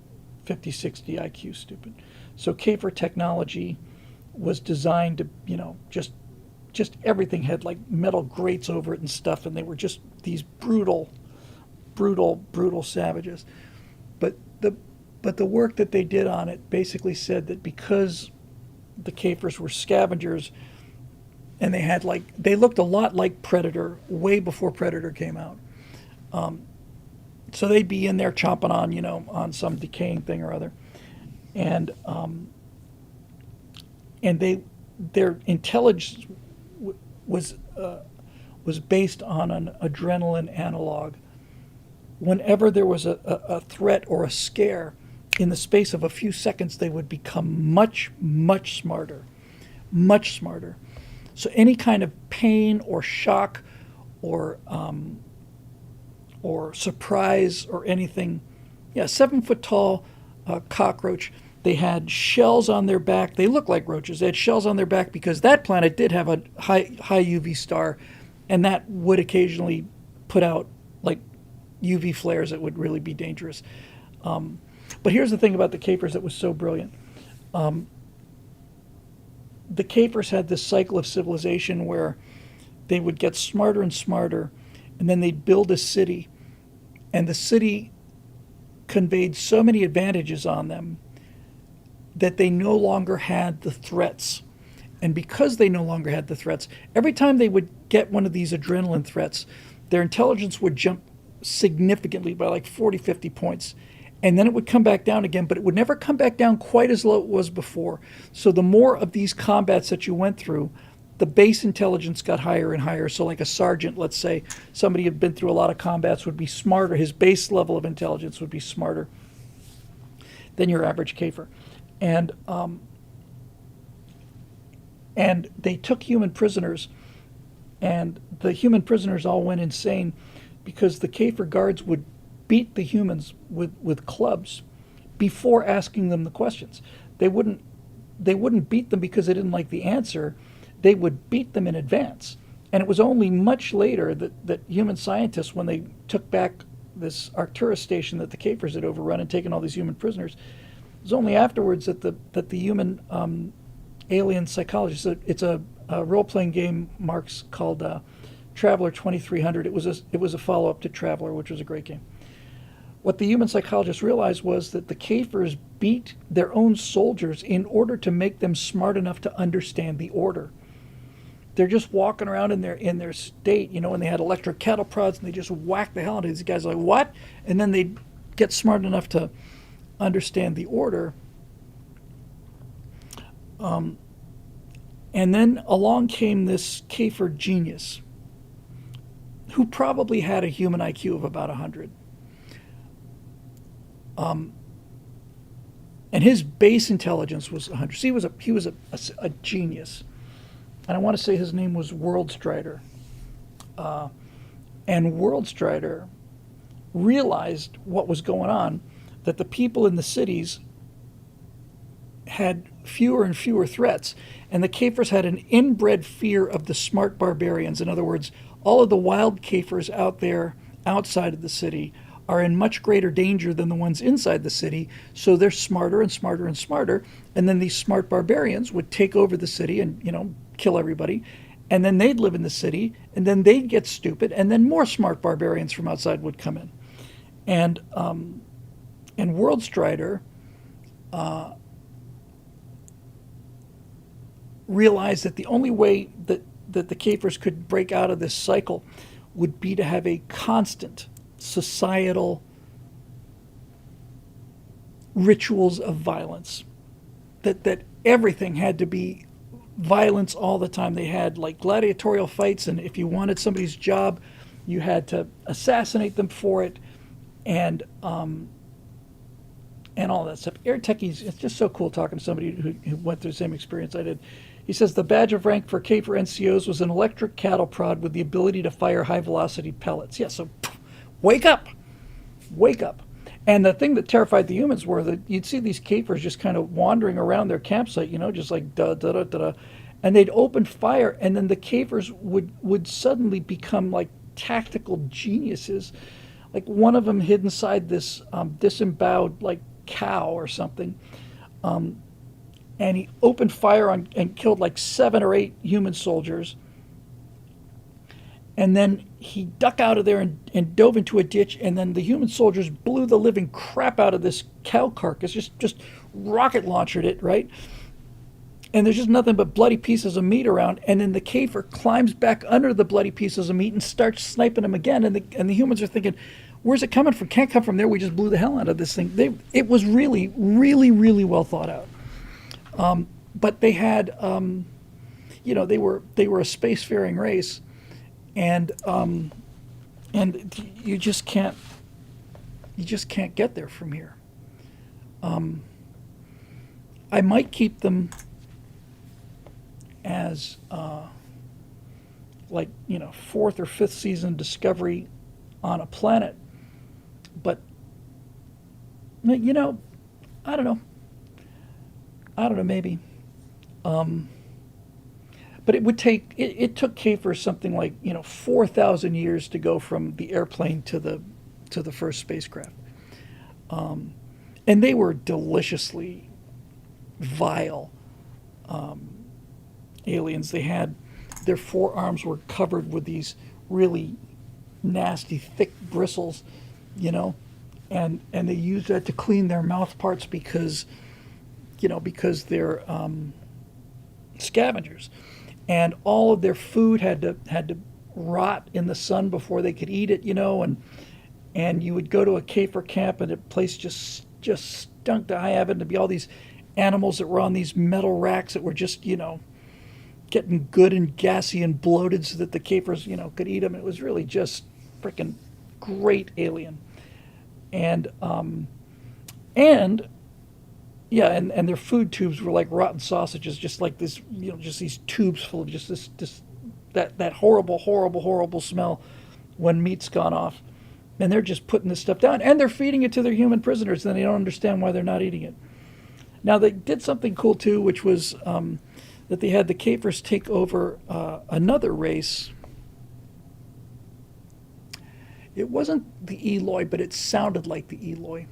50, 60 IQ stupid. So Kafer technology was designed to, just everything had like metal grates over it and stuff, and they were just these brutal savages. But the work that they did on it basically said that because the Kafers were scavengers, and they looked a lot like Predator way before Predator came out. So they'd be in there chomping on some decaying thing or other, and their intelligence was based on an adrenaline analog. Whenever there was a threat or a scare, in the space of a few seconds, they would become much smarter. So any kind of pain or shock or surprise or anything, 7-foot tall cockroach. They had shells on their back. They looked like roaches. They had shells on their back because that planet did have a high UV star, and that would occasionally put out like UV flares that would really be dangerous. But here's the thing about the Kafers that was so brilliant. The Kafers had this cycle of civilization where they would get smarter and smarter, and then they'd build a city, and the city conveyed so many advantages on them that they no longer had the threats. And because they no longer had the threats, every time they would get one of these adrenaline threats, their intelligence would jump significantly by like 40, 50 points. And then it would come back down again, but it would never come back down quite as low it was before. So the more of these combats that you went through, the base intelligence got higher and higher. So like a sergeant, let's say, somebody who had been through a lot of combats would be smarter. His base level of intelligence would be smarter than your average Kafer. And they took human prisoners, and the human prisoners all went insane because the Kafer guards would beat the humans with clubs before asking them the questions. They wouldn't beat them because they didn't like the answer. They would beat them in advance. And it was only much later that human scientists, when they took back this Arcturus station that the Kafers had overrun and taken all these human prisoners, it was only afterwards that the human alien psychologists, it's a role-playing game, Mark's, called Traveler 2300. It was a follow-up to Traveler, which was a great game. What the human psychologists realized was that the Kafers beat their own soldiers in order to make them smart enough to understand the order. They're just walking around in their state, and they had electric cattle prods, and they just whack the hell out of these guys like, what? And then they'd get smart enough to understand the order. And then along came this Kafer genius who probably had a human IQ of about 100. And his base intelligence was 100. So he was a genius. And I want to say his name was Worldstrider. And Worldstrider realized what was going on, that the people in the cities had fewer and fewer threats. And the Kafers had an inbred fear of the smart barbarians. In other words, all of the wild Kafers out there outside of the city are in much greater danger than the ones inside the city, so they're smarter and smarter and smarter. And then these smart barbarians would take over the city and, kill everybody. And then they'd live in the city, and then they'd get stupid, and then more smart barbarians from outside would come in. And World Strider realized that the only way that the Kafirs could break out of this cycle would be to have a constant societal rituals of violence. That everything had to be violence all the time. They had like gladiatorial fights, and if you wanted somebody's job, you had to assassinate them for it, and all that stuff. Eric Techie's, it's just so cool talking to somebody who went through the same experience I did. He says the badge of rank for Kafir NCOs was an electric cattle prod with the ability to fire high-velocity pellets. Yeah, so wake up. Wake up. And the thing that terrified the humans were that you'd see these Kafirs just kind of wandering around their campsite, just like da-da-da-da-da. And they'd open fire, and then the Kafirs would suddenly become like tactical geniuses. Like one of them hid inside this disemboweled like cow or something. And he opened fire on and killed like 7 or 8 human soldiers. And then he ducked out of there and dove into a ditch, and then the human soldiers blew the living crap out of this cow carcass, just rocket launchered it, right? And there's just nothing but bloody pieces of meat around, and then the Kafir climbs back under the bloody pieces of meat and starts sniping them again, and the humans are thinking, where's it coming from? Can't come from there. We just blew the hell out of this thing. It was really, really, really well thought out. But they had, they were a spacefaring race, and you just can't get there from here. I might keep them as fourth or fifth season Discovery on a planet, but I don't know. Maybe. But it would take, it took Kafirs something like, 4,000 years to go from the airplane to the first spacecraft. And they were deliciously vile aliens. Their forearms were covered with these really nasty, thick bristles, and they used that to clean their mouth parts because they're scavengers, and all of their food had to rot in the sun before they could eat it, and you would go to a Kafir camp and the place just stunk to high heaven to be all these animals that were on these metal racks that were just getting good and gassy and bloated so that the Kafirs could eat them. It was really just freaking great alien, and yeah, and their food tubes were like rotten sausages, just like this, just these tubes full of just that horrible smell when meat's gone off. And they're just putting this stuff down, and they're feeding it to their human prisoners, and they don't understand why they're not eating it. Now, they did something cool, too, which was that they had the Kafirs take over another race. It wasn't the Eloi, but it sounded like the Eloi.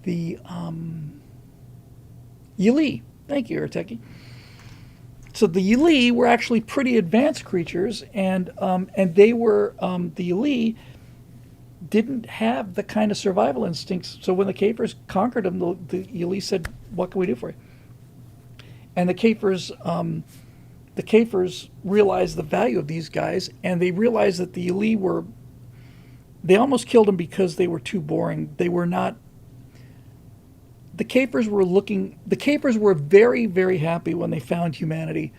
The Yili. Thank you, Arateki. So the Yili were actually pretty advanced creatures, and they were the Yili didn't have the kind of survival instincts. So when the Kafirs conquered them, the Yili said, "What can we do for you?" And the Kafirs realized the value of these guys, and they realized that the Yili they almost killed them because they were too boring. They were not. The Kafirs were very, very happy when they found humanity,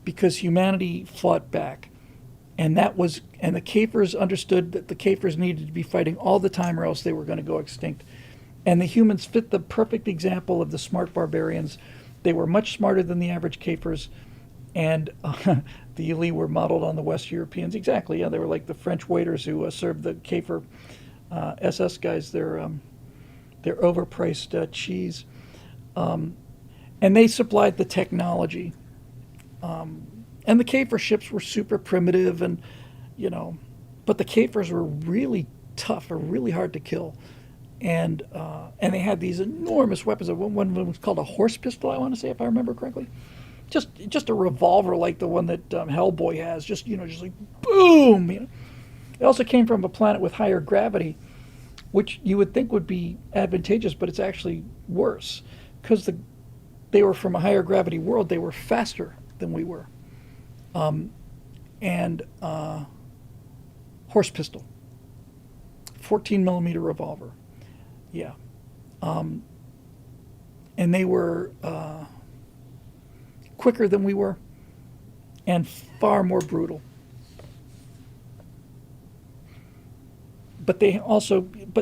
because humanity fought back. And the Kafirs understood that the Kafirs needed to be fighting all the time, or else they were going to go extinct. And the humans fit the perfect example of the smart barbarians. They were much smarter than the average Kafirs, and the Yili were modeled on the West Europeans. Exactly, yeah, they were like the French waiters who served the Kafir SS guys their overpriced cheese. And they supplied the technology. And the Kafir ships were super primitive, but the Kafirs were really tough or really hard to kill. And they had these enormous weapons. One of them was called a horse pistol, I want to say, if I remember correctly. Just a revolver like the one that Hellboy has. Just just like boom. It also came from a planet with higher gravity, which you would think would be advantageous, but it's actually worse because they were from a higher gravity world. They were faster than we were. And horse pistol, 14 millimeter revolver. Yeah. And they were quicker than we were and far more brutal. But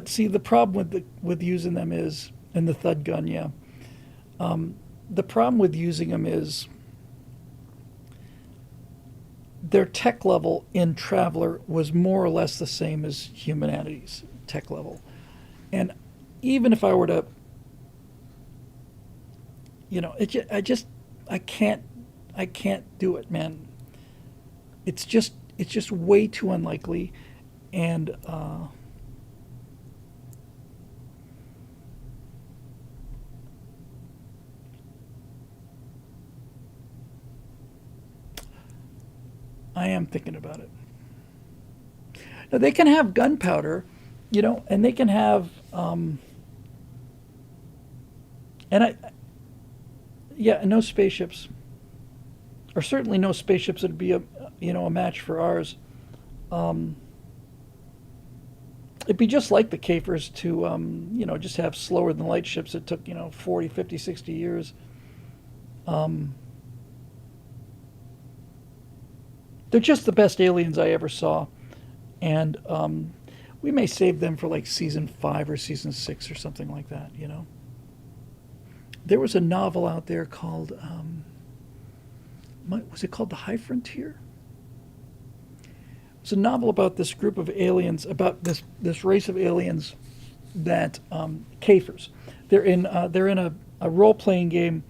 see, the problem with using them is, and the Thud gun, yeah. The problem with using them is their tech level in Traveler was more or less the same as humanity's tech level. And even if I were to, I can't do it, man. It's just way too unlikely, and I am thinking about it. Now they can have gunpowder, and they can have, and yeah, no spaceships, or certainly no spaceships that'd be a match for ours. It'd be just like the Kafers to, just have slower than light ships that took, 40, 50, 60 years. They're just the best aliens I ever saw. And we may save them for like season 5 or season 6 or something like that. There was a novel out there called, was it called The High Frontier? It's a novel about this group of aliens, about this race of aliens that Kafers. They're in a role playing game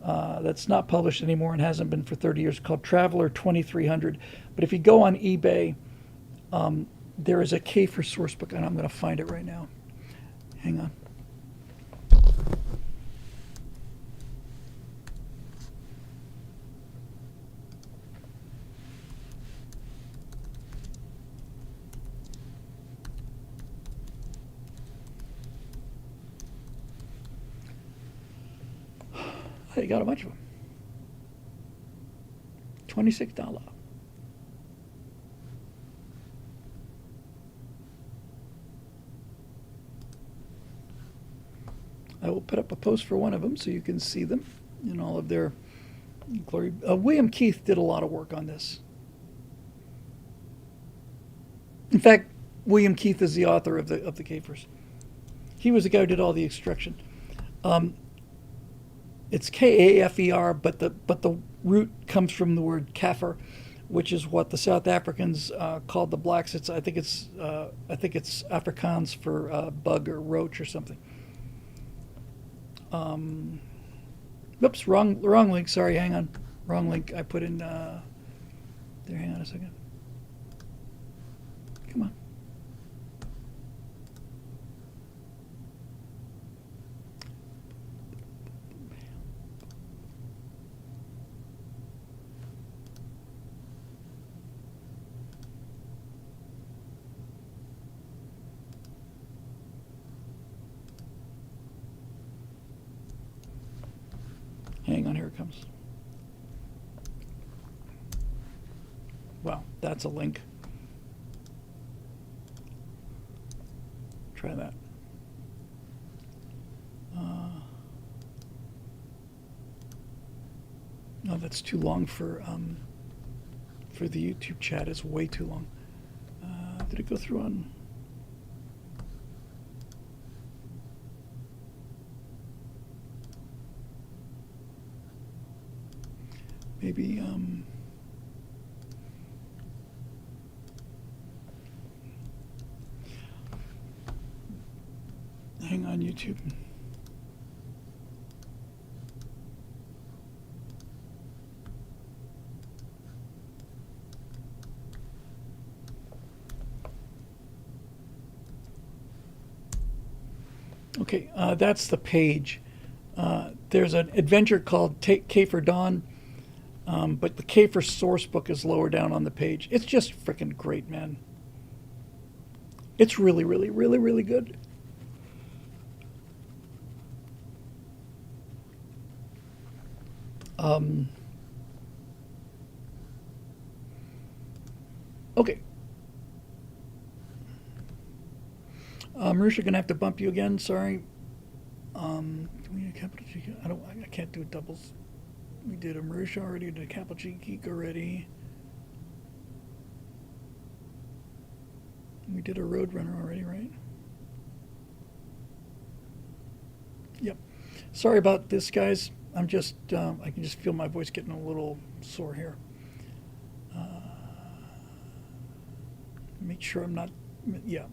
that's not published anymore and hasn't been for 30 years, called Traveler 2300. But if you go on eBay, there is a Kafer source book, and I'm going to find it right now. Hang on. I got a bunch of them. $26. I will put up a post for one of them so you can see them in all of their glory. William Keith did a lot of work on this. In fact, William Keith is the author of the Kafers. He was the guy who did all the extraction. It's Kafer, but the root comes from the word Kafir, which is what the South Africans called the blacks. I think it's Afrikaans for bug or roach or something. Oops, wrong link. Sorry, hang on. Wrong link. I put in there. Hang on a second. Come on. Hang on, here it comes. Well, that's a link. Try that. No, that's too long for the YouTube chat. It's way too long. Did it go through on? Maybe hang on, YouTube. Okay, that's the page. There's an adventure called K for Dawn, but the K for source book is lower down on the page. It's just freaking great, man. It's really, really, really, really good. Okay. Marusha, gonna have to bump you again. Sorry. Do we need a capital G? I can't do doubles. We did a Marusha already. Did a capital G geek already. We did a Roadrunner already, right? Yep. Sorry about this, guys. I'm just, I can just feel my voice getting a little sore here. Make sure I'm not, yeah.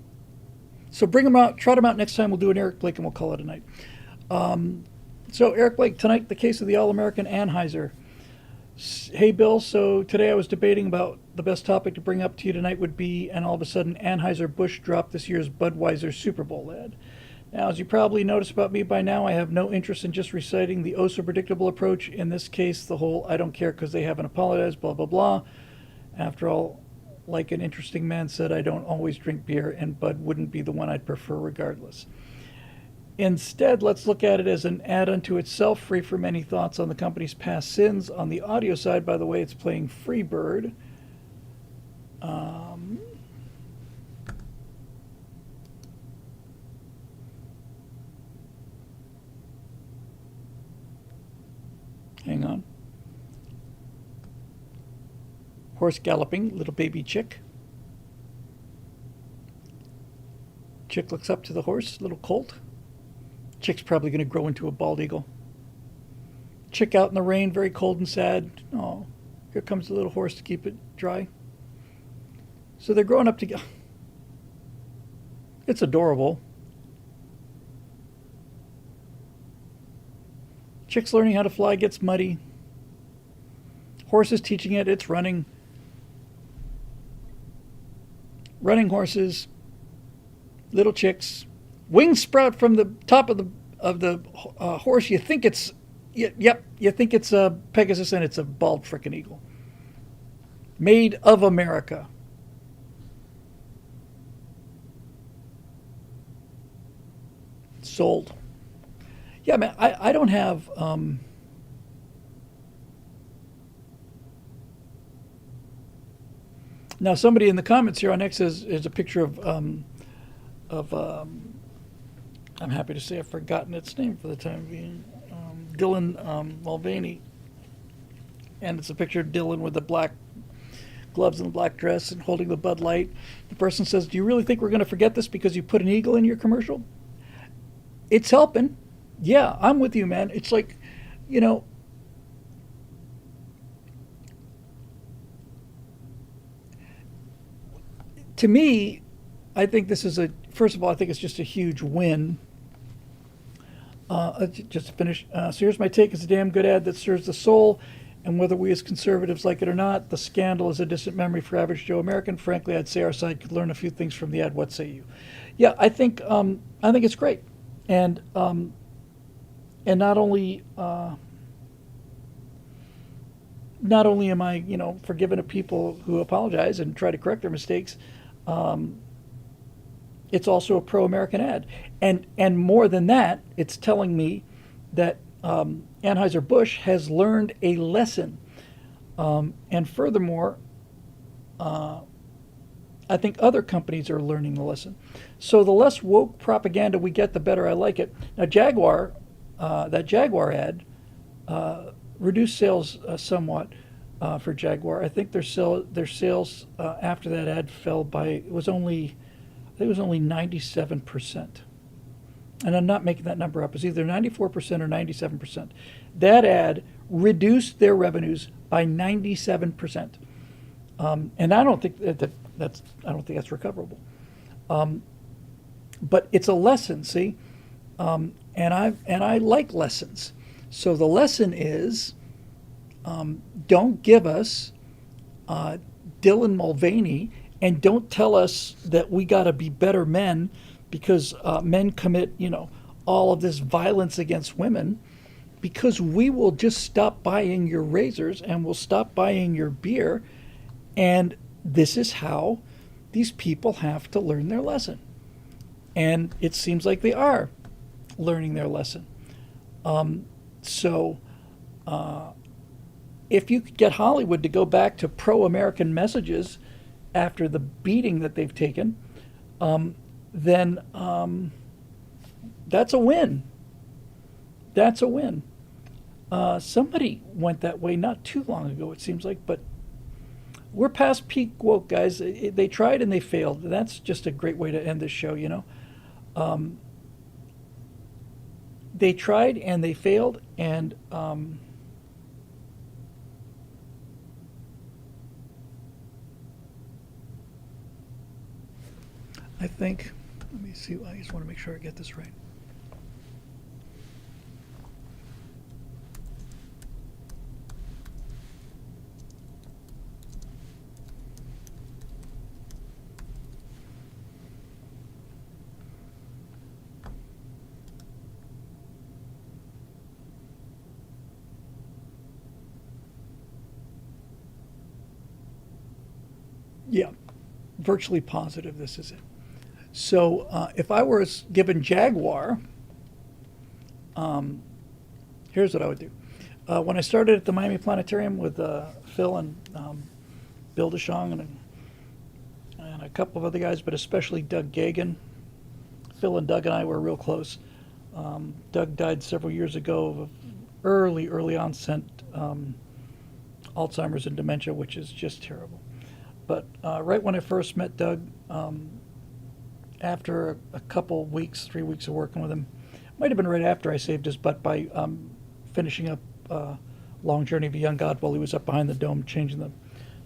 So bring them out, trot them out next time. We'll do an Eric Blake and we'll call it a night. So Eric Blake, tonight, the case of the All-American Anheuser. Hey, Bill, so today I was debating about the best topic to bring up to you tonight would be, and all of a sudden Anheuser-Busch dropped this year's Budweiser Super Bowl ad. Now, as you probably noticed about me by now, I have no interest in just reciting the oh-so-predictable approach. In this case, the whole I don't care because they haven't apologized, blah, blah, blah. After all, like an interesting man said, I don't always drink beer, and Bud wouldn't be the one I'd prefer regardless. Instead, let's look at it as an ad unto itself, free from any thoughts on the company's past sins. On the audio side, by the way, it's playing Freebird. Hang on. Horse galloping, little baby chick. Chick looks up to the horse, little colt. Chick's probably going to grow into a bald eagle. Chick out in the rain, very cold and sad. Oh, here comes the little horse to keep it dry. So they're growing up together. It's adorable. Chick's learning how to fly, gets muddy. Horse is teaching it, it's running. Running horses, little chicks. Wings sprout from the top of the horse. You think it's, yep, you think it's a Pegasus, and it's a bald frickin' eagle. Made of America. Sold. Yeah, man, I don't have. Now, somebody in the comments here on X is a picture of I'm happy to say I've forgotten its name for the time being. Dylan Mulvaney, and it's a picture of Dylan with the black gloves and the black dress and holding the Bud Light. The person says, "Do you really think we're going to forget this because you put an eagle in your commercial?" It's helping. Yeah, I'm with you, man. It's like, you know, to me, I think this is first of all, I think it's just a huge win. Just to finish, so here's my take. It's a damn good ad that serves the soul, and whether we as conservatives like it or not, the scandal is a distant memory for average Joe American. Frankly, I'd say our side could learn a few things from the ad. What say you? Yeah, I think it's great, and not only am I, forgiving of people who apologize and try to correct their mistakes, it's also a pro-American ad. And more than that, it's telling me that Anheuser-Busch has learned a lesson. And furthermore, I think other companies are learning the lesson. So the less woke propaganda we get, the better I like it. Now, Jaguar, that Jaguar ad reduced sales somewhat for Jaguar. I think their sales after that ad fell by, it was only 97%. And I'm not making that number up. It's either 94% or 97%. That ad reduced their revenues by 97%. And I don't think that's recoverable. But it's a lesson, see? And I like lessons. So the lesson is, don't give us Dylan Mulvaney, and don't tell us that we got to be better men because men commit, all of this violence against women because we will just stop buying your razors and we'll stop buying your beer. And this is how these people have to learn their lesson. And it seems like they are learning their lesson. So if you could get Hollywood to go back to pro-American messages after the beating that they've taken, then that's a win. That's a win. Somebody went that way not too long ago, it seems like, but we're past peak woke, guys. They tried and they failed. That's just a great way to end this show, you know. They tried and they failed, and I think, let me see, I just want to make sure I get this right. Yeah, virtually positive this is it. So if I were given Jaguar, here's what I would do. When I started at the Miami Planetarium with Phil and Bill DeShong and a couple of other guys, but especially Doug Gagan, Phil and Doug and I were real close. Doug died several years ago of early onset Alzheimer's and dementia, which is just terrible. But right when I first met Doug, after a couple weeks, 3 weeks of working with him, might have been right after I saved his butt by finishing up Long Journey of a Young God while he was up behind the dome changing the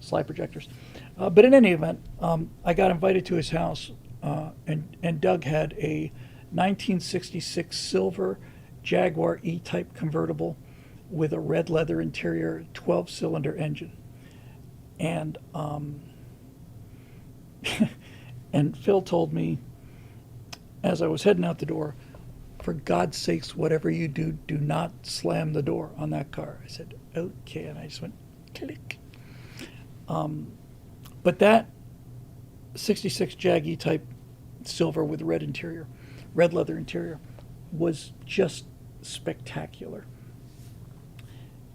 slide projectors. But in any event, I got invited to his house, and Doug had a 1966 silver Jaguar E-Type convertible with a red leather interior, 12-cylinder engine. And and Phil told me as I was heading out the door, for God's sakes, whatever you do, do not slam the door on that car. I said, okay, and I just went click. But that 66 Jag E-Type silver with red interior, red leather interior, was just spectacular.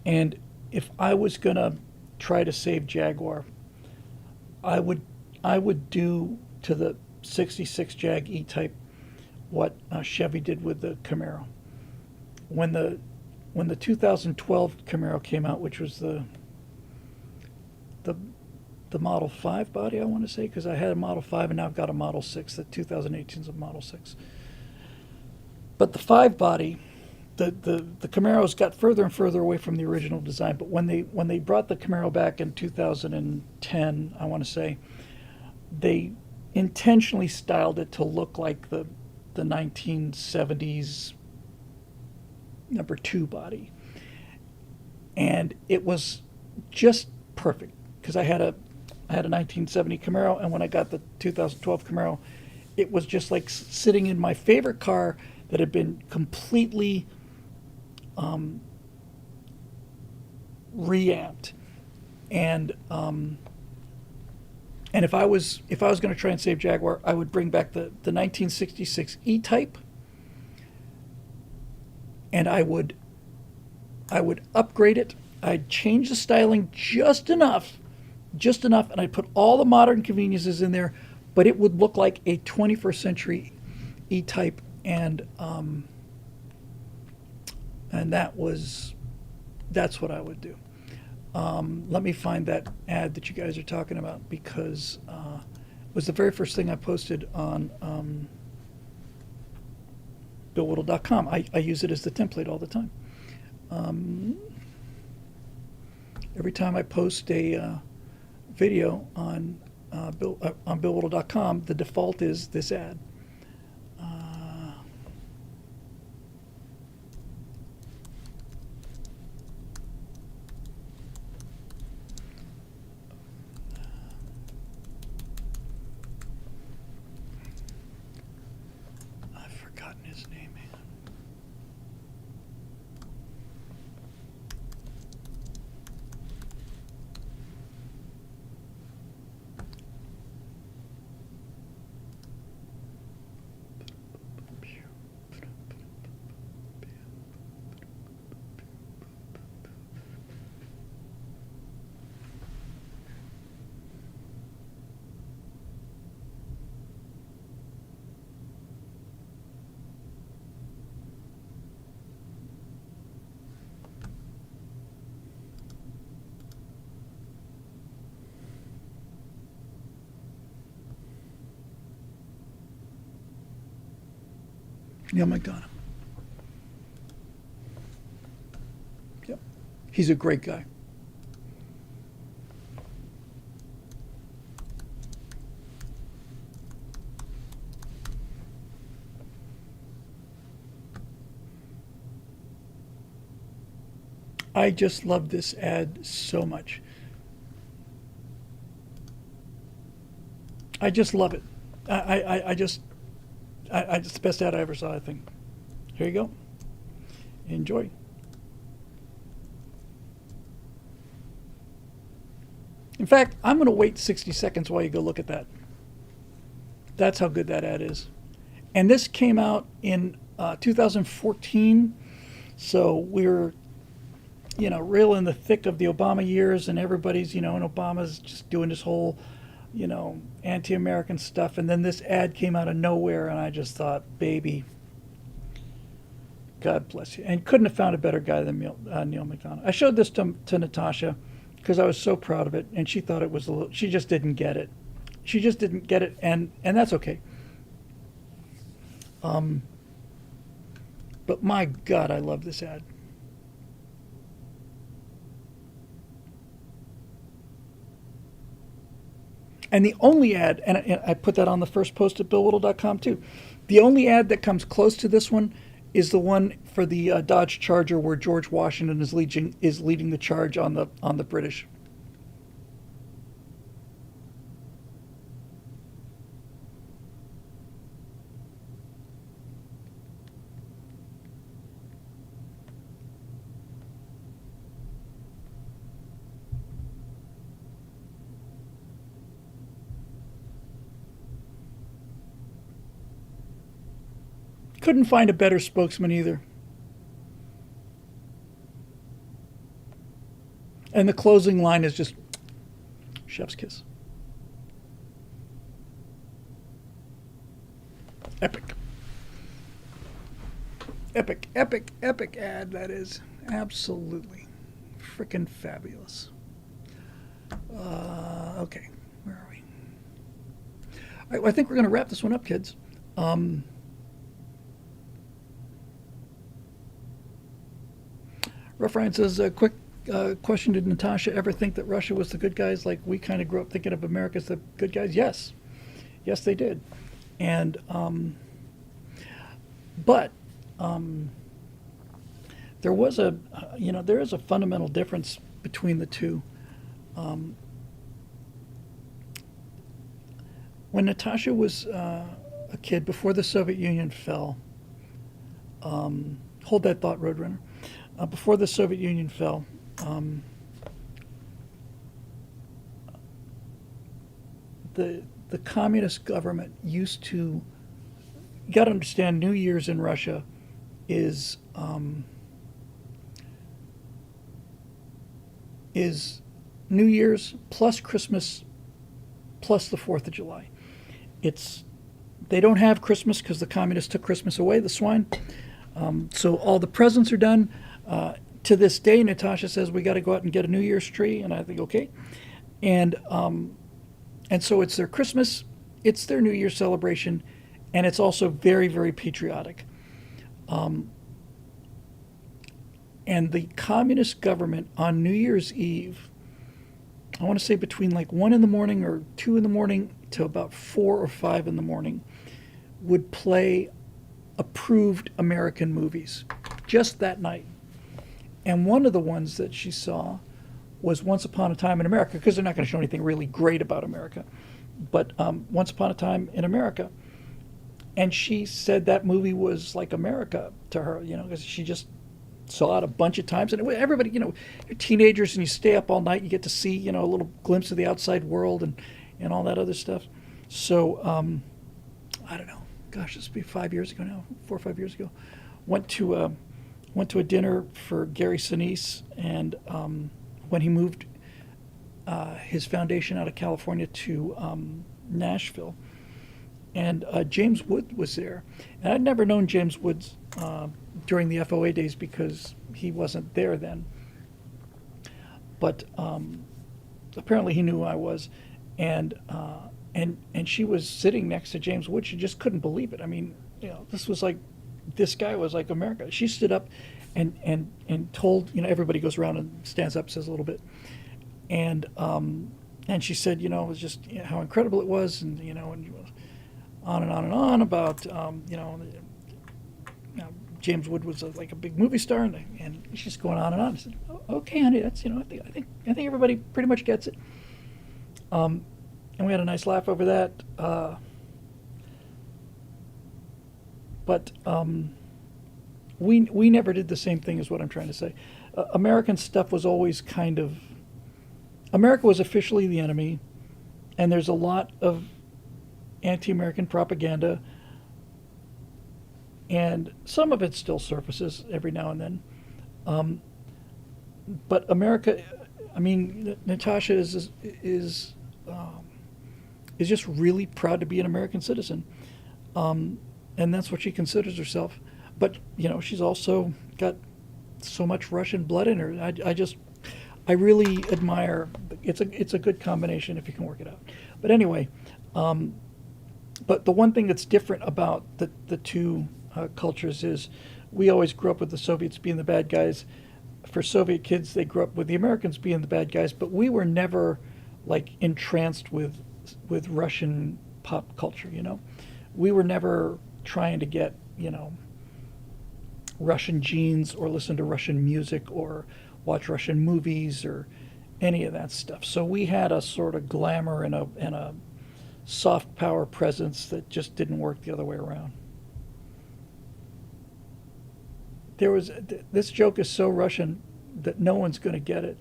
And if I was gonna try to save Jaguar, I would do to the 66 Jag E-Type what Chevy did with the Camaro. When the 2012 Camaro came out, which was the Model 5 body, I want to say, because I had a Model 5 and now I've got a Model 6. The 2018 is a Model 6. But the 5 body, the Camaros got further and further away from the original design. But when they brought the Camaro back in 2010, I want to say, they intentionally styled it to look like the 1970s number 2 body. And it was just perfect because I had a 1970 Camaro, and when I got the 2012 Camaro, it was just like sitting in my favorite car that had been completely reamped. And if I was going to try and save Jaguar, I would bring back the 1966 E-Type, and I would upgrade it. I'd change the styling just enough, and I'd put all the modern conveniences in there, but it would look like a 21st century E-Type, and that's what I would do. Let me find that ad that you guys are talking about, because it was the very first thing I posted on BillWhittle.com. I use it as the template all the time. Every time I post a video on BillWhittle.com, the default is this ad. I've forgotten his name, man. Neil McDonough. Yep. He's a great guy. I just love this ad so much. I just love it. It's the best ad I ever saw, I think. Here you go. Enjoy. In fact, I'm going to wait 60 seconds while you go look at that. That's how good that ad is. And this came out in 2014. So we're, real in the thick of the Obama years, and everybody's, and Obama's just doing this whole, anti-American stuff. And then this ad came out of nowhere, and I just thought, baby, God bless you. And couldn't have found a better guy than Neil McDonough. I showed this to Natasha because I was so proud of it, and she thought it was she just didn't get it. She just didn't get it, and that's okay. But my God, I love this ad. And the only ad, and I put that on the first post at BillWhittle.com too, the only ad that comes close to this one is the one for the Dodge Charger where George Washington is leading the charge on the British. Couldn't find a better spokesman either. And the closing line is just chef's kiss. Epic. Epic, epic, epic ad, that is. Absolutely. Frickin' fabulous. Okay, where are we? All right, well, I think we're going to wrap this one up, kids. Rough Ryan says, a quick question, did Natasha ever think that Russia was the good guys like we kind of grew up thinking of America as the good guys? Yes. Yes, they did. And, but there was there is a fundamental difference between the two. When Natasha was a kid, before the Soviet Union fell, hold that thought, Roadrunner. Before the Soviet Union fell, the communist government used to. You got to understand, New Year's in Russia is New Year's plus Christmas plus the 4th of July. They don't have Christmas because the communists took Christmas away, the swine. So all the presents are done. To this day, Natasha says we got to go out and get a New Year's tree, and I think okay. And so it's their Christmas, it's their New Year's celebration, and it's also very, very patriotic. And the communist government on New Year's Eve, I want to say between like 1 in the morning or 2 in the morning to about 4 or 5 in the morning, would play approved American movies just that night. And one of the ones that she saw was Once Upon a Time in America, because they're not going to show anything really great about America, but Once Upon a Time in America. And she said that movie was like America to her, because she just saw it a bunch of times. And everybody, you're teenagers and you stay up all night, you get to see, a little glimpse of the outside world and all that other stuff. So, I don't know. Gosh, this would be 5 years ago now, 4 or 5 years ago. Went to a dinner for Gary Sinise, and when he moved his foundation out of California to Nashville, and James Wood was there. And I'd never known James Woods during the FOA days because he wasn't there then. But apparently he knew who I was, and she was sitting next to James Wood. She just couldn't believe it. I mean, this was like this guy was like America. She stood up and told, everybody goes around and stands up, says a little bit, and she said, it was just how incredible it was, and on and on and on about James Wood was like a big movie star, and she's just going on and on. I said, "Oh, okay, honey, that's I think everybody pretty much gets it." And we had a nice laugh over that. But we never did the same thing, is what I'm trying to say. American stuff was always kind of, America was officially the enemy, and there's a lot of anti-American propaganda, and some of it still surfaces every now and then. But America, I mean, Natasha is just really proud to be an American citizen, and that's what she considers herself. But she's also got so much Russian blood in her. I really admire. It's a good combination if you can work it out. But anyway, but the one thing that's different about the two cultures is we always grew up with the Soviets being the bad guys. For Soviet kids, they grew up with the Americans being the bad guys. But we were never like entranced with Russian pop culture. We were never trying to get Russian genes or listen to Russian music or watch Russian movies or any of that stuff. So we had a sort of glamour and a soft power presence that just didn't work the other way around. This joke is so Russian that no one's going to get it.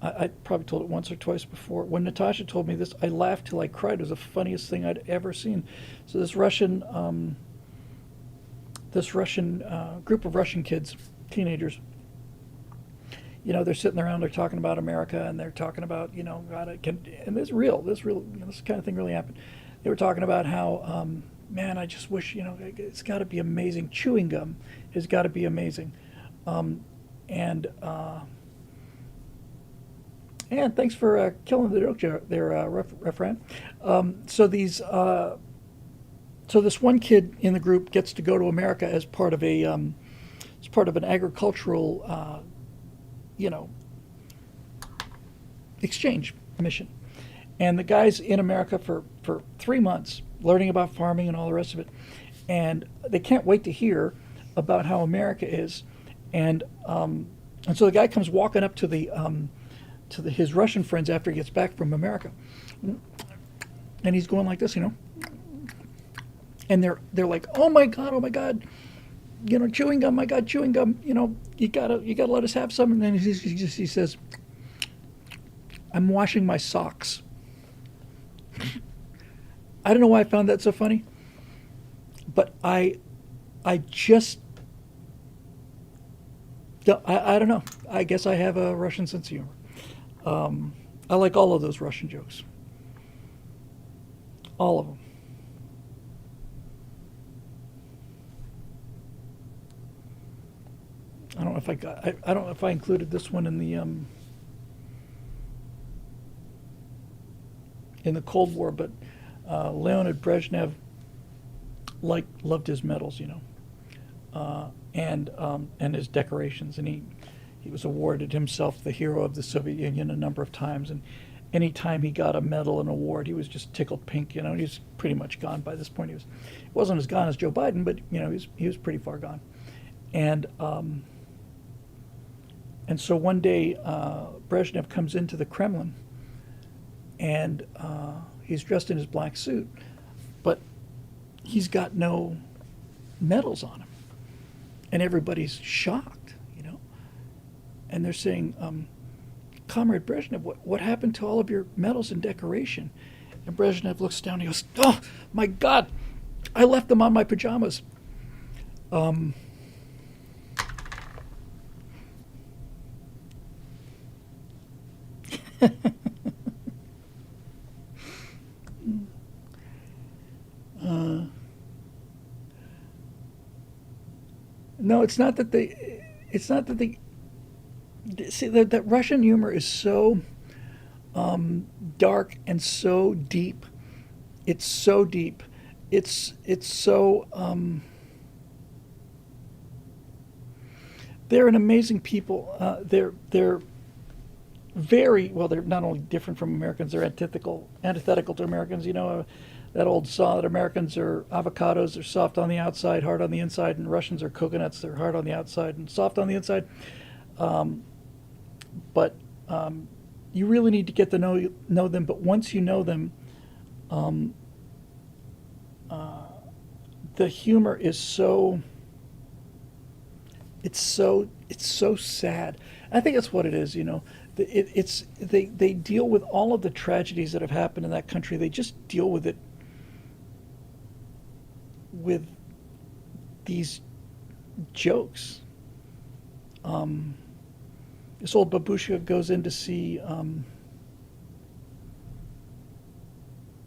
I probably told it once or twice before. When Natasha told me this, I laughed till I cried. It was the funniest thing I'd ever seen. So this Russian group of Russian kids, teenagers, they're sitting around, they're talking about America, and they're talking about, God, and this kind of thing really happened. They were talking about how, man, I just wish, it's got to be amazing. Chewing gum has got to be amazing. And thanks for killing the joke there, Refran. So this one kid in the group gets to go to America as part of an agricultural, exchange mission. And the guy's in America for 3 months, learning about farming and all the rest of it. And they can't wait to hear about how America is. And so the guy comes walking up to his Russian friends after he gets back from America, and he's going like this, and they're like, oh my god, chewing gum, my god, chewing gum, you gotta let us have some. And then he says, I'm washing my socks. I don't know why I found that so funny, but I don't know. I guess I have a Russian sense of humor. I like all of those Russian jokes. All of them. I don't know if I included this one in the Cold War, but Leonid Brezhnev loved his medals, and his decorations, and he was awarded himself the hero of the Soviet Union a number of times, and any time he got a medal, an award, he was just tickled pink. He was pretty much gone by this point. He wasn't as gone as Joe Biden, but he was pretty far gone. And so one day Brezhnev comes into the Kremlin, and he's dressed in his black suit, but he's got no medals on him, and everybody's shocked. And they're saying, Comrade Brezhnev, what happened to all of your medals and decoration? And Brezhnev looks down and he goes, oh, my God, I left them on my pajamas. No, it's not that they see that Russian humor is so dark and so deep. It's so deep. It's so they're an amazing people. They're very well. They're not only different from Americans; they're antithetical to Americans. That old saw that Americans are avocados; they're soft on the outside, hard on the inside, and Russians are coconuts; they're hard on the outside and soft on the inside. But you really need to get to know them. But once you know them, the humor is it's so sad. I think that's what it is. They deal with all of the tragedies that have happened in that country. They just deal with it with these jokes. This old babushka goes in to see,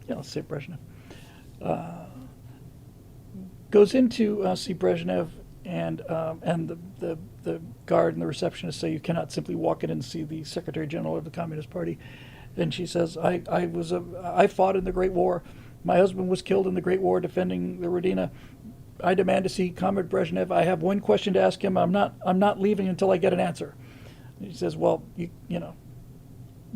let's say Brezhnev. Goes in to see Brezhnev, and the guard and the receptionist say you cannot simply walk in and see the Secretary General of the Communist Party. And she says, I fought in the Great War. My husband was killed in the Great War defending the Rodina. I demand to see Comrade Brezhnev. I have one question to ask him. I'm not leaving until I get an answer. And he says, well, you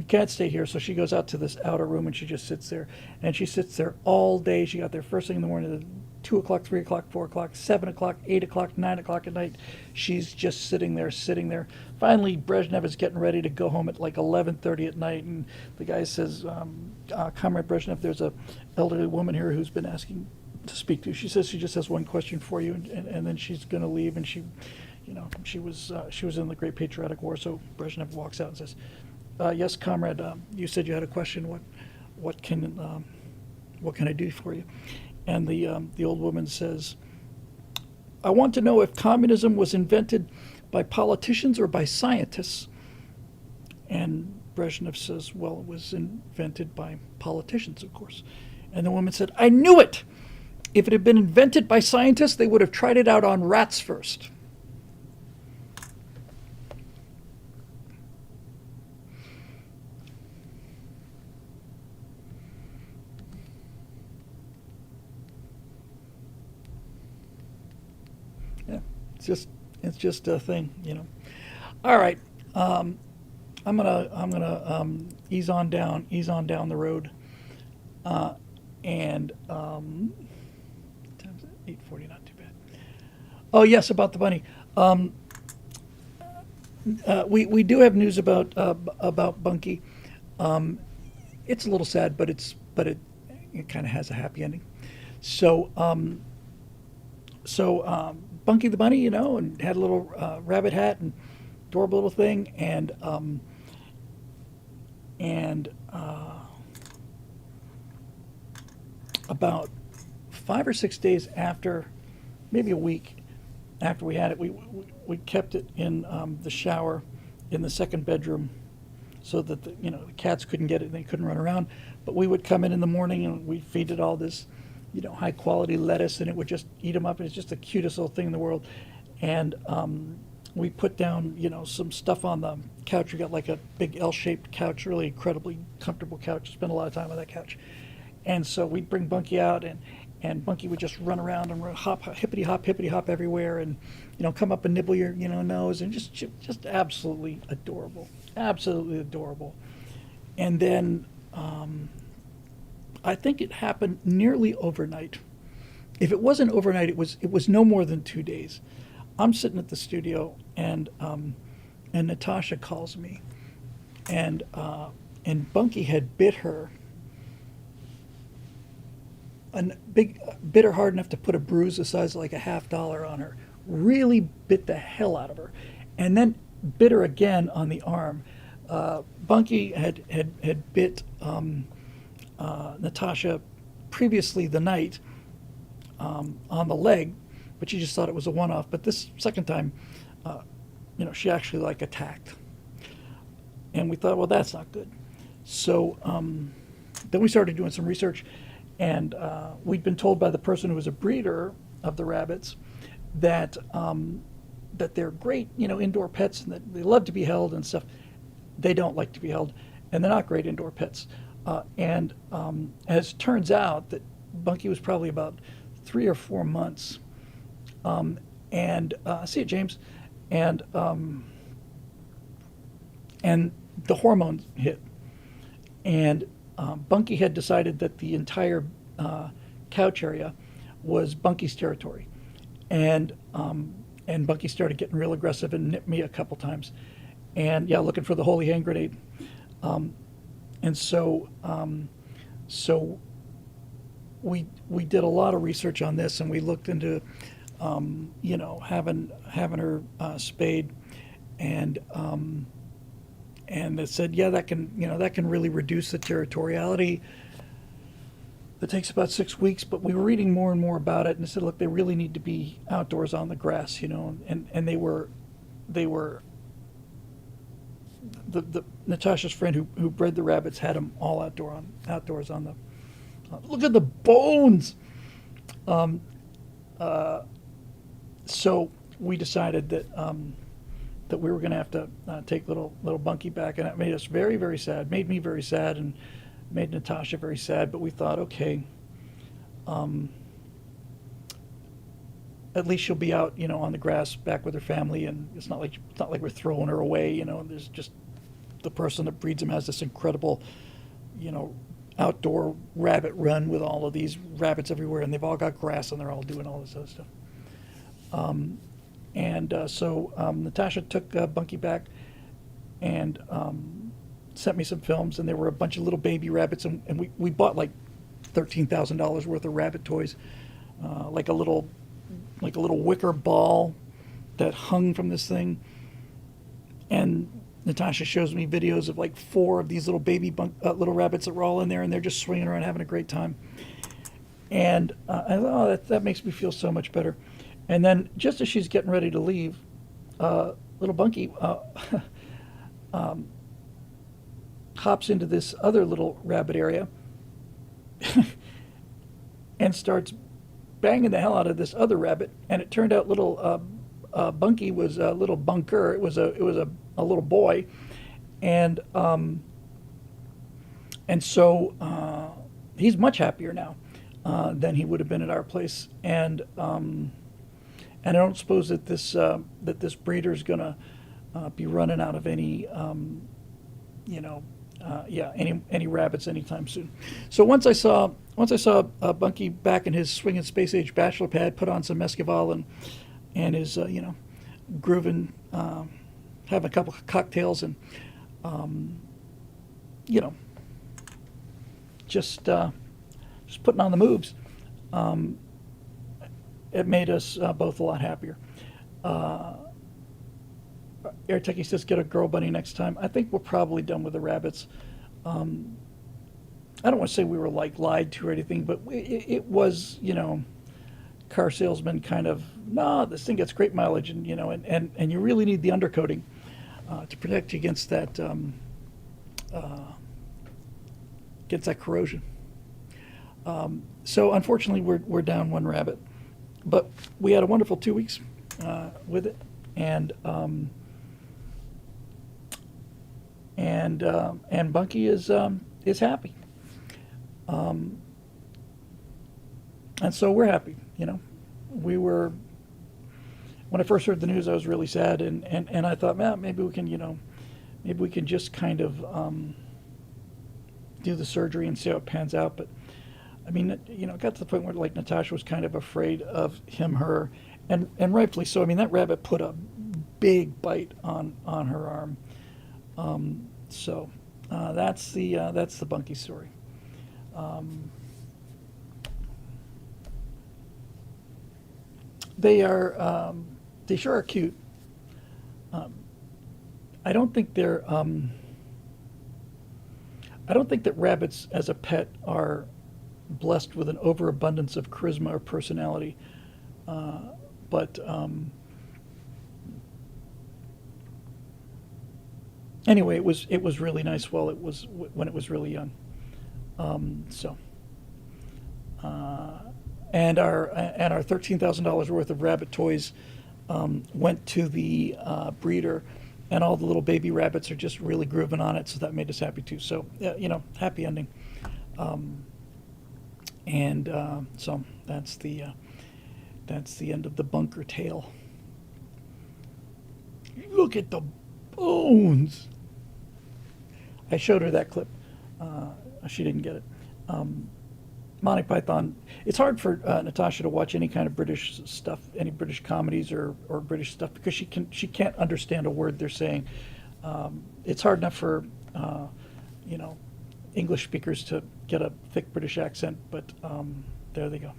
can't stay here. So she goes out to this outer room and she just sits there. And she sits there all day. She got there first thing in the morning, 2 o'clock, 3 o'clock, 4 o'clock, 7 o'clock, 8 o'clock, 9 o'clock at night. She's just sitting there. Finally, Brezhnev is getting ready to go home at like 11:30 at night. And the guy says, Comrade Brezhnev, there's a elderly woman here who's been asking to speak to you. She says she just has one question for you, and then she's going to leave. And she was in the Great Patriotic War. So Brezhnev walks out and says, yes, comrade, you said you had a question. What can I do for you? And the old woman says, I want to know if communism was invented by politicians or by scientists. And Brezhnev says, well, it was invented by politicians, of course. And the woman said, I knew it! If it had been invented by scientists, they would have tried it out on rats first. It's just a thing, All right, I'm gonna ease on down the road, and time's 8:40, not too bad. Oh yes, about the bunny. We do have news about Bunky. It's a little sad, but it kind of has a happy ending. So Bunky the bunny, and had a little rabbit hat and adorable little thing, and about 5 or 6 days after, maybe a week after we had it, we kept it in the shower in the second bedroom, so that the cats couldn't get it and they couldn't run around. But we would come in the morning and we'd feed it all this high quality lettuce, and it would just eat them up. And it's just the cutest little thing in the world. And we put down, some stuff on the couch. We got like a big L-shaped couch, really incredibly comfortable couch. Spent a lot of time on that couch. And so we'd bring Bunky out, and Bunky would just run around and hop, hippity hop everywhere, and come up and nibble your nose, and just absolutely adorable, absolutely adorable. And then I think it happened nearly overnight. If it wasn't overnight, it was no more than 2 days. I'm sitting at the studio, and Natasha calls me, and Bunky had bit her. Bit her hard enough to put a bruise the size of like a $50 on her. Really bit the hell out of her, and then bit her again on the arm. Bunky had bit Natasha previously the night on the leg, but she just thought it was a one-off. But this second time, she actually attacked, and we thought, well, that's not good. So then we started doing some research. And we'd been told by the person who was a breeder of the rabbits that they're great, indoor pets, and that they love to be held and stuff. They don't like to be held, and they're not great indoor pets. And as it turns out, that Bunky was probably about 3 or 4 months. See you, James. and and the hormones hit, and Bunky had decided that the entire couch area was Bunky's territory, and Bunky started getting real aggressive and nipped me a couple times, and yeah, looking for the holy hand grenade, and so we did a lot of research on this, and we looked into having her spayed, and it said, yeah, that can really reduce the territoriality. It takes about 6 weeks, but we were reading more and more about it, and it said, look, they really need to be outdoors on the grass, and they were the Natasha's friend who bred the rabbits had them all outdoors on the. Look at the bones. So we decided that we were going to have to take little Bunky back, and it made us very, very sad. Made me very sad, and made Natasha very sad. But we thought, okay, at least she'll be out, on the grass, back with her family, and it's not like we're throwing her away. There's just the person that breeds them has this incredible, outdoor rabbit run with all of these rabbits everywhere, and they've all got grass, and they're all doing all this other stuff. So Natasha took Bunky back and sent me some films, and there were a bunch of little baby rabbits, and we bought like $13,000 worth of rabbit toys, like a little wicker ball that hung from this thing. And Natasha shows me videos of like 4 of these little baby little rabbits that were all in there, and they're just swinging around having a great time. And I thought, oh, that makes me feel so much better. And then just as she's getting ready to leave, little Bunky hops into this other little rabbit area and starts banging the hell out of this other rabbit. And it turned out little Bunky was a little bunker. It was a little boy, and so he's much happier now than he would have been at our place. And I don't suppose that this breeder's gonna be running out of any any rabbits anytime soon. So once I saw Bunky back in his swinging space age bachelor pad, put on some Esquivel and his grooving, having a couple of cocktails, and just putting on the moves. It made us both a lot happier. Air Techie says, get a girl bunny next time. I think we're probably done with the rabbits. I don't want to say we were lied to or anything, but it was, car salesman kind of, no, this thing gets great mileage, and you really need the undercoating to protect you against that corrosion. So unfortunately, we're down one rabbit. But we had a wonderful 2 weeks with it, and Bunky is happy, and so we're happy. We were, when I first heard the news, I was really sad, and I thought, man, maybe we can just kind of do the surgery and see how it pans out, but. I mean, it got to the point where like Natasha was kind of afraid of her, and rightfully so. I mean, that rabbit put a big bite on her arm. So that's the Bunky story. They sure are cute. I don't think that rabbits as a pet are blessed with an overabundance of charisma or personality, but anyway, it was really nice while it was when it was really young. And our $13,000 worth of rabbit toys went to the breeder, and all the little baby rabbits are just really grooving on it, so that made us happy too. So happy ending. So that's the end of the bunker tale. Look at the bones. I showed her that clip. She didn't get it. Monty Python. It's hard for Natasha to watch any kind of British stuff, any British comedies or British stuff, because she can't understand a word they're saying. It's hard enough for you know, English speakers to get a thick British accent, but there they go.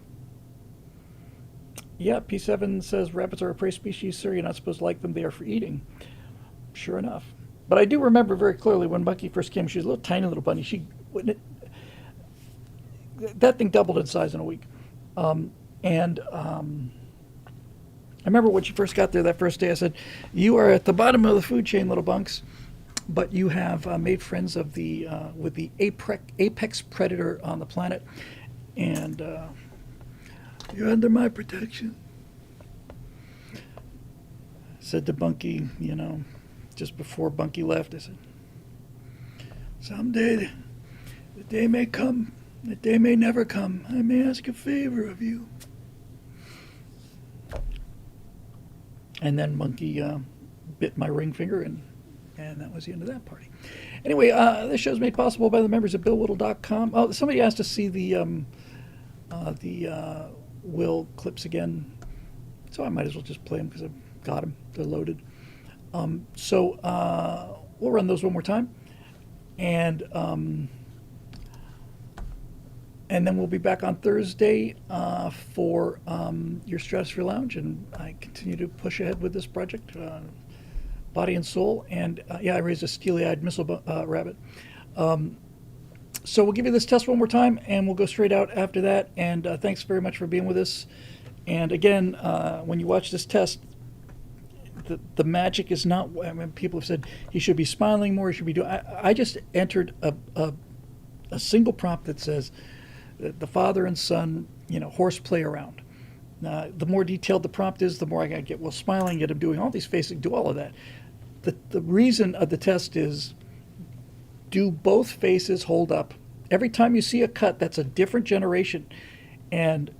Yeah, P7 says rabbits are a prey species, sir. You're not supposed to like them. They are for eating. Sure enough. But I do remember very clearly when Bucky first came, she was a little tiny little bunny. That thing doubled in size in a week. I remember when she first got there that first day, I said, "You are at the bottom of the food chain, little bunks, but you have made friends of with the apex predator on the planet, and you're under my protection." Said to Bunky, just before Bunky left, I said, "Someday the day may come, the day may never come. I may ask a favor of you." And then Bunky bit my ring finger, and that was the end of that party. Anyway, this show is made possible by the members of BillWhittle.com. Oh, somebody asked to see the Will clips again, so I might as well just play them because I've got them. They're loaded. So we'll run those one more time, and then we'll be back on Thursday for your Stratosphere Lounge, and I continue to push ahead with this project, body and soul. And I raised a steely-eyed missile rabbit. So we'll give you this test one more time, and we'll go straight out after that. And thanks very much for being with us. And again, when you watch this test, the magic is not. I mean, people have said he should be smiling more. He should be doing. I just entered a single prompt that says the father and son, horse play around. The more detailed the prompt is, the more I get Will smiling, get him doing all these faces, do all of that. The reason of the test is, do both faces hold up? Every time you see a cut, that's a different generation. And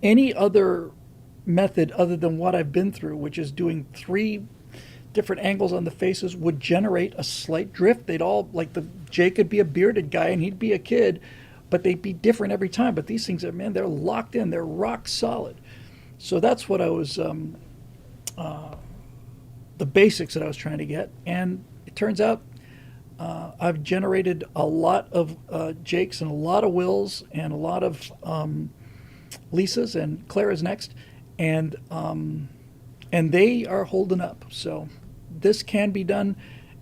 any other method other than what I've been through, which is doing 3 different angles on the faces, would generate a slight drift. They'd all, Jay could be a bearded guy and he'd be a kid, but they'd be different every time. But these things, they're locked in. They're rock solid. So that's what I was, the basics that I was trying to get. And it turns out I've generated a lot of Jakes and a lot of Wills and a lot of Lisas, and Clara's next. And they are holding up. So this can be done,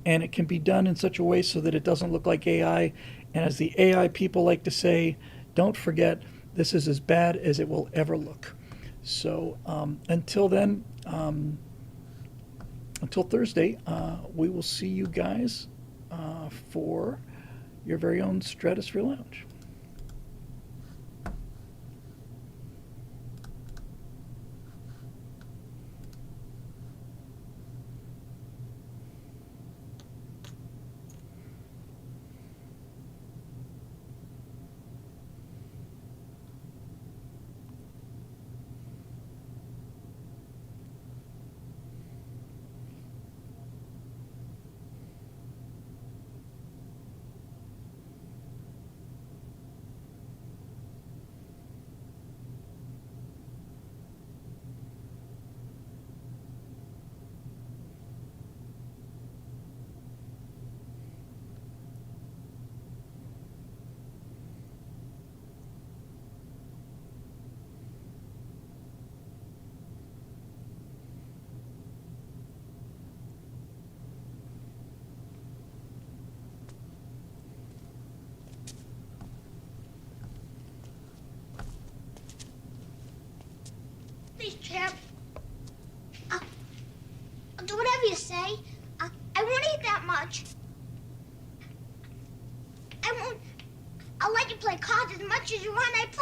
and it can be done in such a way so that it doesn't look like AI. And as the AI people like to say, don't forget, this is as bad as it will ever look. So until then, until Thursday, we will see you guys for your very own Stratosphere Lounge. Please, champ. I'll do whatever you say. I won't eat that much. I won't. I'll let you play cards as much as you want. I promise.